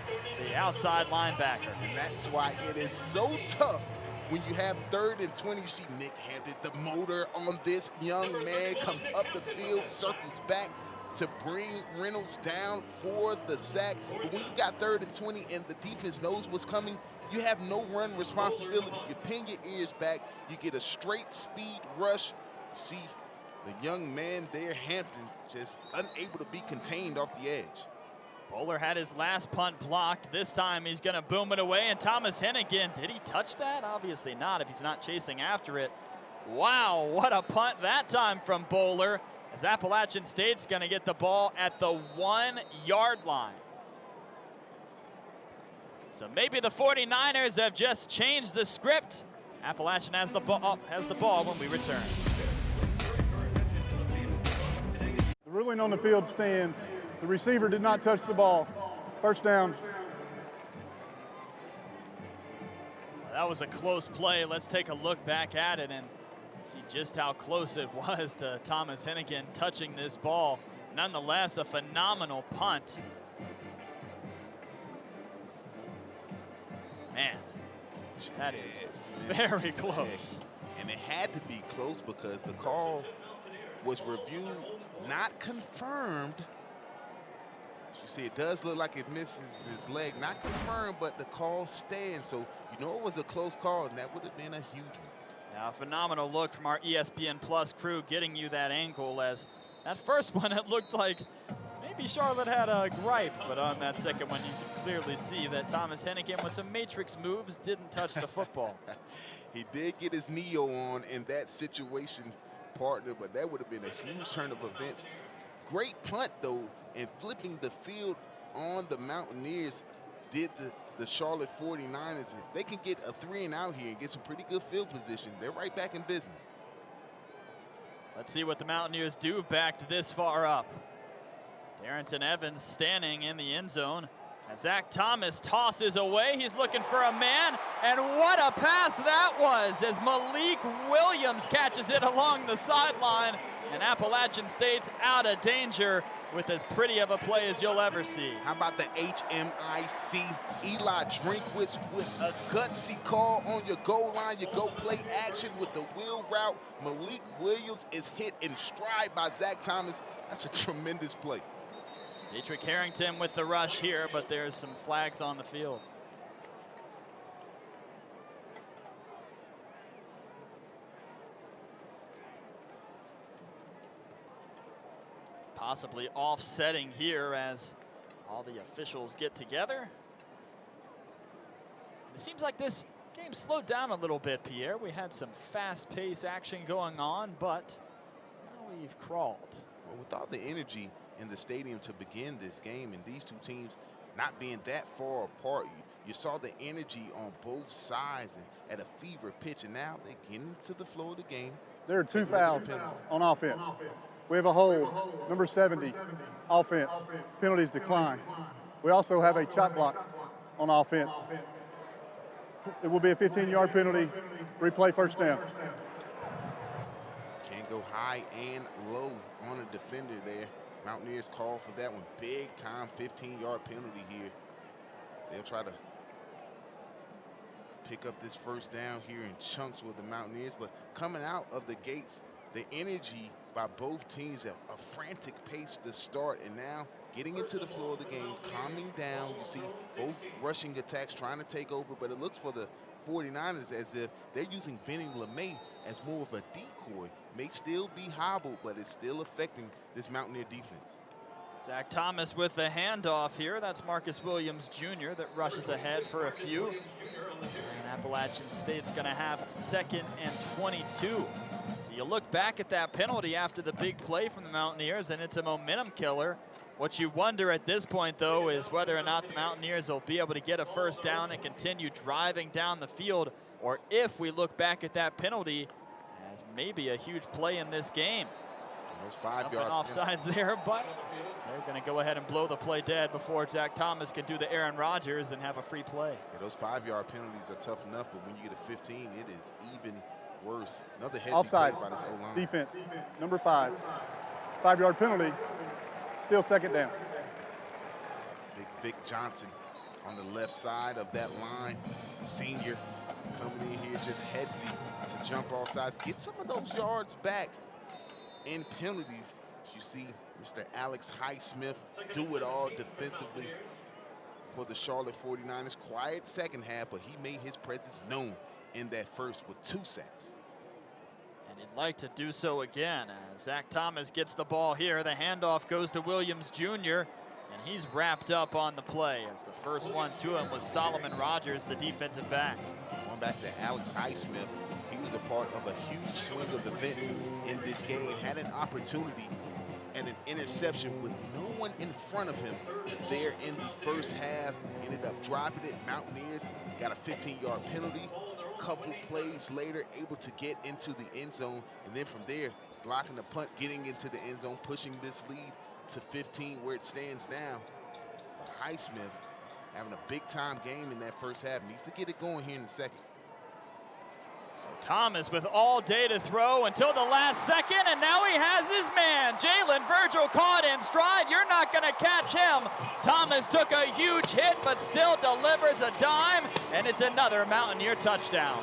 the outside linebacker. And that's why it is so tough when you have 3rd and 20. You see Nick Hampton, the motor on this young man, comes up the field, circles back to bring Reynolds down for the sack. But when you got 3rd and 20 and the defense knows what's coming, you have no run responsibility. You pin your ears back. You get a straight speed rush. You see the young man there, Hampton, just unable to be contained off the edge. Bowler had his last punt blocked. This time he's going to boom it away. And Thomas Hennigan, did he touch that? Obviously not if he's not chasing after it. Wow, what a punt that time from Bowler, as Appalachian State's going to get the ball at the 1-yard line. So maybe the 49ers have just changed the script. Appalachian has the ball when we return. The ruling on the field stands. The receiver did not touch the ball. First down. Well, that was a close play. Let's take a look back at it and see just how close it was to Thomas Hennigan touching this ball. Nonetheless, a phenomenal punt. Man, that is very close. And it had to be close because the call was reviewed, not confirmed. As you see, it does look like it misses his leg. Not confirmed, but the call stands. So you know it was a close call, and that would have been a huge one. Now, a phenomenal look from our ESPN Plus crew getting you that angle, as that first one, it looked like maybe Charlotte had a gripe, but on that second one, you can clearly see that Thomas Hennigan with some matrix moves didn't touch the football. He did get his Neo on in that situation, partner, but that would have been a huge turn of events. Great punt, though, and flipping the field on the Mountaineers did the Charlotte 49ers. If they can get a 3-and-out here and get some pretty good field position, they're right back in business. Let's see what the Mountaineers do backed this far up. Darrington Evans standing in the end zone. As Zach Thomas tosses away, he's looking for a man, and what a pass that was as Malik Williams catches it along the sideline, and Appalachian State's out of danger with as pretty of a play as you'll ever see. How about the HMIC? Eli Drinkwitz with a gutsy call on your goal line. You go play action with the wheel route. Malik Williams is hit in stride by Zach Thomas. That's a tremendous play. Dietrich Harrington with the rush here, but there's some flags on the field. Possibly offsetting here as all the officials get together. It seems like this game slowed down a little bit, Pierre. We had some fast-paced action going on, but now we've crawled. Well, with all the energy in the stadium to begin this game, and these two teams not being that far apart, you saw the energy on both sides and at a fever pitch, and now they're getting to the flow of the game. There are 2 fouls on offense. We have a hold, number 70, offense. Penalties decline. We also have a chop block on offense. It will be a 15-yard penalty. Replay, first down. Can't go high and low on a defender there. Mountaineers call for that one. Big time 15-yard penalty here. They'll try to pick up this first down here in chunks with the Mountaineers, but coming out of the gates, the energy by both teams at a frantic pace to start, and now getting into the flow of the game, calming down. You see both rushing attacks trying to take over, but it looks for the 49ers as if they're using Benny LeMay as more of a decoy. May still be hobbled, but it's still affecting this Mountaineer defense. Zach Thomas with the handoff here. That's Marcus Williams Jr. that rushes ahead for a few. And Appalachian State's going to have 2nd and 22. So you look back at that penalty after the big play from the Mountaineers, and it's a momentum killer. What you wonder at this point, though, is whether or not the Mountaineers will be able to get a first down and continue driving down the field, or if we look back at that penalty as maybe a huge play in this game. Those 5-yard offsides there, but they're going to go ahead and blow the play dead before Zach Thomas can do the Aaron Rodgers and have a free play. Yeah, those 5-yard penalties are tough enough, but when you get a 15, it is even worse. Another headsy Offside, play by this O-line. defense, number 5. 5-yard penalty, still 2nd down. Big Vic Johnson on the left side of that line. Senior coming in here just headsy to jump off sides. Get some of those yards back in penalties. You see Mr. Alex Highsmith do it all defensively for the Charlotte 49ers. Quiet second half, but he made his presence known in that first with 2 sacks. And he'd like to do so again as Zach Thomas gets the ball here. The handoff goes to Williams Jr., and he's wrapped up on the play as the first one to him was Solomon Rogers, the defensive back. Going back to Alex Highsmith, he was a part of a huge swing of events in this game. Had an opportunity and an interception with no one in front of him there in the first half. Ended up dropping it. Mountaineers got a 15-yard penalty. Couple plays later, able to get into the end zone, and then from there, blocking the punt, getting into the end zone, pushing this lead to 15 where it stands now. But Highsmith having a big-time game in that first half. Needs to get it going here in the second. So Thomas with all day to throw until the last second, and now he has his man. Jalen Virgil caught in stride. You're not going to catch him. Thomas took a huge hit, but still delivers a dime, and it's another Mountaineer touchdown.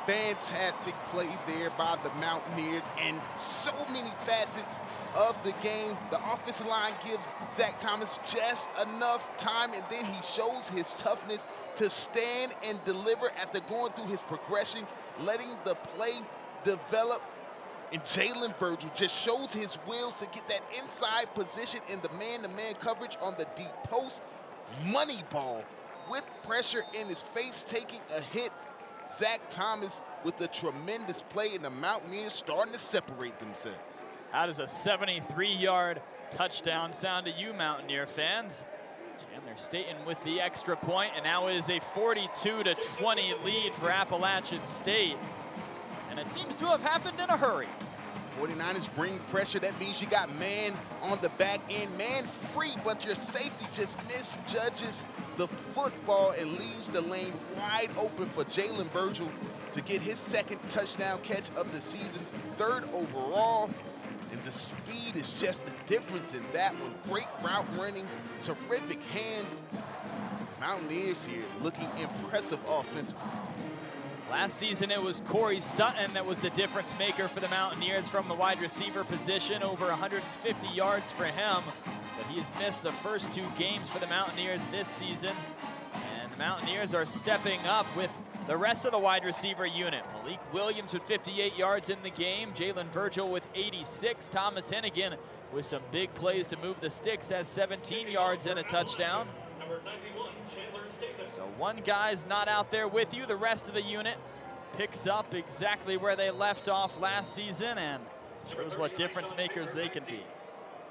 Fantastic play there by the Mountaineers, and so many facets of the game. The offensive line gives Zach Thomas just enough time, and then he shows his toughness to stand and deliver after going through his progression, letting the play develop. And Jalen Virgil just shows his wheels to get that inside position in the man-to-man coverage on the deep post. Money ball with pressure in his face, taking a hit. Zach Thomas with a tremendous play, and the Mountaineers starting to separate themselves. How does a 73-yard touchdown sound to you, Mountaineer fans? Chandler Staten with the extra point, and now it is a 42-20 lead for Appalachian State. And it seems to have happened in a hurry. 49ers bring pressure. That means you got man on the back end, man free, but your safety just misjudges the football and leaves the lane wide open for Jalen Virgil to get his second touchdown catch of the season, third overall. And the speed is just the difference in that one. Great route running, terrific hands. Mountaineers here looking impressive offensively. Last season, it was Corey Sutton that was the difference maker for the Mountaineers from the wide receiver position, over 150 yards for him. But he has missed the first two games for the Mountaineers this season. And the Mountaineers are stepping up with the rest of the wide receiver unit. Malik Williams with 58 yards in the game. Jalen Virgil with 86. Thomas Hennigan with some big plays to move the sticks, has 17 yards and a touchdown. So one guy's not out there with you. The rest of the unit picks up exactly where they left off last season and shows what difference makers they can be.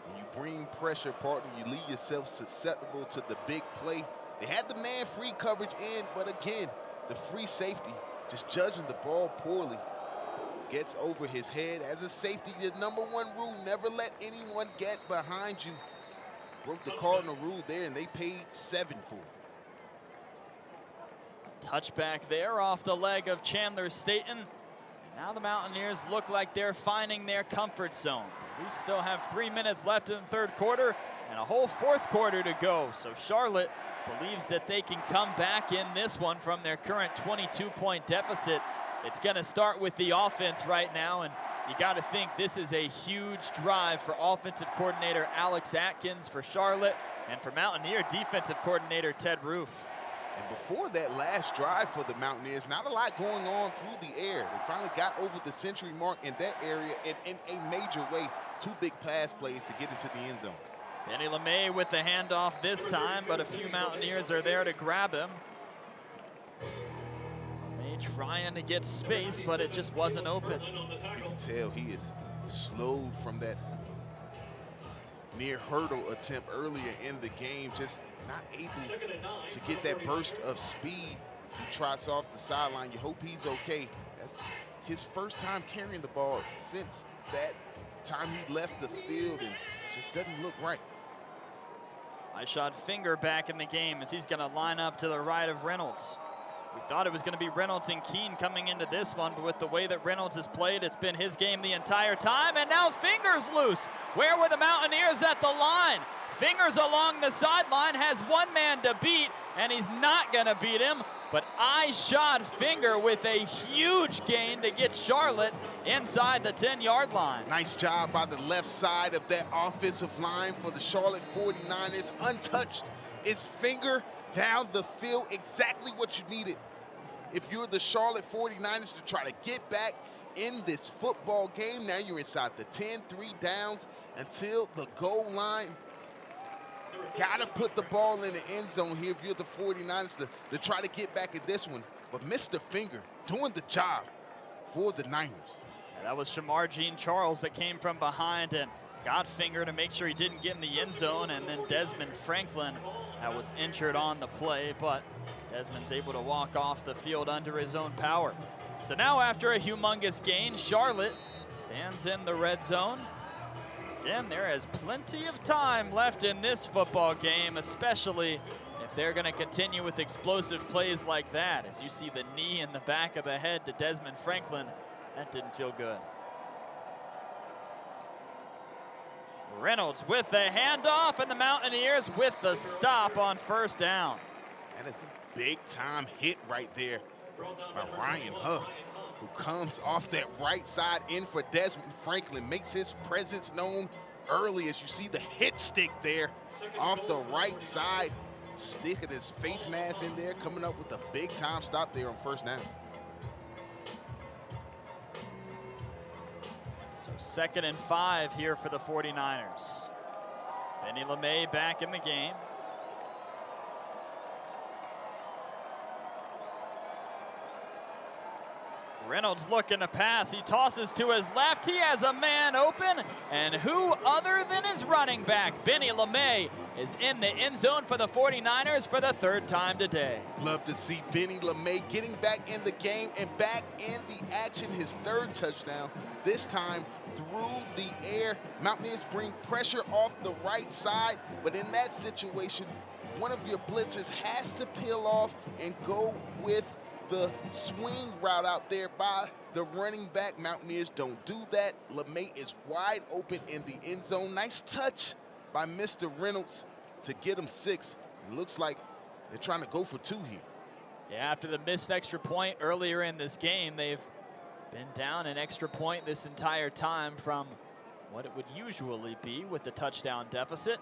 When you bring pressure, partner, you leave yourself susceptible to the big play. They had the man-free coverage in, but again, the free safety just judging the ball poorly. Gets over his head. As a safety, the #1 rule, never let anyone get behind you. Broke the Cardinal rule there, and they paid 7 for it. Touchback there off the leg of Chandler Staten. And now the Mountaineers look like they're finding their comfort zone. We still have 3 minutes left in the third quarter and a whole fourth quarter to go. So Charlotte believes that they can come back in this one from their current 22-point deficit. It's going to start with the offense right now, and you got to think this is a huge drive for offensive coordinator Alex Atkins for Charlotte, and for Mountaineer defensive coordinator Ted Roof. And before that last drive for the Mountaineers, not a lot going on through the air. They finally got over the century mark in that area, and in a major way, 2 big pass plays to get into the end zone. Benny LeMay with the handoff this time, but a few Mountaineers are there to grab him. LeMay trying to get space, but it just wasn't open. You can tell he is slowed from that near hurdle attempt earlier in the game, just not able to get that burst of speed as he trots off the sideline. You hope he's okay. That's his first time carrying the ball since that time he left the field, and just doesn't look right. I shot Finger back in the game as he's going to line up to the right of Reynolds. We thought it was going to be Reynolds and Keene coming into this one, but with the way that Reynolds has played, it's been his game the entire time, and now Finger's loose. Where were the Mountaineers at the line? Fingers along the sideline, has one man to beat, and he's not going to beat him. But I shot Finger with a huge gain to get Charlotte inside the 10-yard line. Nice job by the left side of that offensive line for the Charlotte 49ers. Untouched is Finger down the field, exactly what you needed if you're the Charlotte 49ers to try to get back in this football game. Now you're inside the 10, 3 downs until the goal line. Got to put the ball in the end zone here if you're the 49ers to try to get back at this one. But Mr. Finger doing the job for the Niners. Yeah, that was Shamar Jean-Charles that came from behind and got Finger to make sure he didn't get in the end zone. And then Desmond Franklin that was injured on the play, but Desmond's able to walk off the field under his own power. So now after a humongous gain, Charlotte stands in the red zone. Again, there is plenty of time left in this football game, especially if they're going to continue with explosive plays like that. As you see the knee in the back of the head to Desmond Franklin, that didn't feel good. Reynolds with the handoff, and the Mountaineers with the stop on first down. That is a big-time hit right there by Ryan Huff, who comes off that right side in for Desmond Franklin, makes his presence known early as you see the hit stick there off the right side, sticking his face mask in there, coming up with a big-time stop there on first down. So 2nd and 5 here for the 49ers. Benny LeMay back in the game. Reynolds looking to pass. He tosses to his left. He has a man open. And who other than his running back, Benny LeMay, is in the end zone for the 49ers for the 3rd time today. Love to see Benny LeMay getting back in the game and back in the action. His 3rd touchdown, this time through the air. Mountaineers bring pressure off the right side, but in that situation, one of your blitzers has to peel off and go with the swing route out there by the running back. Mountaineers don't do that. LeMay is wide open in the end zone. Nice touch by Mr. Reynolds to get him 6. It looks like they're trying to go for 2 here. Yeah, after the missed extra point earlier in this game, they've been down an extra point this entire time from what it would usually be with the touchdown deficit.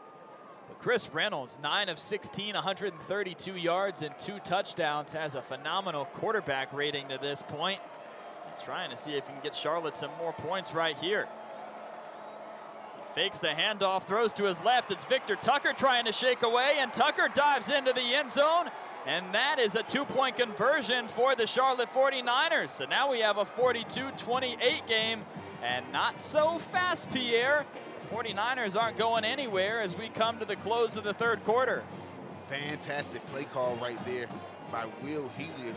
But Chris Reynolds, 9 of 16, 132 yards and 2 touchdowns, has a phenomenal quarterback rating to this point. He's trying to see if he can get Charlotte some more points right here. He fakes the handoff, throws to his left. It's Victor Tucker trying to shake away, and Tucker dives into the end zone. And that is a 2-point conversion for the Charlotte 49ers. So now we have a 42-28 game, and not so fast, Pierre. 49ers aren't going anywhere as we come to the close of the 3rd quarter. Fantastic play call right there by Will Healy.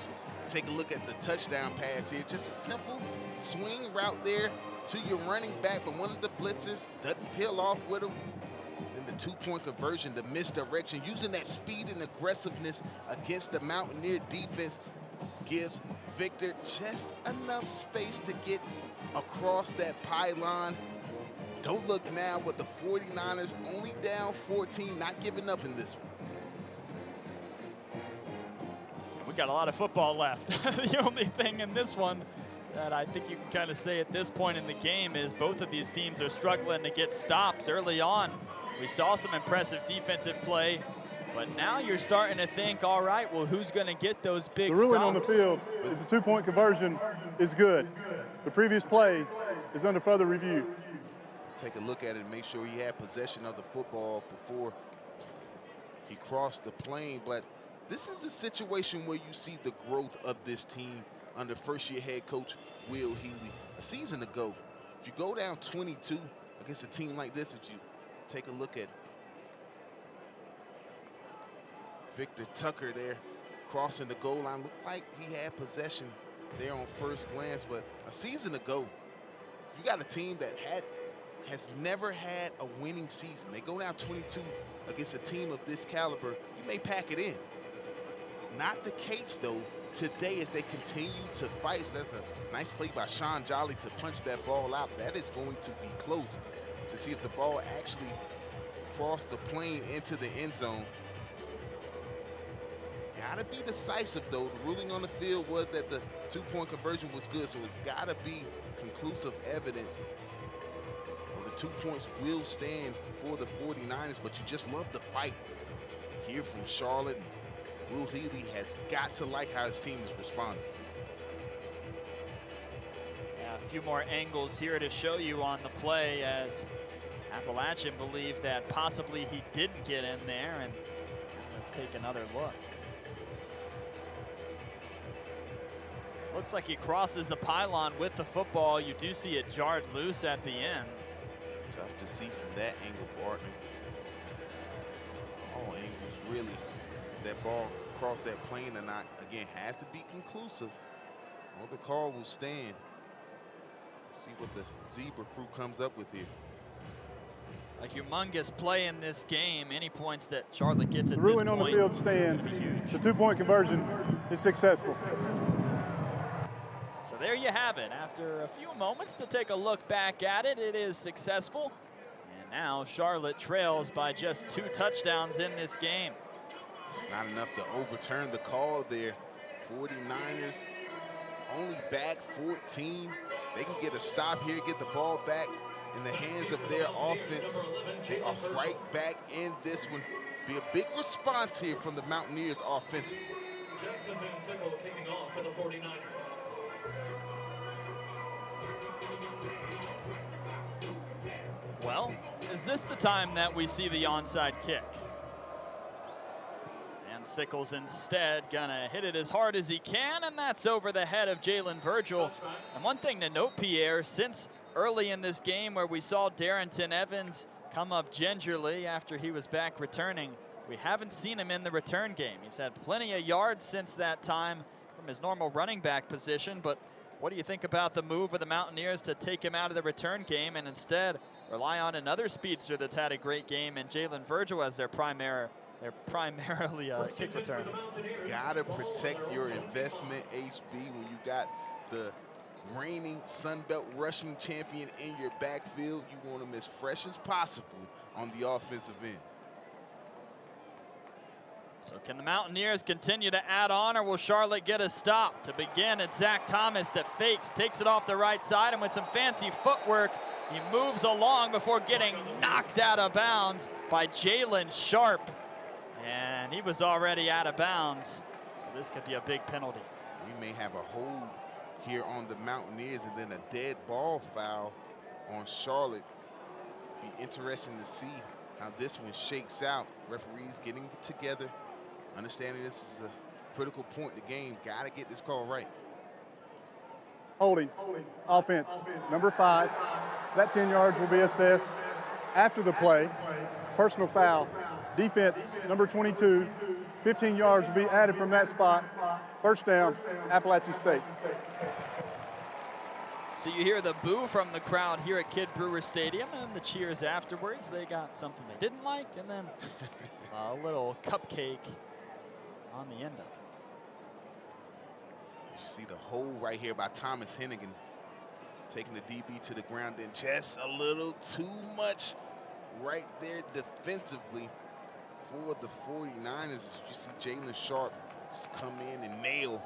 Take a look at the touchdown pass here. Just a simple swing route there to your running back, but one of the blitzers doesn't peel off with him. Then the 2-point conversion, the misdirection, using that speed and aggressiveness against the Mountaineer defense gives Victor just enough space to get across that pylon. Don't look now, but the 49ers only down 14, not giving up in this one. We've got a lot of football left. The only thing in this one that I think you can kind of say at this point in the game is both of these teams are struggling to get stops early on. We saw some impressive defensive play, but now you're starting to think, all right, well, who's going to get those big stops? The ruling on the field is a 2-point conversion is good. The previous play is under further review. Take a look at it and make sure he had possession of the football before he crossed the plane. But this is a situation where you see the growth of this team under first-year head coach Will Healy. A season ago, if you go down 22 against a team like this, if you take a look at Victor Tucker there crossing the goal line, looked like he had possession there on first glance. But a season ago, if you got a team that has never had a winning season, they go down 22 against a team of this caliber, you may pack it in. Not the case, though, today as they continue to fight. So that's a nice play by Sean Jolly to punch that ball out. That is going to be close to see if the ball actually crossed the plane into the end zone. Gotta be decisive, though. The ruling on the field was that the 2-point conversion was good, so it's gotta be conclusive evidence. Well, the 2 points will stand for the 49ers, but you just love the fight here from Charlotte. Will Healy has got to like how his team is responding. Yeah, A few more angles here to show you on the play, as Appalachian believed that possibly he didn't get in there, and let's take another look. Looks like he crosses the pylon with the football. You do see it jarred loose at the end. Tough to see from that angle, partner. All angles, really. That ball crossed that plane or not, again, has to be conclusive, or the call will stand. See what the Zebra crew comes up with here. A humongous play in this game. Any points that Charlotte gets at The this ruling point on the field stands. The 2-point conversion is successful. So there you have it. After a few moments to take a look back at it, it is successful. And now Charlotte trails by just 2 touchdowns in this game. It's not enough to overturn the call there. 49ers only back 14. They can get a stop here, get the ball back in the hands of their offense. They are right back in this one. Be a big response here from the Mountaineers offensively. Jackson Van Sickle kicking off for the 49ers. Well, is this the time that we see the onside kick? And Sickles instead gonna hit it as hard as he can, and that's over the head of Jalen Virgil. And one thing to note, Pierre, since early in this game where we saw Darrington Evans come up gingerly after he was back returning, we haven't seen him in the return game. He's had plenty of yards since that time from his normal running back position, but what do you think about the move of the Mountaineers to take him out of the return game and instead rely on another speedster that's had a great game and Jalen Virgil as their primarily kick return? Gotta protect your investment, HB, when you got the reigning Sun Belt rushing champion in your backfield. You want him as fresh as possible on the offensive end. So can the Mountaineers continue to add on, or will Charlotte get a stop? To begin, it's Zach Thomas that fakes, takes it off the right side, and with some fancy footwork, he moves along before getting knocked out of bounds by Jalen Sharp. And he was already out of bounds, so this could be a big penalty. We may have a hold here on the Mountaineers and then a dead ball foul on Charlotte. Be interesting to see how this one shakes out. Referees getting together, understanding this is a critical point in the game. Got to get this call right. Holding, offense, number 5. That 10 yards will be assessed after the play. Personal foul, defense, number 22. 15 yards will be added from that spot. First down, Appalachian State. So you hear the boo from the crowd here at Kidd Brewer Stadium, and the cheers afterwards. They got something they didn't like, and then a little cupcake on the end of it. You see the hole right here by Thomas Hennigan, taking the DB to the ground, then just a little too much right there defensively for the 49ers. You see Jalen Sharp just come in and nail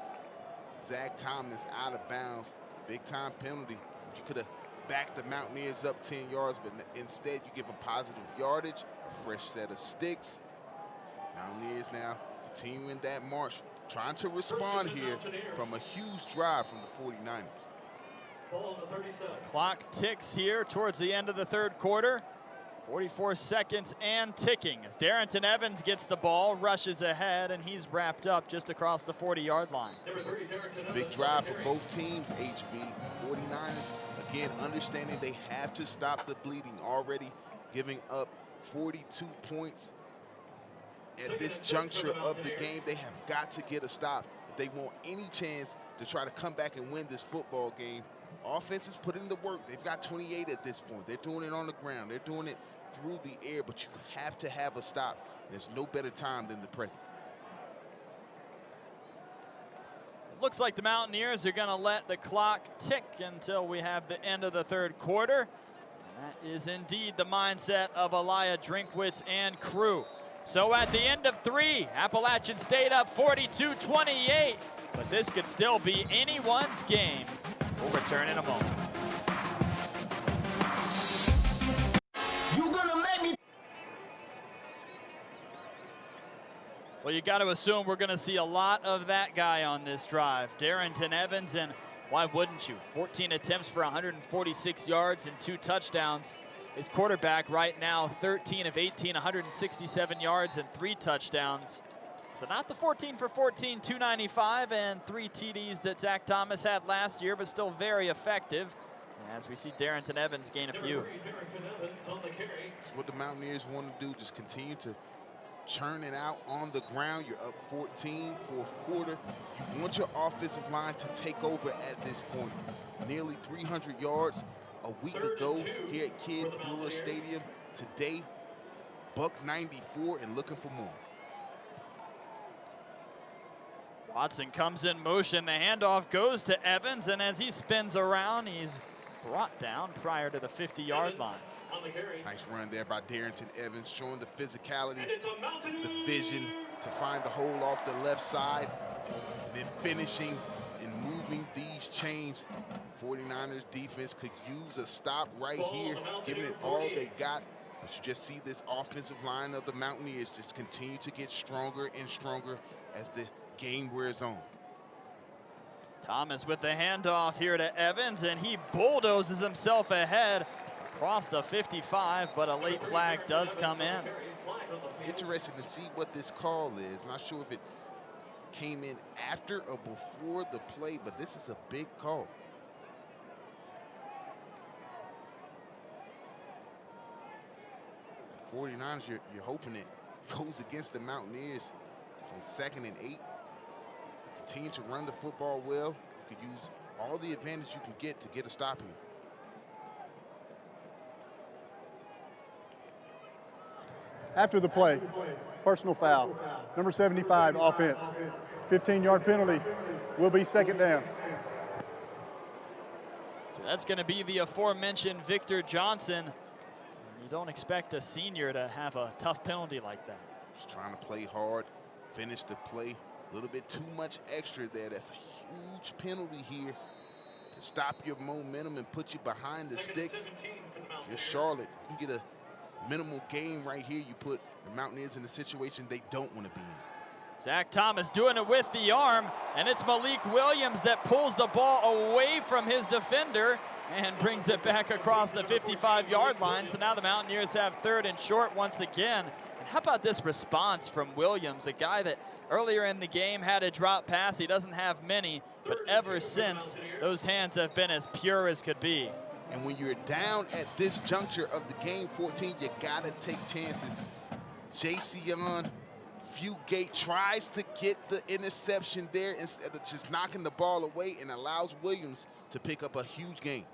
Zach Thomas out of bounds. Big time penalty. You could have backed the Mountaineers up 10 yards, but instead you give them positive yardage, a fresh set of sticks. Mountaineers now continuing that march, trying to respond here from a huge drive from the 49ers. Clock ticks here towards the end of the third quarter. 44 seconds and ticking as Darrington Evans gets the ball, rushes ahead, and he's wrapped up just across the 40-yard line. It's a big drive for both teams, HB. 49ers, again, understanding they have to stop the bleeding, already giving up 42 points at this juncture of the game. They have got to get a stop if they want any chance to try to come back and win this football game. Offense is putting in the work. They've got 28 at this point. They're doing it on the ground. They're doing it through the air, but you have to have a stop. There's no better time than the present. It looks like the Mountaineers are going to let the clock tick until we have the end of the third quarter. And that is indeed the mindset of Elia Drinkwitz and crew. So at the end of 3, Appalachian State up 42-28, but this could still be anyone's game. We'll return in a moment. Well, you got to assume we're going to see a lot of that guy on this drive. Darrington Evans, and Why wouldn't you? 14 attempts for 146 yards and 2 touchdowns. His quarterback right now, 13 of 18, 167 yards and 3 touchdowns. So not the 14 for 14, 295 and 3 TDs that Zach Thomas had last year, but still very effective. As we see Darrington Evans gain a few. That's what the Mountaineers want to do, just continue to churn it out on the ground. You're up 14, fourth quarter. You want your offensive line to take over at this point. Nearly 300 yards a week ago here at Kid Brewer Stadium. Today, $194 and looking for more. Watson comes in motion. The handoff goes to Evans, and as he spins around, he's brought down prior to the 50-yard line. Nice run there by Darrington Evans, showing the physicality, the vision to find the hole off the left side, and then finishing and moving these chains. 49ers defense could use a stop right here, giving it all they got. But you just see this offensive line of the Mountaineers just continue to get stronger and stronger as the game wears on. Thomas with the handoff here to Evans, and he bulldozes himself ahead across the 55, but a late flag does come in. Interesting to see what this call is. Not sure if it came in after or before the play, but this is a big call. The 49ers, you're hoping it goes against the Mountaineers. So 2nd and 8. Continue to run the football well. You could use all the advantage you can get to get a stop here. After the play, personal foul, number 75, offense. 15-yard penalty will be 2nd down. So that's going to be the aforementioned Victor Johnson. You don't expect a senior to have a tough penalty like that. Just trying to play hard, finish the play. A little bit too much extra there. That's a huge penalty here to stop your momentum and put you behind the sticks. You're Charlotte. You can get a minimal gain right here. You put the Mountaineers in a situation they don't want to be in. Zach Thomas doing it with the arm, and it's Malik Williams that pulls the ball away from his defender and brings it back across the 55-yard line. So now the Mountaineers have 3rd and short once again. And how about this response from Williams, a guy that earlier in the game had a drop pass. He doesn't have many, but ever since, those hands have been as pure as could be. And when you're down at this juncture of the game, 14, you gotta take chances. Jayceon Fugate tries to get the interception there instead of just knocking the ball away, and allows Williams to pick up a huge gain.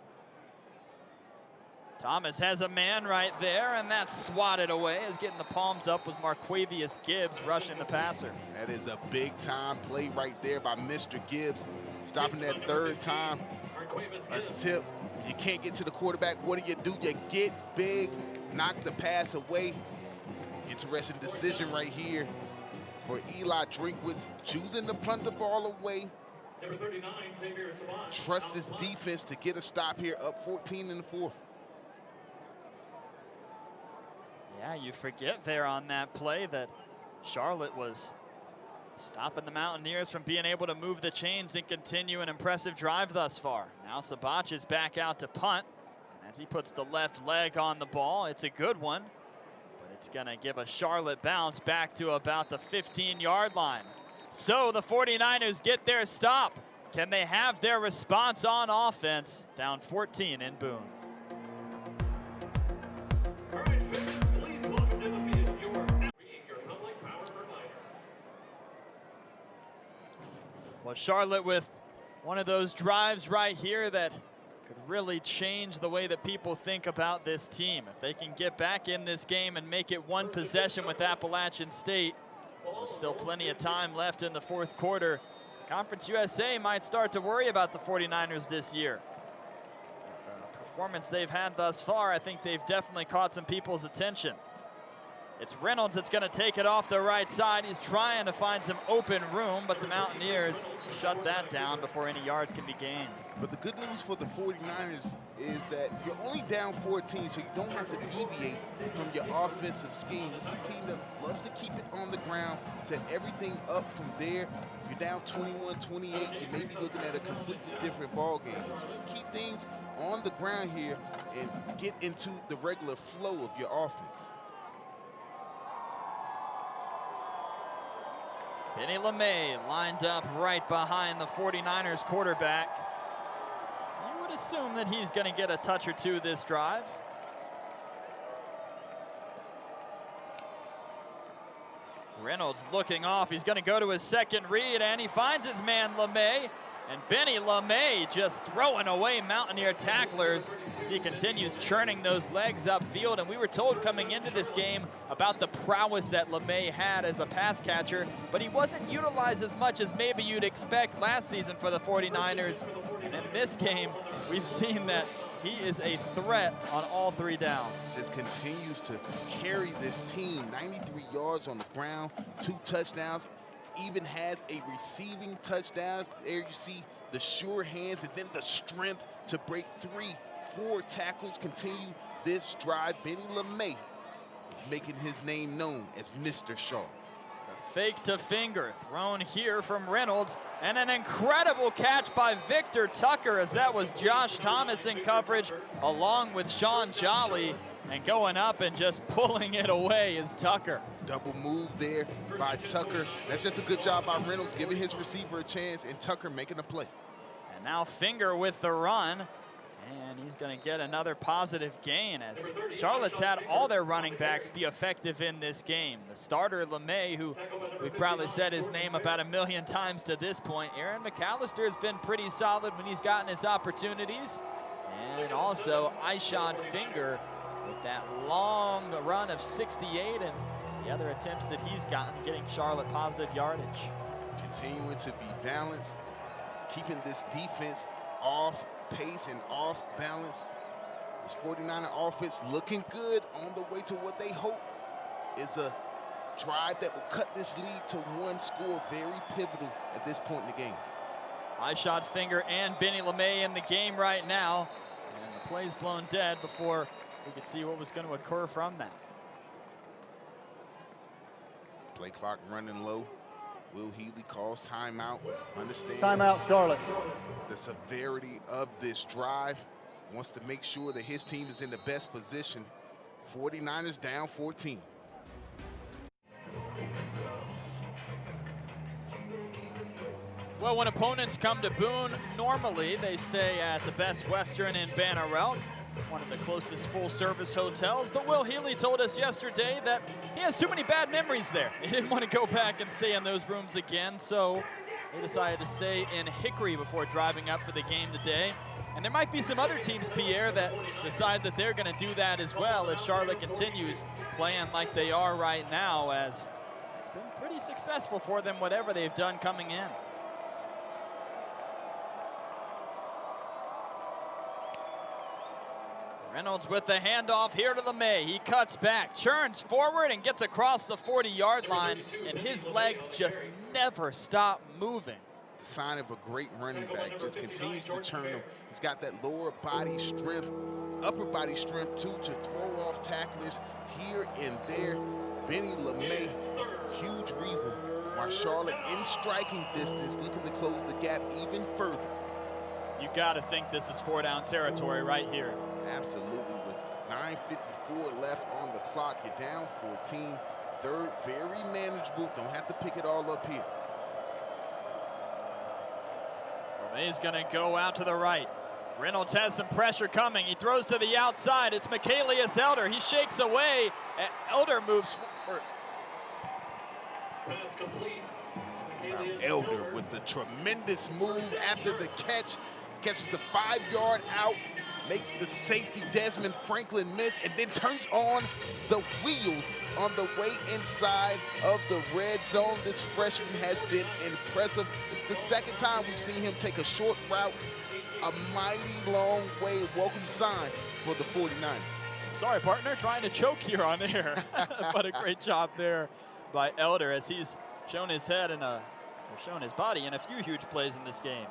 Thomas has a man right there, and that's swatted away. As getting the palms up was Marquavius Gibbs rushing the passer. That is a big-time play right there by Mr. Gibbs. Stopping that 3rd time attempt. You can't get to the quarterback. What do? You get big, knock the pass away. Interesting decision right here for Eli Drinkwitz, choosing to punt the ball away. Number 39, Xavier Savant. Trust this defense to get a stop here, up 14 in the 4th. Yeah, you forget there on that play that Charlotte was stopping the Mountaineers from being able to move the chains and continue an impressive drive thus far. Now Sabach is back out to punt. And as he puts the left leg on the ball, it's a good one, but it's going to give a Charlotte bounce back to about the 15-yard line. So the 49ers get their stop. Can they have their response on offense? Down 14 in Boone. All right, fans, please welcome to the field your public power provider. Well, Charlotte with one of those drives right here that could really change the way that people think about this team. If they can get back in this game and make it one possession with Appalachian State, with still plenty of time left in the 4th quarter, Conference USA might start to worry about the 49ers this year. With the performance they've had thus far, I think they've definitely caught some people's attention. It's Reynolds that's going to take it off the right side. He's trying to find some open room, but the Mountaineers shut that down before any yards can be gained. But the good news for the 49ers is that you're only down 14, so you don't have to deviate from your offensive scheme. It's a team that loves to keep it on the ground, set everything up from there. If you're down 21-28, you may be looking at a completely different ball game. So you keep things on the ground here and get into the regular flow of your offense. Benny LeMay lined up right behind the 49ers quarterback. You would assume that he's going to get a touch or two this drive. Reynolds looking off. He's going to go to his second read, and he finds his man LeMay. And Benny LeMay just throwing away Mountaineer tacklers as he continues churning those legs upfield. And we were told coming into this game about the prowess that LeMay had as a pass catcher, but he wasn't utilized as much as maybe you'd expect last season for the 49ers. And in this game, we've seen that he is a threat on all three downs. Just continues to carry this team. 93 yards on the ground, 2 touchdowns. Even has a receiving touchdown. There you see the sure hands and then the strength to break 3-4 tackles. Continue this drive. Benny LeMay is making his name known as Mr. Shaw. The fake to finger thrown here from Reynolds, and an incredible catch by Victor Tucker as that was Josh Thomas in coverage along with Sean Jolly, and going up and just pulling it away is Tucker. Double move there by Tucker. That's just a good job by Reynolds, giving his receiver a chance, and Tucker making a play. And now Finger with the run, and he's going to get another positive gain as Charlotte's had all their running backs be effective in this game. The starter, LeMay, who we've probably said his name about 1 million times to this point. Aaron McAllister has been pretty solid when he's gotten his opportunities. And also Ishod Finger with that long run of 68 and the other attempts that he's gotten, getting Charlotte positive yardage. Continuing to be balanced, keeping this defense off pace and off balance. This 49er offense looking good on the way to what they hope is a drive that will cut this lead to 1 score. Very pivotal at this point in the game. Ishod Finger and Benny LeMay in the game right now, and the play's blown dead before we could see what was going to occur from that. Play clock running low. Will Healy calls timeout. Understands Timeout, Charlotte. the severity of this drive. Wants to make sure that his team is in the best position. 49ers down 14. Well, when opponents come to Boone, normally they stay at the Best Western in Banner Elk, one of the closest full-service hotels. But Will Healy told us yesterday that he has too many bad memories there. He didn't want to go back and stay in those rooms again, so they decided to stay in Hickory before driving up for the game today. And there might be some other teams, Pierre, that decide that they're going to do that as well if Charlotte continues playing like they are right now, as it's been pretty successful for them, whatever they've done coming in. Reynolds with the handoff here to LeMay. He cuts back, churns forward, and gets across the 40-yard line, and his legs just never stop moving. The sign of a great running back, just continues to churn them. He's got that lower body strength, upper body strength too, to throw off tacklers here and there. Benny LeMay, huge reason why Charlotte in striking distance, looking to close the gap even further. You got to think this is 4-down territory right here. Absolutely. With 9:54 left on the clock, you're down 14. Third, very manageable. Don't have to pick it all up here. LeMay's going to go out to the right. Reynolds has some pressure coming. He throws to the outside. It's Michaelius Elder. He shakes away, and Elder moves forward. Elder with the tremendous move after the catch. Catches the 5-yard out. Makes the safety Desmond Franklin miss, and then turns on the wheels on the way inside of the red zone. This freshman has been impressive. It's the second time we've seen him take a short route, a mighty long way. Welcome sign for the 49ers. sorry, partner, trying to choke here on air. But a great job there by Elder as he's shown his head or shown his body in a few huge plays in this game.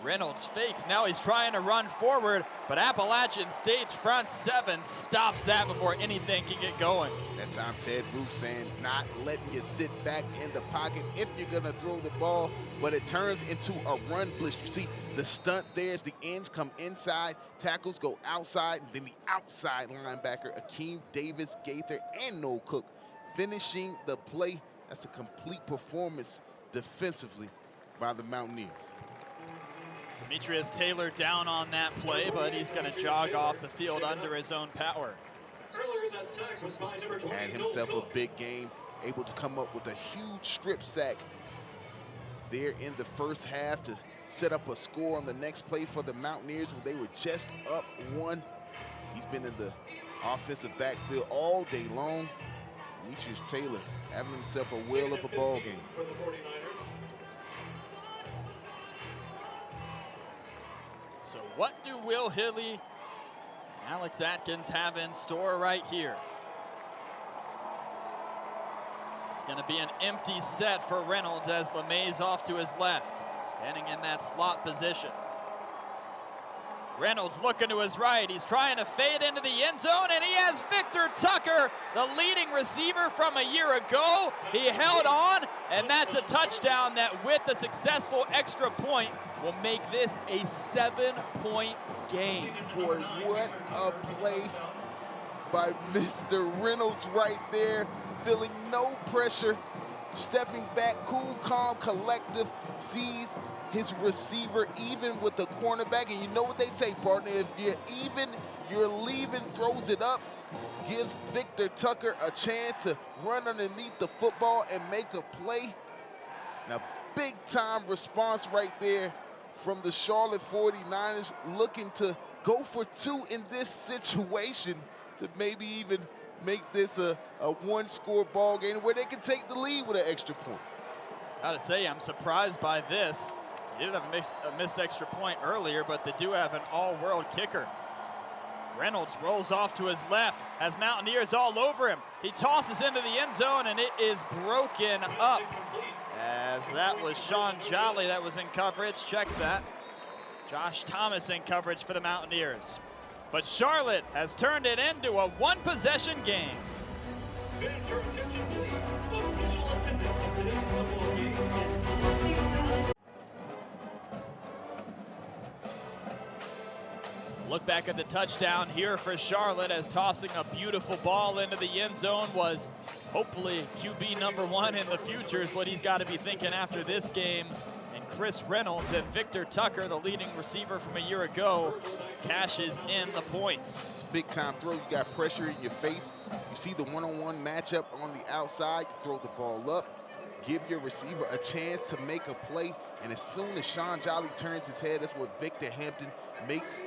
Reynolds fakes, now he's trying to run forward, but Appalachian State's front seven stops that before anything can get going. That time Ted Ruth saying not letting you sit back in the pocket if you're gonna throw the ball, but it turns into a run blitz. You see the stunt there as the ends come inside, tackles go outside, and then the outside linebacker, Akeem Davis Gaither and Noel Cook finishing the play. That's a complete performance defensively by the Mountaineers. Demetrius Taylor down on that play, but he's going to jog off the field under his own power. Earlier that sack was by number 20. Had himself a big game, able to come up with a huge strip sack there in the first half to set up a score on the next play for the Mountaineers when they were just up 1. He's been in the offensive backfield all day long. Demetrius Taylor having himself a whale of a ball game. For the 49ers. So what do Will Hilly and Alex Atkins have in store right here? It's going to be an empty set for Reynolds as LeMay's off to his left, standing in that slot position. Reynolds looking to his right. He's trying to fade into the end zone, and he has Victor Tucker, the leading receiver from a year ago. He held on, and that's a touchdown that with a successful extra point will make this a 7-point game. Boy, what a play by Mr. Reynolds right there, feeling no pressure, stepping back, cool, calm, collective, sees his receiver even with the cornerback. And you know what they say, partner, if you're even, you're leaving, throws it up, gives Victor Tucker a chance to run underneath the football and make a play. Now, big time response right there from the Charlotte 49ers, looking to go for 2 in this situation to maybe even make this a one-score ball game where they can take the lead with an extra point. Gotta say, I'm surprised by this. He did have a missed extra point earlier, but they do have an all-world kicker. Reynolds rolls off to his left, has Mountaineers all over him. He tosses into the end zone, and it is broken up. As that was Sean Jolly that was in coverage. Check that. Josh Thomas in coverage for the Mountaineers. But Charlotte has turned it into a one-possession game. Fans, your attention, please. Official attendance for today's football game is Look back at the touchdown here for Charlotte as tossing a beautiful ball into the end zone was hopefully QB number 1 in the future is what he's got to be thinking after this game. And Chris Reynolds and Victor Tucker, the leading receiver from a year ago, cashes in the points. Big time throw, you got pressure in your face. You see the one-on-one matchup on the outside, you throw the ball up, give your receiver a chance to make a play. And as soon as Sean Jolly turns his head, that's where Victor Hampton makes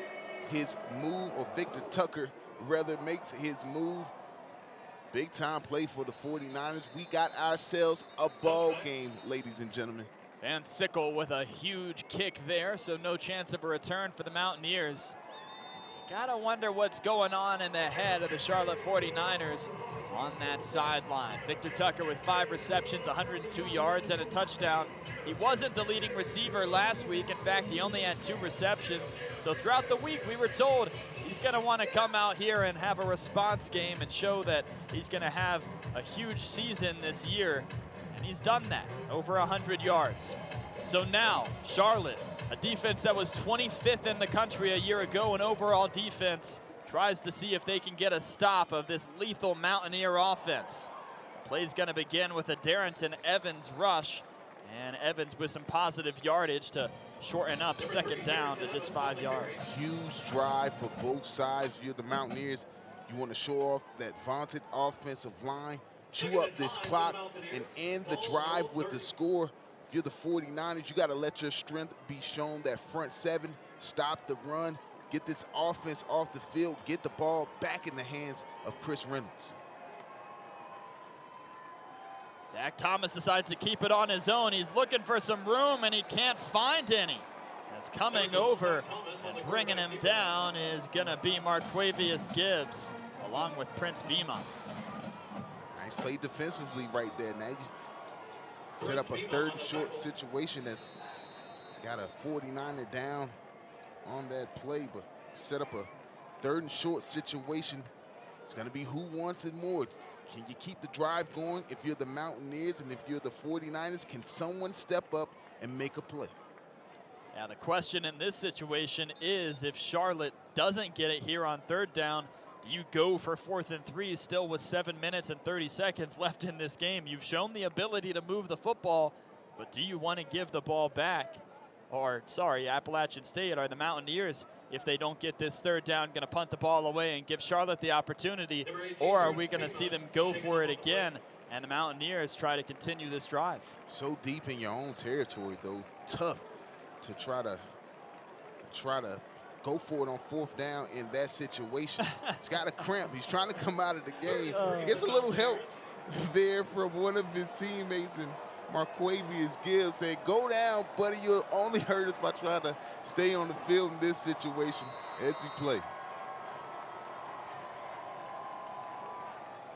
his move, or Victor Tucker rather makes his move. Big time play for the 49ers. We got ourselves a ball game, ladies and gentlemen. Van Sickle with a huge kick there, so no chance of a return for the Mountaineers. Gotta wonder what's going on in the head of the Charlotte 49ers on that sideline. Victor Tucker with 5 receptions, 102 yards, and a touchdown. He wasn't the leading receiver last week. In fact, he only had 2 receptions. So throughout the week, we were told he's gonna wanna come out here and have a response game and show that he's gonna have a huge season this year. And he's done that, over 100 yards. So now, Charlotte, a defense that was 25th in the country a year ago in overall defense, tries to see if they can get a stop of this lethal Mountaineer offense. The play's gonna begin with a Darrington Evans rush, and Evans with some positive yardage to shorten up second down to just 5 yards. Huge drive for both sides. You're the Mountaineers. You want to show off that vaunted offensive line, chew up this clock, and end the drive with the score. If you're the 49ers, you got to let your strength be shown. That front 7, stop the run, get this offense off the field, get the ball back in the hands of Chris Reynolds. Zach Thomas decides to keep it on his own. He's looking for some room, and he can't find any. That's coming over and bringing him down is going to be Marquavius Gibbs, along with Prince Beamon. Nice play defensively right there. Now you set up a 3rd and short situation that's got a 49er down on that play, but set up a 3rd and short situation. It's going to be who wants it more. Can you keep the drive going if you're the Mountaineers, and if you're the 49ers, can someone step up and make a play? Now the question in this situation is, if Charlotte doesn't get it here on 3rd down, do you go for 4th and 3 still with 7 minutes and 30 seconds left in this game? You've shown the ability to move the football, but do you want to give the ball back? Or, sorry, Appalachian State, are the Mountaineers, if they don't get this 3rd down, going to punt the ball away and give Charlotte the opportunity? Or are we going to see them go for it again and the Mountaineers try to continue this drive? So deep in your own territory, though. Tough to try to go for it on 4th down in that situation. He's got a cramp. He's trying to come out of the game. He gets a little help there from one of his teammates, and Marquavius Gibbs said, "Go down, buddy. You'll only hurt us by trying to stay on the field in this situation." As he play.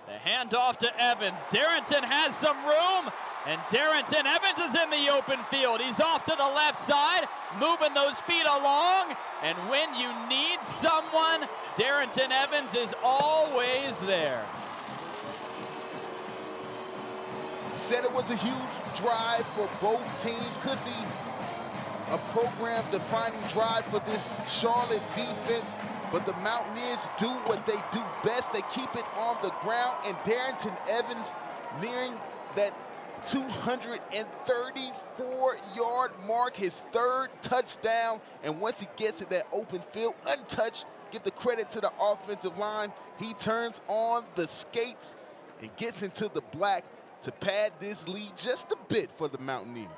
The handoff to Evans. Darrington has some room, and Darrington Evans is in the open field. He's off to the left side, moving those feet along, and when you need someone, Darrington Evans is always there. Said it was a huge drive for both teams. Could be a program-defining drive for this Charlotte defense, but the Mountaineers do what they do best. They keep it on the ground, and Darrington Evans nearing that 234-yard mark, his 3rd touchdown, and once he gets it that open field untouched, give the credit to the offensive line. He turns on the skates and gets into the black to pad this lead just a bit for the Mountaineers.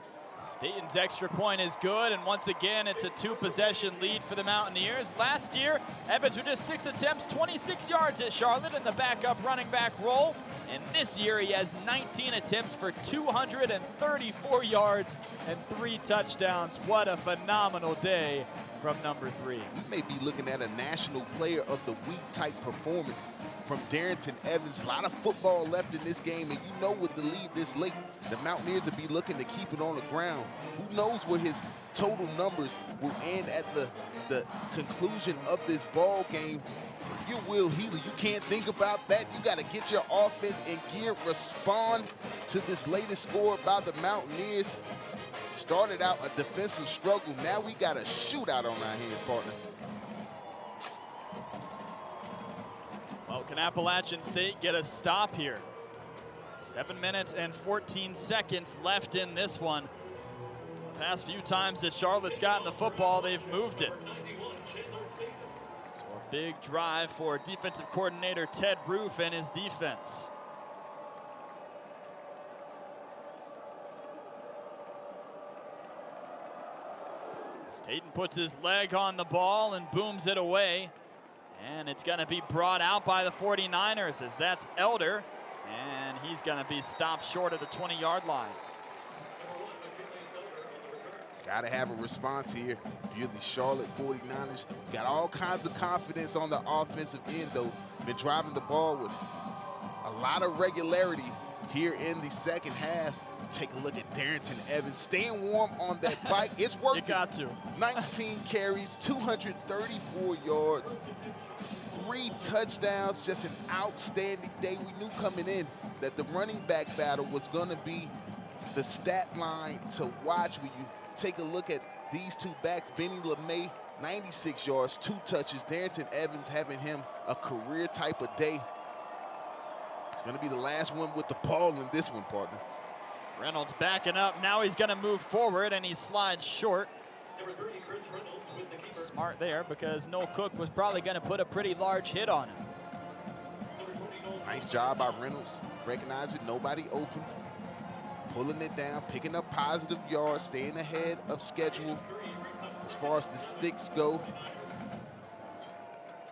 Staten's extra point is good, and once again, it's a 2-possession lead for the Mountaineers. Last year, Evans with just 6 attempts, 26 yards at Charlotte in the backup running back role. And this year, he has 19 attempts for 234 yards and 3 touchdowns. What a phenomenal day from number 3. We may be looking at a National Player of the Week type performance from Darrington Evans. A lot of football left in this game, and you know with the lead this late, the Mountaineers will be looking to keep it on the ground. Who knows where his total numbers will end at the conclusion of this ball game. If you're Will Healy, you can't think about that. You got to get your offense in gear, respond to this latest score by the Mountaineers. Started out a defensive struggle. Now we got a shootout on our hands, partner. Well, can Appalachian State get a stop here? 7 minutes and 14 seconds left in this one. The past few times that Charlotte's gotten the football, they've moved it. So a big drive for defensive coordinator Ted Roof and his defense. Staten puts his leg on the ball and booms it away. And it's going to be brought out by the 49ers, as that's Elder. And he's going to be stopped short of the 20-yard line. Got to have a response here. If you're the Charlotte 49ers, got all kinds of confidence on the offensive end, though. Been driving the ball with a lot of regularity here in the second half. Take a look at Darrington Evans staying warm on that bike. It's working. You got to. 19 carries, 234 yards, 3 touchdowns, just an outstanding day. We knew coming in that the running back battle was going to be the stat line to watch. When you take a look at these two backs, Benny LeMay, 96 yards, 2 touches. Darrington Evans having him a career type of day. It's going to be the last one with the ball in this one, partner. Reynolds backing up. Now he's going to move forward, and he slides short. Smart there, because Noel Cook was probably going to put a pretty large hit on him. Nice job by Reynolds. Recognize it, nobody open. Pulling it down, picking up positive yards, staying ahead of schedule as far as the sticks go.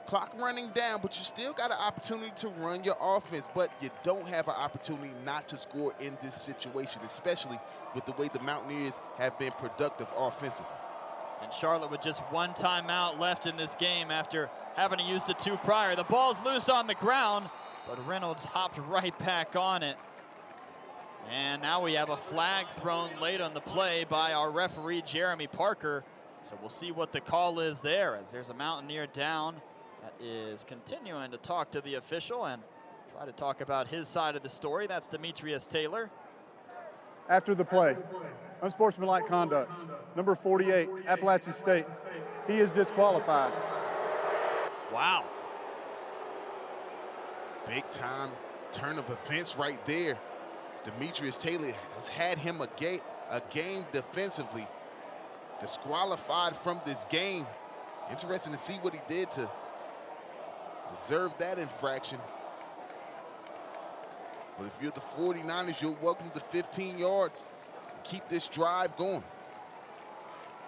Clock running down, but you still got an opportunity to run your offense, but you don't have an opportunity not to score in this situation, especially with the way the Mountaineers have been productive offensively. And Charlotte with just one timeout left in this game after having to use the 2 prior. The ball's loose on the ground, but Reynolds hopped right back on it. And now we have a flag thrown late on the play by our referee, Jeremy Parker. So we'll see what the call is there, as there's a Mountaineer down that is continuing to talk to the official and try to talk about his side of the story. That's Demetrius Taylor. After the play, unsportsmanlike conduct, number 48, Appalachian State. He is disqualified. Wow. Big time turn of events right there. Demetrius Taylor has had him a game defensively. Disqualified from this game. Interesting to see what he did to deserve that infraction. But if you're the 49ers, you're welcome to 15 yards. Keep this drive going.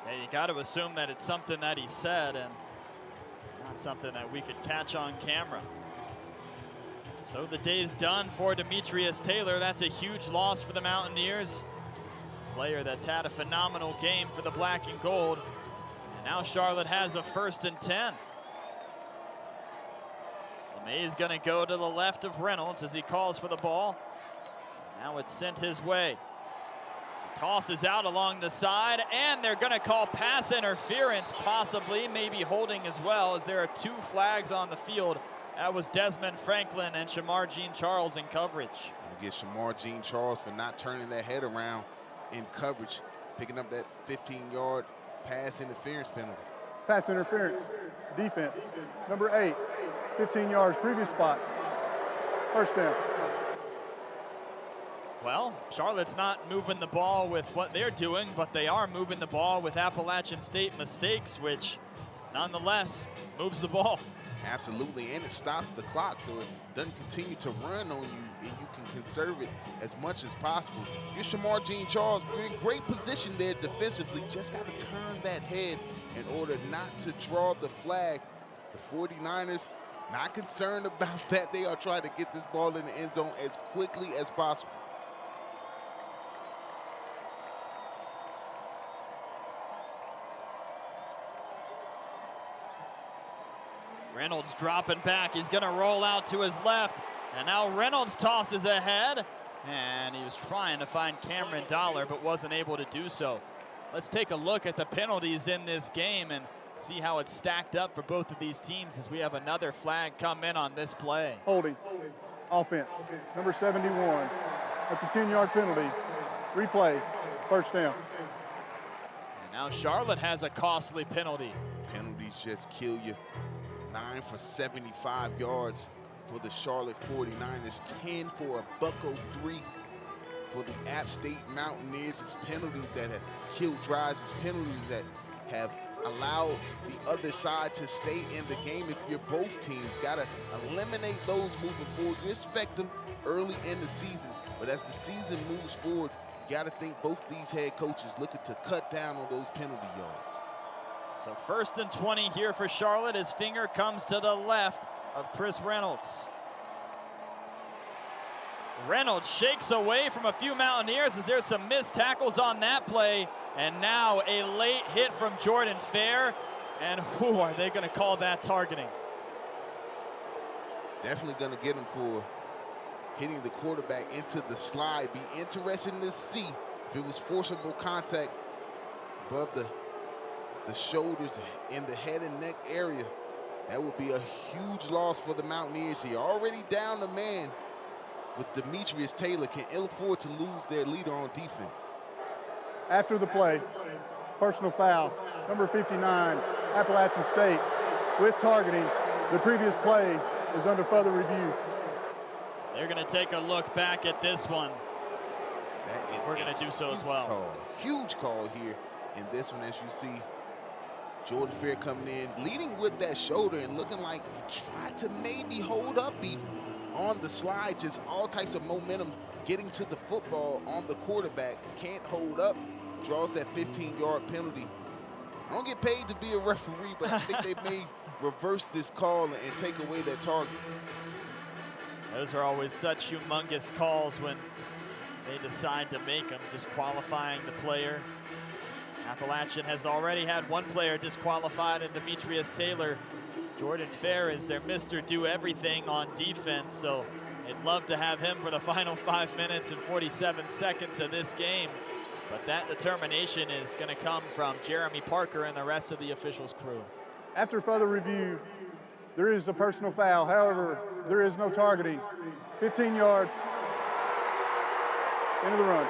Yeah, you got to assume that it's something that he said and not something that we could catch on camera. So the day's done for Demetrius Taylor. That's a huge loss for the Mountaineers. Player that's had a phenomenal game for the black and gold. And now Charlotte has a 1st and 10. LeMay is going to go to the left of Reynolds as he calls for the ball. Now it's sent his way. Tosses out along the side, and they're going to call pass interference, possibly, maybe holding as well, as there are 2 flags on the field. That was Desmond Franklin and Shamar Jean-Charles in coverage. And get Shamar Jean-Charles for not turning that head around in coverage, picking up that 15-yard pass interference penalty. Pass interference, defense, number 8, 15 yards, previous spot, 1st down. Well, Charlotte's not moving the ball with what they're doing, but they are moving the ball with Appalachian State mistakes, which nonetheless moves the ball. Absolutely, and it stops the clock, so it doesn't continue to run on you, and you can conserve it as much as possible. If you're Shamar Jean-Charles, you're in great position there defensively. Just got to turn that head in order not to draw the flag. The 49ers not concerned about that. They are trying to get this ball in the end zone as quickly as possible. Reynolds dropping back. He's going to roll out to his left. And now Reynolds tosses ahead. And he was trying to find Cameron Dollar, but wasn't able to do so. Let's take a look at the penalties in this game and see how it's stacked up for both of these teams as we have another flag come in on this play. Holding, offense, number 71. That's a 10-yard penalty. Replay, 1st down. And now Charlotte has a costly penalty. Penalties just kill you. 9 for 75 yards for the Charlotte 49ers, 10 for a buck-o-3 for the App State Mountaineers. It's penalties that have killed drives. It's penalties that have allowed the other side to stay in the game. If you're both teams, got to eliminate those moving forward. You expect them early in the season, but as the season moves forward, you got to think both these head coaches looking to cut down on those penalty yards. So 1st and 20 here for Charlotte. His finger comes to the left of Chris Reynolds. Reynolds shakes away from a few Mountaineers as there's some missed tackles on that play. And now a late hit from Jordan Fair. And who are they going to call that targeting? Definitely going to get him for hitting the quarterback into the slide. Be interesting to see if it was forcible contact above the shoulders in the head and neck area. That would be a huge loss for the Mountaineers here. Already down a man with Demetrius Taylor. Can ill afford to lose their leader on defense. After the play, personal foul, number 59, Appalachian State, with targeting. The previous play is under further review. They're going to take a look back at this one. That is We're going to do so as well. Call. Huge call here in this one, as you see Jordan Fair coming in, leading with that shoulder and looking like he tried to maybe hold up even on the slide. Just all types of momentum getting to the football on the quarterback. Can't hold up, draws that 15-yard penalty. I don't get paid to be a referee, but I think they may reverse this call and take away that target. Those are always such humongous calls when they decide to make them, disqualifying the player Appalachian has already had one player disqualified in Demetrius Taylor. Jordan Fair is their Mr. Do Everything on defense, so they'd love to have him for the final 5 minutes and 47 seconds of this game. But that determination is going to come from Jeremy Parker and the rest of the officials' crew. After further review, there is a personal foul. However, there is no targeting. 15 yards into the run.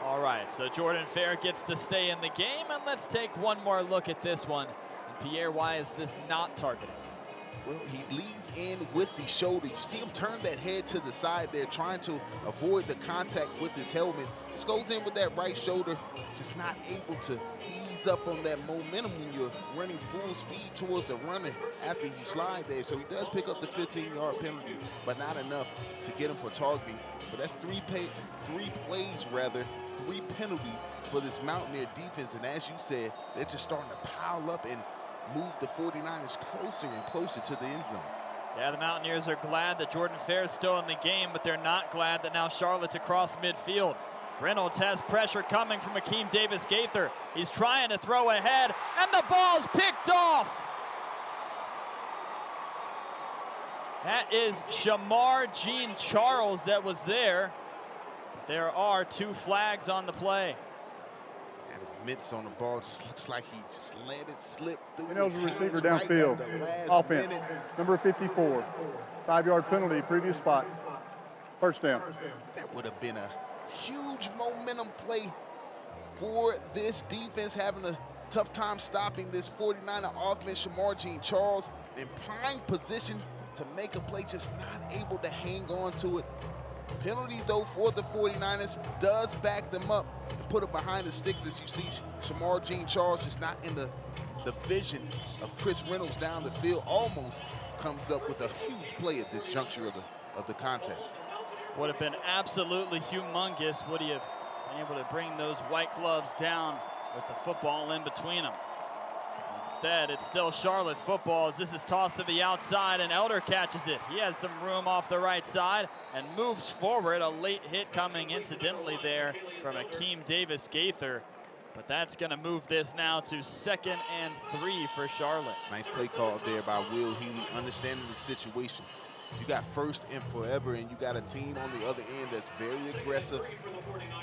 All right, so Jordan Fair gets to stay in the game, and let's take one more look at this one. And Pierre, why is this not targeting? Well, he leads in with the shoulder. You see him turn that head to the side there, trying to avoid the contact with his helmet. Just goes in with that right shoulder, just not able to ease up on that momentum when you're running full speed towards the runner after he slides there. So he does pick up the 15-yard penalty, but not enough to get him for targeting. But that's three plays, three penalties for this Mountaineer defense. And as you said, they're just starting to pile up and move the 49ers closer and closer to the end zone. Yeah, the Mountaineers are glad that Jordan Fair is still in the game, but they're not glad that now Charlotte's across midfield. Reynolds has pressure coming from Akeem Davis-Gaither. He's trying to throw ahead, and the ball's picked off. That is Shamar Jean-Charles that was there. There are 2 flags on the play. And his mitts on the ball, just looks like he just let it slip through. He knows his the receiver hands downfield. right at the last Offense, minute. number 54. 5-yard penalty, previous spot. First down. That would have been a huge momentum play for this defense, having a tough time stopping this 49er offense. Shamar Jean-Charles in prime position to make a play, just not able to hang on to it. Penalty, though, for the 49ers does back them up and put it behind the sticks, as you see Shamar Jean-Charles just not in the vision of Chris Reynolds down the field. Almost comes up with a huge play at this juncture of the contest. Would have been absolutely humongous would he have been able to bring those white gloves down with the football in between them. Instead, it's still Charlotte football as this is tossed to the outside and Elder catches it. He has some room off the right side and moves forward. A late hit coming incidentally there from Akeem Davis-Gaither. But that's going to move this now to 2nd and 3 for Charlotte. Nice play call there by Will Healy, understanding the situation. You got first and forever, and you got a team on the other end that's very aggressive.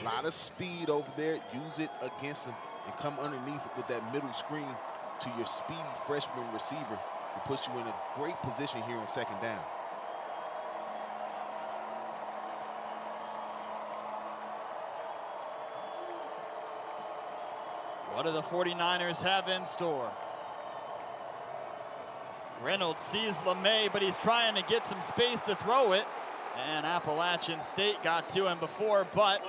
A lot of speed over there. Use it against them and come underneath with that middle screen to your speedy freshman receiver, who puts you in a great position here on 2nd down. What do the 49ers have in store? Reynolds sees LeMay, but he's trying to get some space to throw it. And Appalachian State got to him before, but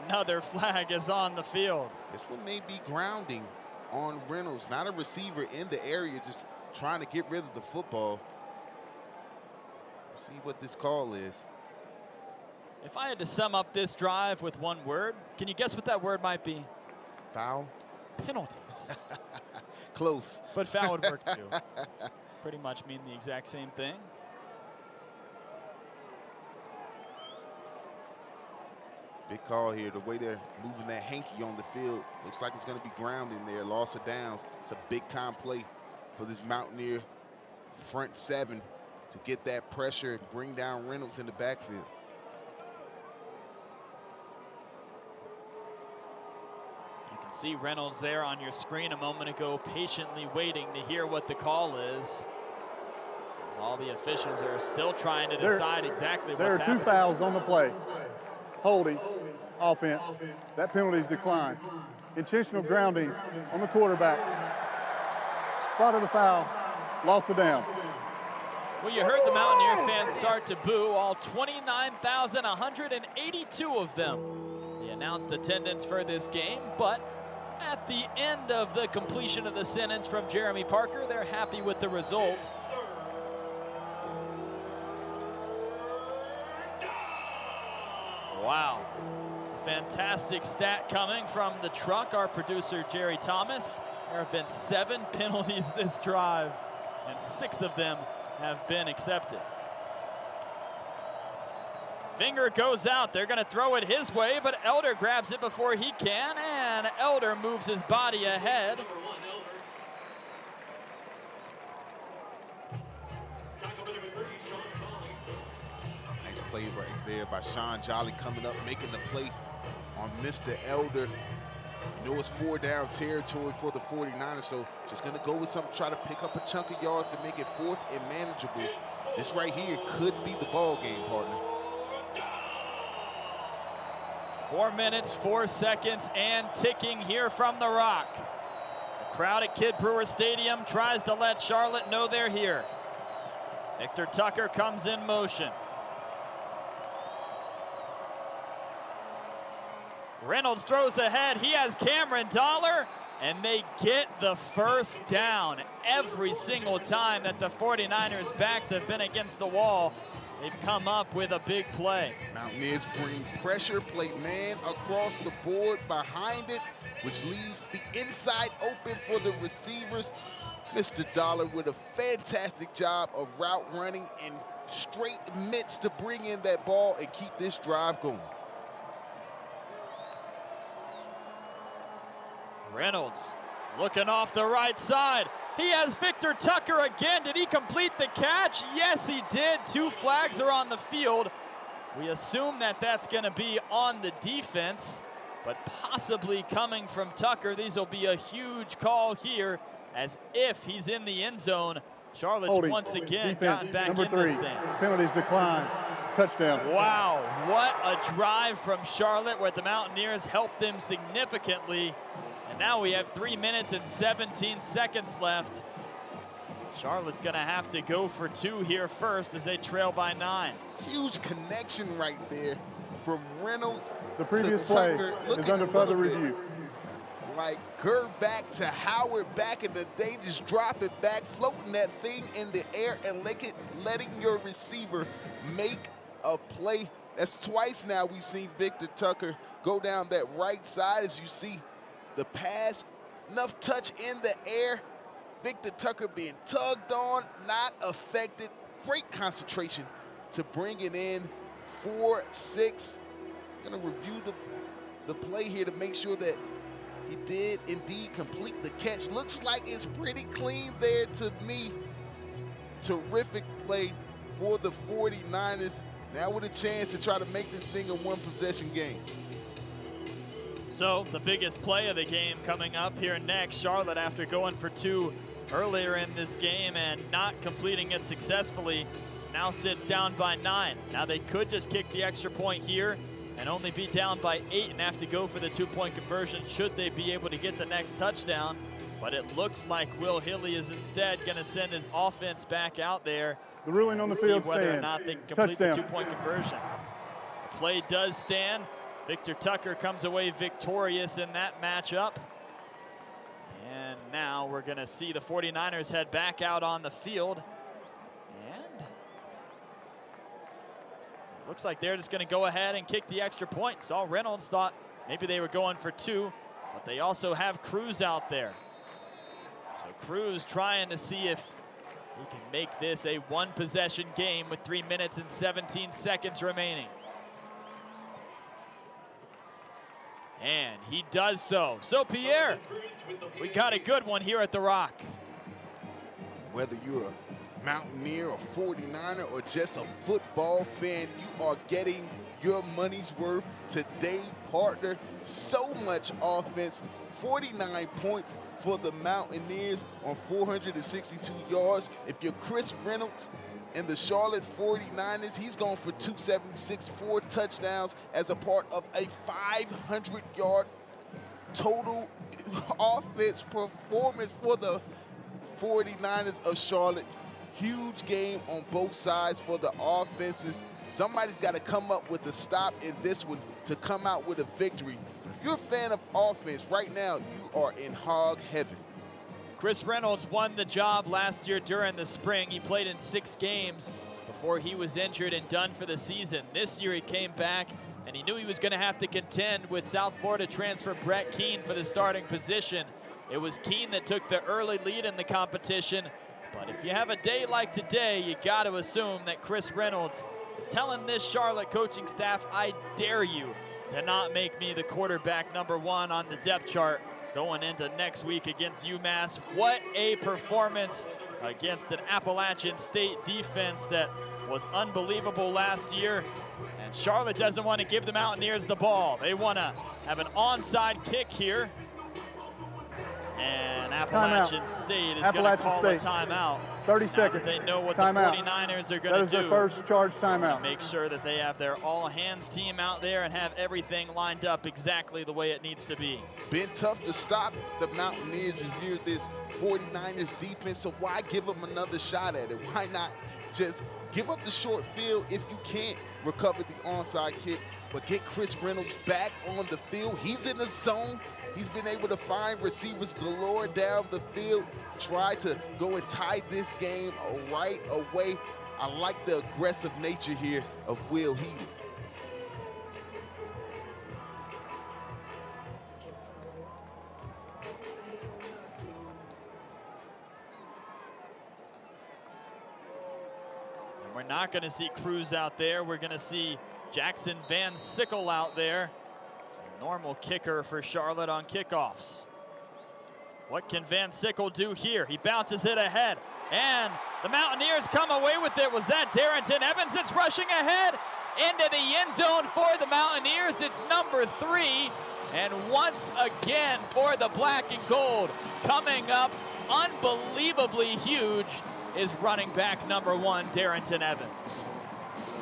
another flag is on the field. This one may be grounding on Reynolds, not a receiver in the area, just trying to get rid of the football. See what this call is. If I had to sum up this drive with one word, can you guess what that word might be? Foul? Penalties. Close. But foul would work too. Pretty much mean the exact same thing. Big call here. The way they're moving that hanky on the field, looks like it's going to be grounding there. Loss of downs. It's a big-time play for this Mountaineer front 7 to get that pressure and bring down Reynolds in the backfield. You can see Reynolds there on your screen a moment ago, patiently waiting to hear what the call is. As all the officials are still trying to decide exactly what's happening. There are 2 fouls on the play. Holding, offense. That penalty is declined. Intentional grounding on the quarterback. Spot of the foul, loss of down. Well, you heard the Mountaineer fans start to boo, all 29,182 of them. The announced attendance for this game, but at the end of the completion of the sentence from Jeremy Parker, they're happy with the result. Wow, a fantastic stat coming from the truck, our producer Jerry Thomas. There have been 7 penalties this drive, and 6 of them have been accepted. Finger goes out, they're gonna throw it his way, but Elder grabs it before he can, and and Elder moves his body ahead. Number 1, Elder. Tackle by number 3, Sean Colley. Nice play right there by Sean Jolly coming up, making the play on Mr. Elder. You know it's 4-down territory for the 49ers, so just gonna go with something, try to pick up a chunk of yards to make it 4th and manageable. This right here could be the ball game, partner. 4 minutes, 4 seconds, and ticking here from the Rock. The crowd at Kidd Brewer Stadium tries to let Charlotte know they're here. Victor Tucker comes in motion. Reynolds throws ahead. He has Cameron Dollar, and they get the first down. Every single time that the 49ers backs have been against the wall, they've come up with a big play. Mountaineers bring pressure, play man across the board behind it, which leaves the inside open for the receivers. Mr. Dollar with a fantastic job of route running in straight mitts to bring in that ball and keep this drive going. Reynolds looking off the right side. He has Victor Tucker again. Did he complete the catch? Yes, he did. 2 flags are on the field. We assume that that's going to be on the defense, but possibly coming from Tucker. These will be a huge call here, as if he's in the end zone. Charlotte's once again gotten back number in 3. this thing. Penalties decline. Touchdown. Wow, what a drive from Charlotte, where the Mountaineers helped them significantly. And now we have 3 minutes and 17 seconds left. Charlotte's gonna have to go for 2 here first as they trail by 9. Huge connection right there from Reynolds The previous to play Tucker. is under further review. Like Gerback to Howard back in the day, just drop it back, floating that thing in the air and letting your receiver make a play. That's twice now we've seen Victor Tucker go down that right side. As you see the pass, enough touch in the air. Victor Tucker being tugged on, not affected. Great concentration to bring it in 4-6. Gonna review the play here to make sure that he did indeed complete the catch. Looks like it's pretty clean there to me. Terrific play for the 49ers. Now with a chance to try to make this thing a 1-possession game. So the biggest play of the game coming up here next. Charlotte, after going for 2 earlier in this game and not completing it successfully, now sits down by 9. Now they could just kick the extra point here and only be down by 8 and have to go for the 2-point conversion should they be able to get the next touchdown. But it looks like Will Hilly is instead going to send his offense back out there. The ruling on the field See whether or stands. not they can complete Touchdown. the 2-point conversion. The play does stand. Victor Tucker comes away victorious in that matchup. And now we're going to see the 49ers head back out on the field. And it looks like they're just going to go ahead and kick the extra point. Saul Reynolds thought maybe they were going for 2, but they also have Cruz out there. So Cruz trying to see if he can make this a 1-possession game with 3 minutes and 17 seconds remaining. And he does so. So Pierre, we got a good one here at the Rock. Whether you're a Mountaineer, a 49er, or just a football fan, you are getting your money's worth today, partner. So much offense, 49 points for the Mountaineers on 462 yards. If you're Chris Reynolds and the Charlotte 49ers, he's going for 276, 4 touchdowns as a part of a 500-yard total offense performance for the 49ers of Charlotte. Huge game on both sides for the offenses. Somebody's got to come up with a stop in this one to come out with a victory. If you're a fan of offense right now, you are in hog heaven. Chris Reynolds won the job last year during the spring. He played in 6 games before he was injured and done for the season. This year he came back and he knew he was going to have to contend with South Florida transfer Brett Keane for the starting position. It was Keane that took the early lead in the competition. But if you have a day like today, you got to assume that Chris Reynolds is telling this Charlotte coaching staff, I dare you to not make me the quarterback #1 on the depth chart going into next week against UMass. What a performance against an Appalachian State defense that was unbelievable last year. And Charlotte doesn't want to give the Mountaineers the ball. They want to have an onside kick here. And Appalachian State is going to call a timeout. 30 seconds. They know what Timeout. the 49ers are going to do. That is their first charge timeout. Make sure that they have their all-hands team out there and have everything lined up exactly the way it needs to be. Been tough to stop the Mountaineers if you're this 49ers defense, so why give them another shot at it? Why not just give up the short field if you can't recover the onside kick, but get Chris Reynolds back on the field. He's in the zone. He's been able to find receivers galore down the field, try to go and tie this game right away. I like the aggressive nature here of Will Healy. And we're not going to see Cruz out there. We're going to see Jackson Van Sickle out there. Normal kicker for Charlotte on kickoffs. What can Van Sickle do here? He bounces it ahead, and the Mountaineers come away with it. Was that Darrington Evans that's rushing ahead into the end zone for the Mountaineers? It's #3, and once again for the black and gold, coming up unbelievably huge is running back #1, Darrington Evans.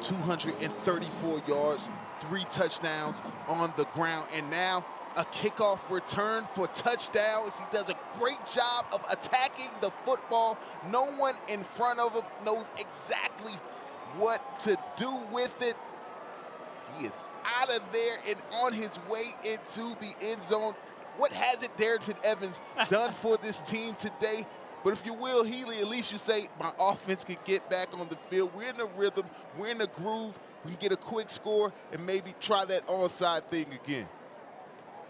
234 yards, 3 touchdowns on the ground, and now a kickoff return for touchdowns. He does a great job of attacking the football. No one in front of him knows exactly what to do with it. He is out of there and on his way into the end zone. What hasn't Darrington Evans done for this team today? But if you will, Healy, at least you say, my offense can get back on the field. We're in the rhythm. We're in the groove. We can get a quick score and maybe try that onside thing again.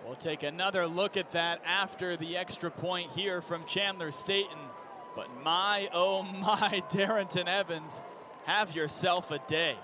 We'll take another look at that after the extra point here from Chandler Staten. But my, oh my, Darrington Evans, have yourself a day.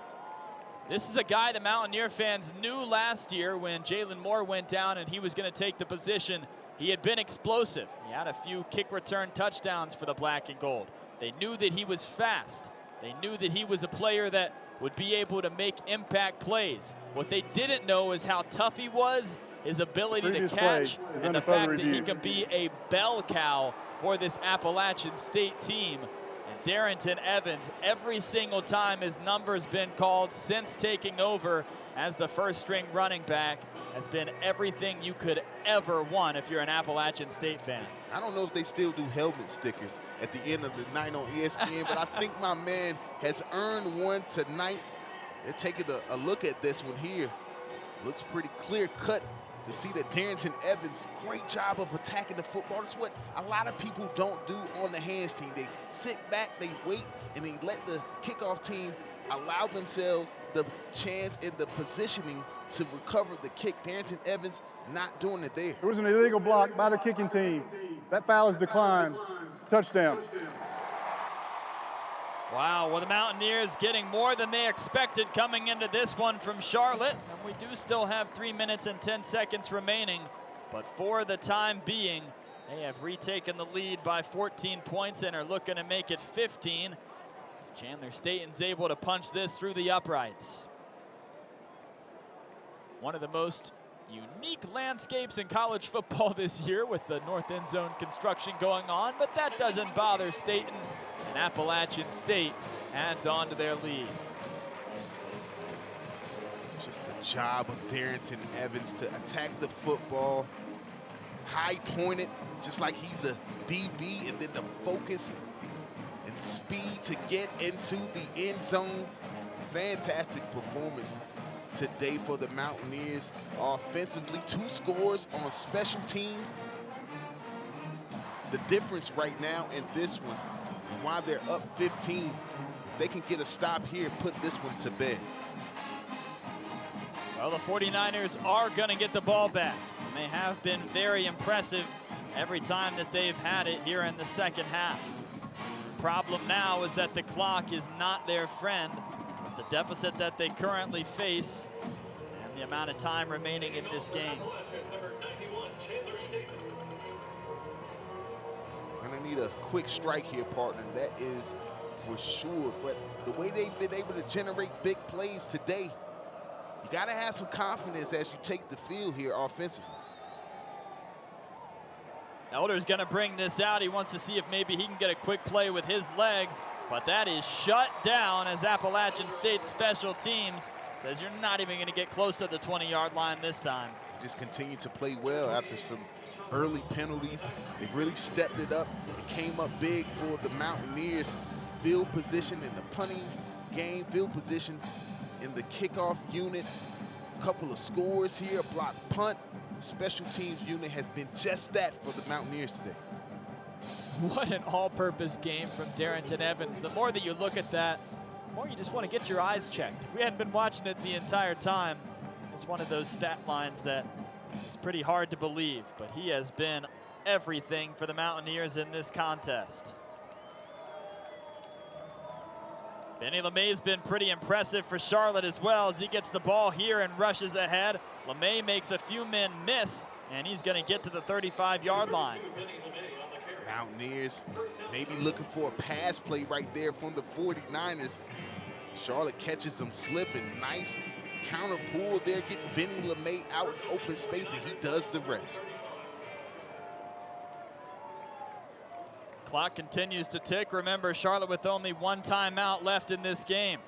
This is a guy the Mountaineer fans knew last year when Jalen Moore went down and he was going to take the position. He had been explosive. He had a few kick return touchdowns for the black and gold. They knew that he was fast. They knew that he was a player that would be able to make impact plays. What they didn't know is how tough he was, his ability to catch, and the fact that he can be a bell cow for this Appalachian State team. And Darrington Evans, every single time his number's been called since taking over as the first string running back, has been everything you could ever want if you're an Appalachian State fan. I don't know if they still do helmet stickers at the end of the night on ESPN, but I think my man has earned one tonight. They're taking a look at this one here. Looks pretty clear cut to see that Darrington Evans, great job of attacking the football. That's what a lot of people don't do on the hands team. They sit back, they wait, and they let the kickoff team allow themselves the chance and the positioning to recover the kick. Darrington Evans not doing it there. It was an illegal block by the kicking team. That foul is declined. Touchdown. Wow, well, the Mountaineers getting more than they expected coming into this one from Charlotte. And we do still have 3 minutes and 10 seconds remaining. But for the time being, they have retaken the lead by 14 points and are looking to make it 15. If Chandler Staten's able to punch this through the uprights. One of the most unique landscapes in college football this year with the north end zone construction going on, but that doesn't bother Staten. And Appalachian State adds on to their lead. Just the job of Darrington Evans to attack the football, high pointed, just like he's a DB, and then the focus and speed to get into the end zone. Fantastic performance today for the Mountaineers. Offensively, 2 scores on special teams. The difference right now in this one, and while they're up 15, if they can get a stop here, put this one to bed. Well, the 49ers are going to get the ball back. And they have been very impressive every time that they've had it here in the second half. The problem now is that the clock is not their friend. The deficit that they currently face and the the amount of time remaining in this game. We're gonna need a quick strike here, partner. That is for sure. But the way they've been able to generate big plays today, you gotta have some confidence as you take the field here offensively. Elder's gonna bring this out. He wants to see if maybe he can get a quick play with his legs, but that is shut down as Appalachian State special teams says you're not even gonna get close to the 20-yard line this time. Just continue to play well after some early penalties. They've really stepped it up and came up big for the Mountaineers. Field position in the punting game, field position in the kickoff unit. A couple of scores here, a block punt. Special teams unit has been just that for the Mountaineers today. What an all-purpose game from Darrington Evans. The more that you look at that, the more you just want to get your eyes checked. If we hadn't been watching it the entire time, it's one of those stat lines that is pretty hard to believe, but he has been everything for the Mountaineers in this contest. Benny LeMay's been pretty impressive for Charlotte as well as he gets the ball here and rushes ahead. LeMay makes a few men miss, and he's going to get to the 35-yard line. Mountaineers maybe looking for a pass play right there from the 49ers. Charlotte catches them slipping. Nice counter pull there, getting Benny LeMay out in open space, and he does the rest. Clock continues to tick. Remember, Charlotte with only one timeout left in this game.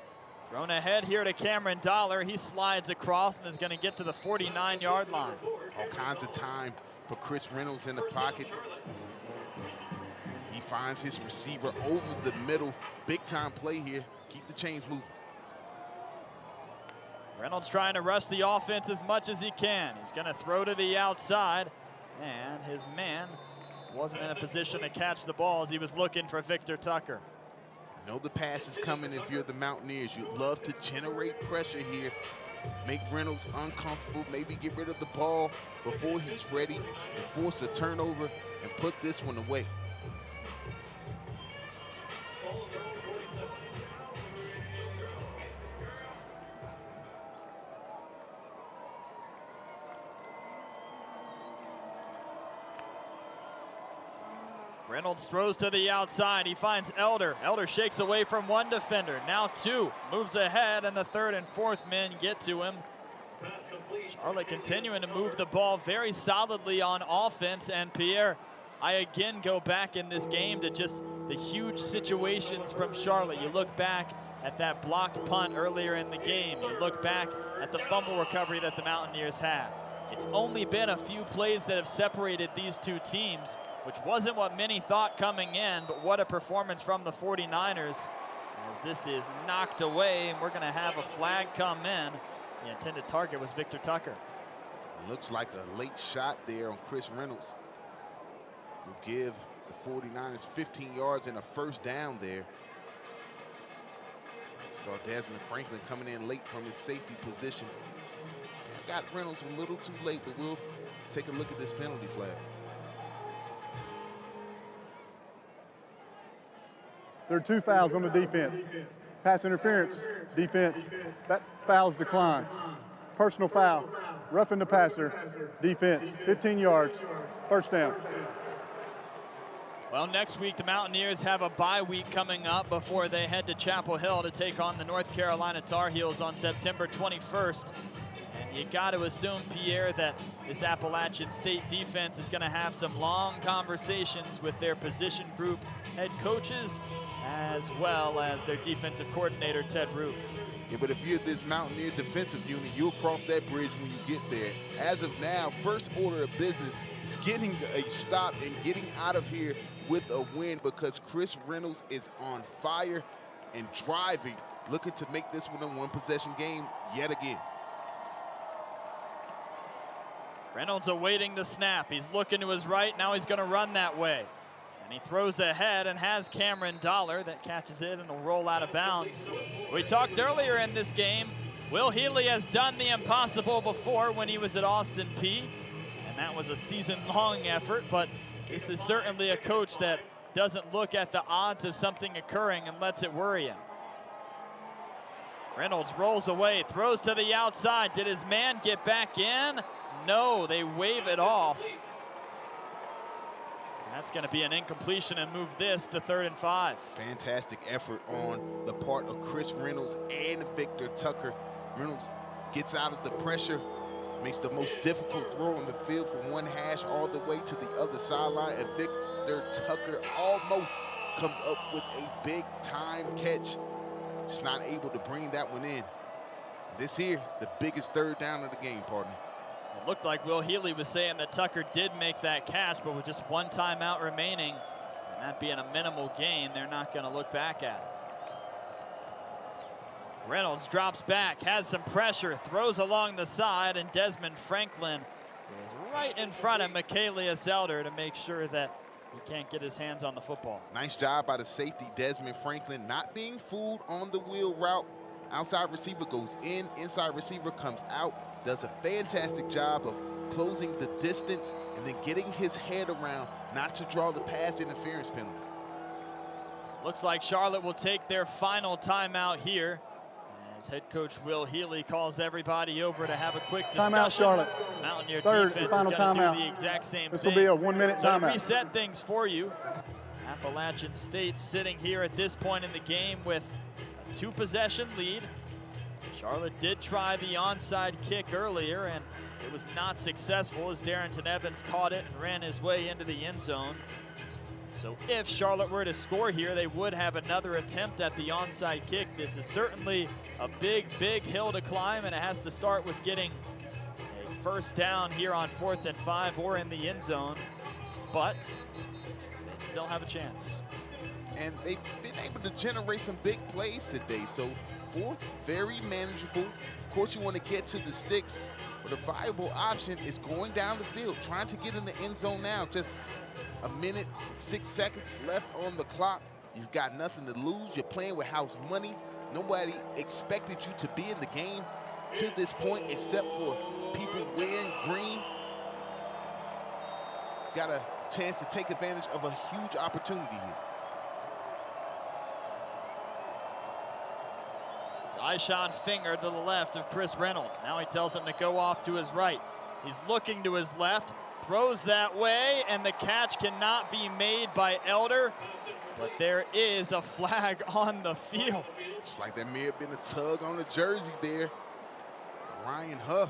Thrown ahead here to Cameron Dollar. He slides across and is going to get to the 49-yard line. All kinds of time for Chris Reynolds in the pocket. He finds his receiver over the middle. Big time play here. Keep the chains moving. Reynolds trying to rush the offense as much as he can. He's going to throw to the outside, and his man wasn't in a position to catch the ball as he was looking for Victor Tucker. You know the pass is coming if you're the Mountaineers. You'd love to generate pressure here, make Reynolds uncomfortable, maybe get rid of the ball before he's ready and force a turnover and put this one away. Reynolds throws to the outside. He finds Elder. Elder shakes away from one defender. Now two. Moves ahead, and the third and fourth men get to him. Charlotte continuing to move the ball very solidly on offense. And Pierre, I again go back in this game to just the huge situations from Charlotte. You look back at that blocked punt earlier in the game. You look back at the fumble recovery that the Mountaineers had. It's only been a few plays that have separated these two teams, which wasn't what many thought coming in, but what a performance from the 49ers as this is knocked away, and we're going to have a flag come in. The intended target was Victor Tucker. Looks like a late shot there on Chris Reynolds. Will give the 49ers 15 yards and a first down there. Saw Desmond Franklin coming in late from his safety position. Got Reynolds a little too late, but we'll take a look at this penalty flag. There are two fouls on the defense. Pass interference, defense. That foul's declined. Personal foul, roughing the passer, defense. 15 yards, first down. Well, next week the Mountaineers have a bye week coming up before they head to Chapel Hill to take on the North Carolina Tar Heels on September 21st. And you got to assume, Pierre, that this Appalachian State defense is going to have some long conversations with their position group head coaches as well as their defensive coordinator, Ted Roof. Yeah, but if you're this Mountaineer defensive unit, you'll cross that bridge when you get there. As of now, first order of business is getting a stop and getting out of here with a win because Chris Reynolds is on fire and driving, looking to make this one a one-possession game yet again. Reynolds awaiting the snap. He's looking to his right. Now he's going to run that way. And he throws ahead and has Cameron Dollar that catches it and will roll out of bounds. We talked earlier in this game, Will Healy has done the impossible before when he was at Austin Peay. And that was a season-long effort, but this is certainly a coach that doesn't look at the odds of something occurring and lets it worry him. Reynolds rolls away, throws to the outside. Did his man get back in? No, they wave it off. That's going to be an incompletion and move this to 3rd and 5. Fantastic effort on the part of Chris Reynolds and Victor Tucker. Reynolds gets out of the pressure, makes the most difficult throw on the field from one hash all the way to the other sideline, and Victor Tucker almost comes up with a big time catch. Just not able to bring that one in. This here, the biggest 3rd down of the game, partner. It looked like Will Healy was saying that Tucker did make that catch, but with just one timeout remaining, and that being a minimal gain, they're not going to look back at it. Reynolds drops back, has some pressure, throws along the side, and Desmond Franklin is right in front of Michaelius Elder to make sure that he can't get his hands on the football. Nice job by the safety, Desmond Franklin, not being fooled on the wheel route. Outside receiver goes in, inside receiver comes out, does a fantastic job of closing the distance and then getting his head around not to draw the pass interference penalty. Looks like Charlotte will take their final timeout here, as head coach Will Healy calls everybody over to have a quick discussion. Timeout, Charlotte. Mountaineer 3rd defense and final is going to timeout. do the exact same This thing. will be a 1-minute So to timeout. reset things for you, Appalachian State sitting here at this point in the game with a 2-possession lead. Charlotte did try the onside kick earlier, and it was not successful as Darrington Evans caught it and ran his way into the end zone. So if Charlotte were to score here, they would have another attempt at the onside kick. This is certainly a big, big hill to climb, and it has to start with getting a 1st down here on 4th and 5 or in the end zone, but they still have a chance. And they've been able to generate some big plays today. So 4th, very manageable. Of course, you want to get to the sticks, but a viable option is going down the field, trying to get in the end zone now. Just a minute, 6 seconds left on the clock. You've got nothing to lose. You're playing with house money. Nobody expected you to be in the game to this point except for people wearing green. Got a chance to take advantage of a huge opportunity here. Ishan Finger to the left of Chris Reynolds. Now he tells him to go off to his right. He's looking to his left, throws that way, and the catch cannot be made by Elder, but there is a flag on the field. Just like there may have been a tug on the jersey there. Ryan Huff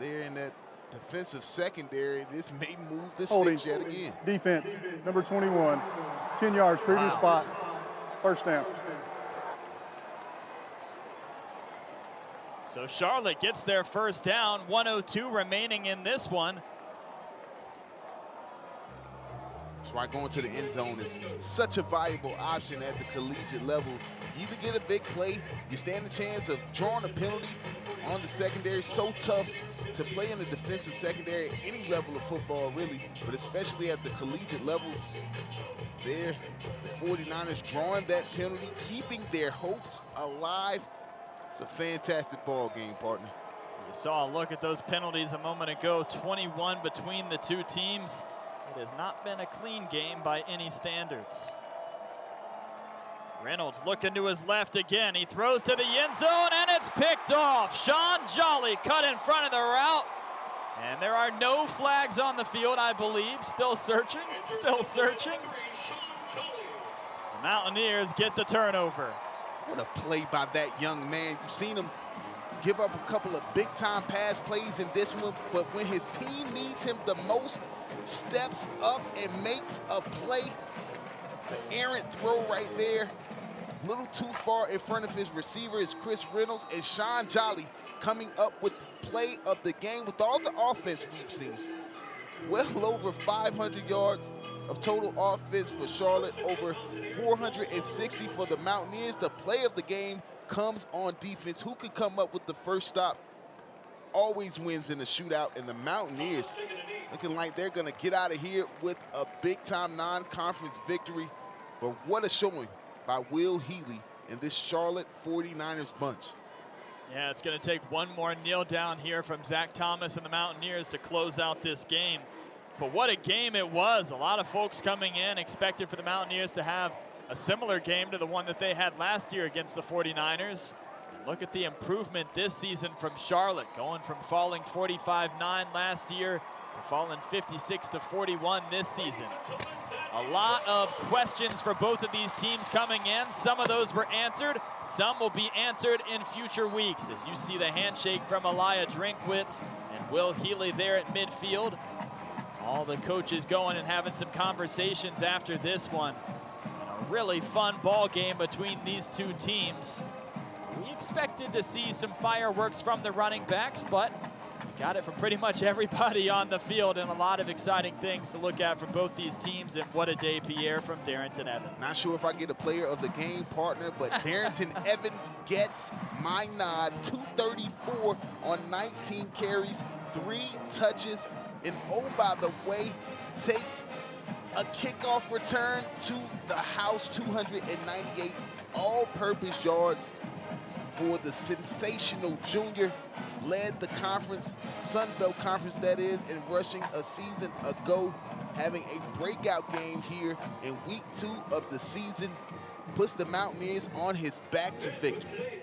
there in that defensive secondary. This may move the sticks yet again. Defense, number 21, 10 yards, previous spot, 1st down. So Charlotte gets their 1st down, 1:02 remaining in this one. That's why going to the end zone is such a valuable option at the collegiate level. You either get a big play, you stand a chance of drawing a penalty on the secondary. So tough to play in the defensive secondary at any level of football, really, but especially at the collegiate level. There, the 49ers drawing that penalty, keeping their hopes alive. It's a fantastic ball game, partner. We saw a look at those penalties a moment ago, 21 between the two teams. It has not been a clean game by any standards. Reynolds looking to his left again. He throws to the end zone, and it's picked off. Sean Jolly cut in front of the route. And there are no flags on the field, I believe. Still searching, still searching. The Mountaineers get the turnover. What a play by that young man. You've seen him give up a couple of big-time pass plays in this one, but when his team needs him the most, steps up and makes a play. It's an errant throw right there. A little too far in front of his receiver is Chris Reynolds, and Sean Jolly coming up with the play of the game with all the offense we've seen. Well over 500 yards of total offense for Charlotte, over 460 for the Mountaineers. The play of the game comes on defense. Who can come up with the first stop always wins in the shootout, and the Mountaineers looking like they're going to get out of here with a big-time non-conference victory. But what a showing by Will Healy and this Charlotte 49ers bunch. Yeah, it's going to take one more kneel down here from Zach Thomas and the Mountaineers to close out this game. But what a game it was. A lot of folks coming in expected for the Mountaineers to have a similar game to the one that they had last year against the 49ers. And look at the improvement this season from Charlotte, going from falling 45-9 last year to falling 56-41 this season. A lot of questions for both of these teams coming in. Some of those were answered. Some will be answered in future weeks, as you see the handshake from Elijah Drinkwitz and Will Healy there at midfield. All the coaches going and having some conversations after this one. And a really fun ball game between these two teams. We expected to see some fireworks from the running backs, but we got it from pretty much everybody on the field, and a lot of exciting things to look at from both these teams. And what a day, Pierre, from Darrington Evans. Not sure if I get a player of the game partner, but Darrington Evans gets my nod. 234 on 19 carries, 3 touches, and oh, by the way, takes a kickoff return to the house. 298 all-purpose yards for the sensational junior. Led the conference, Sun Belt Conference that is, in rushing a season ago, having a breakout game here in week 2 of the season. Puts the Mountaineers on his back to victory.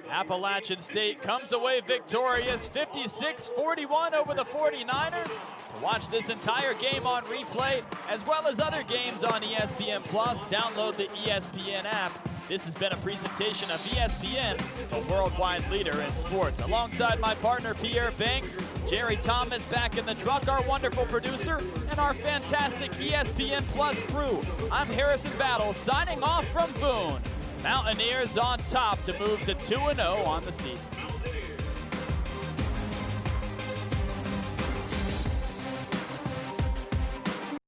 Appalachian State comes away victorious, 56-41 over the 49ers. To watch this entire game on replay, as well as other games on ESPN+, download the ESPN app. This has been a presentation of ESPN, the worldwide leader in sports. Alongside my partner, Pierre Banks, Jerry Thomas back in the truck, our wonderful producer, and our fantastic ESPN Plus crew. I'm Harrison Battle, signing off from Boone. Mountaineers on top to move to 2-0 on the season.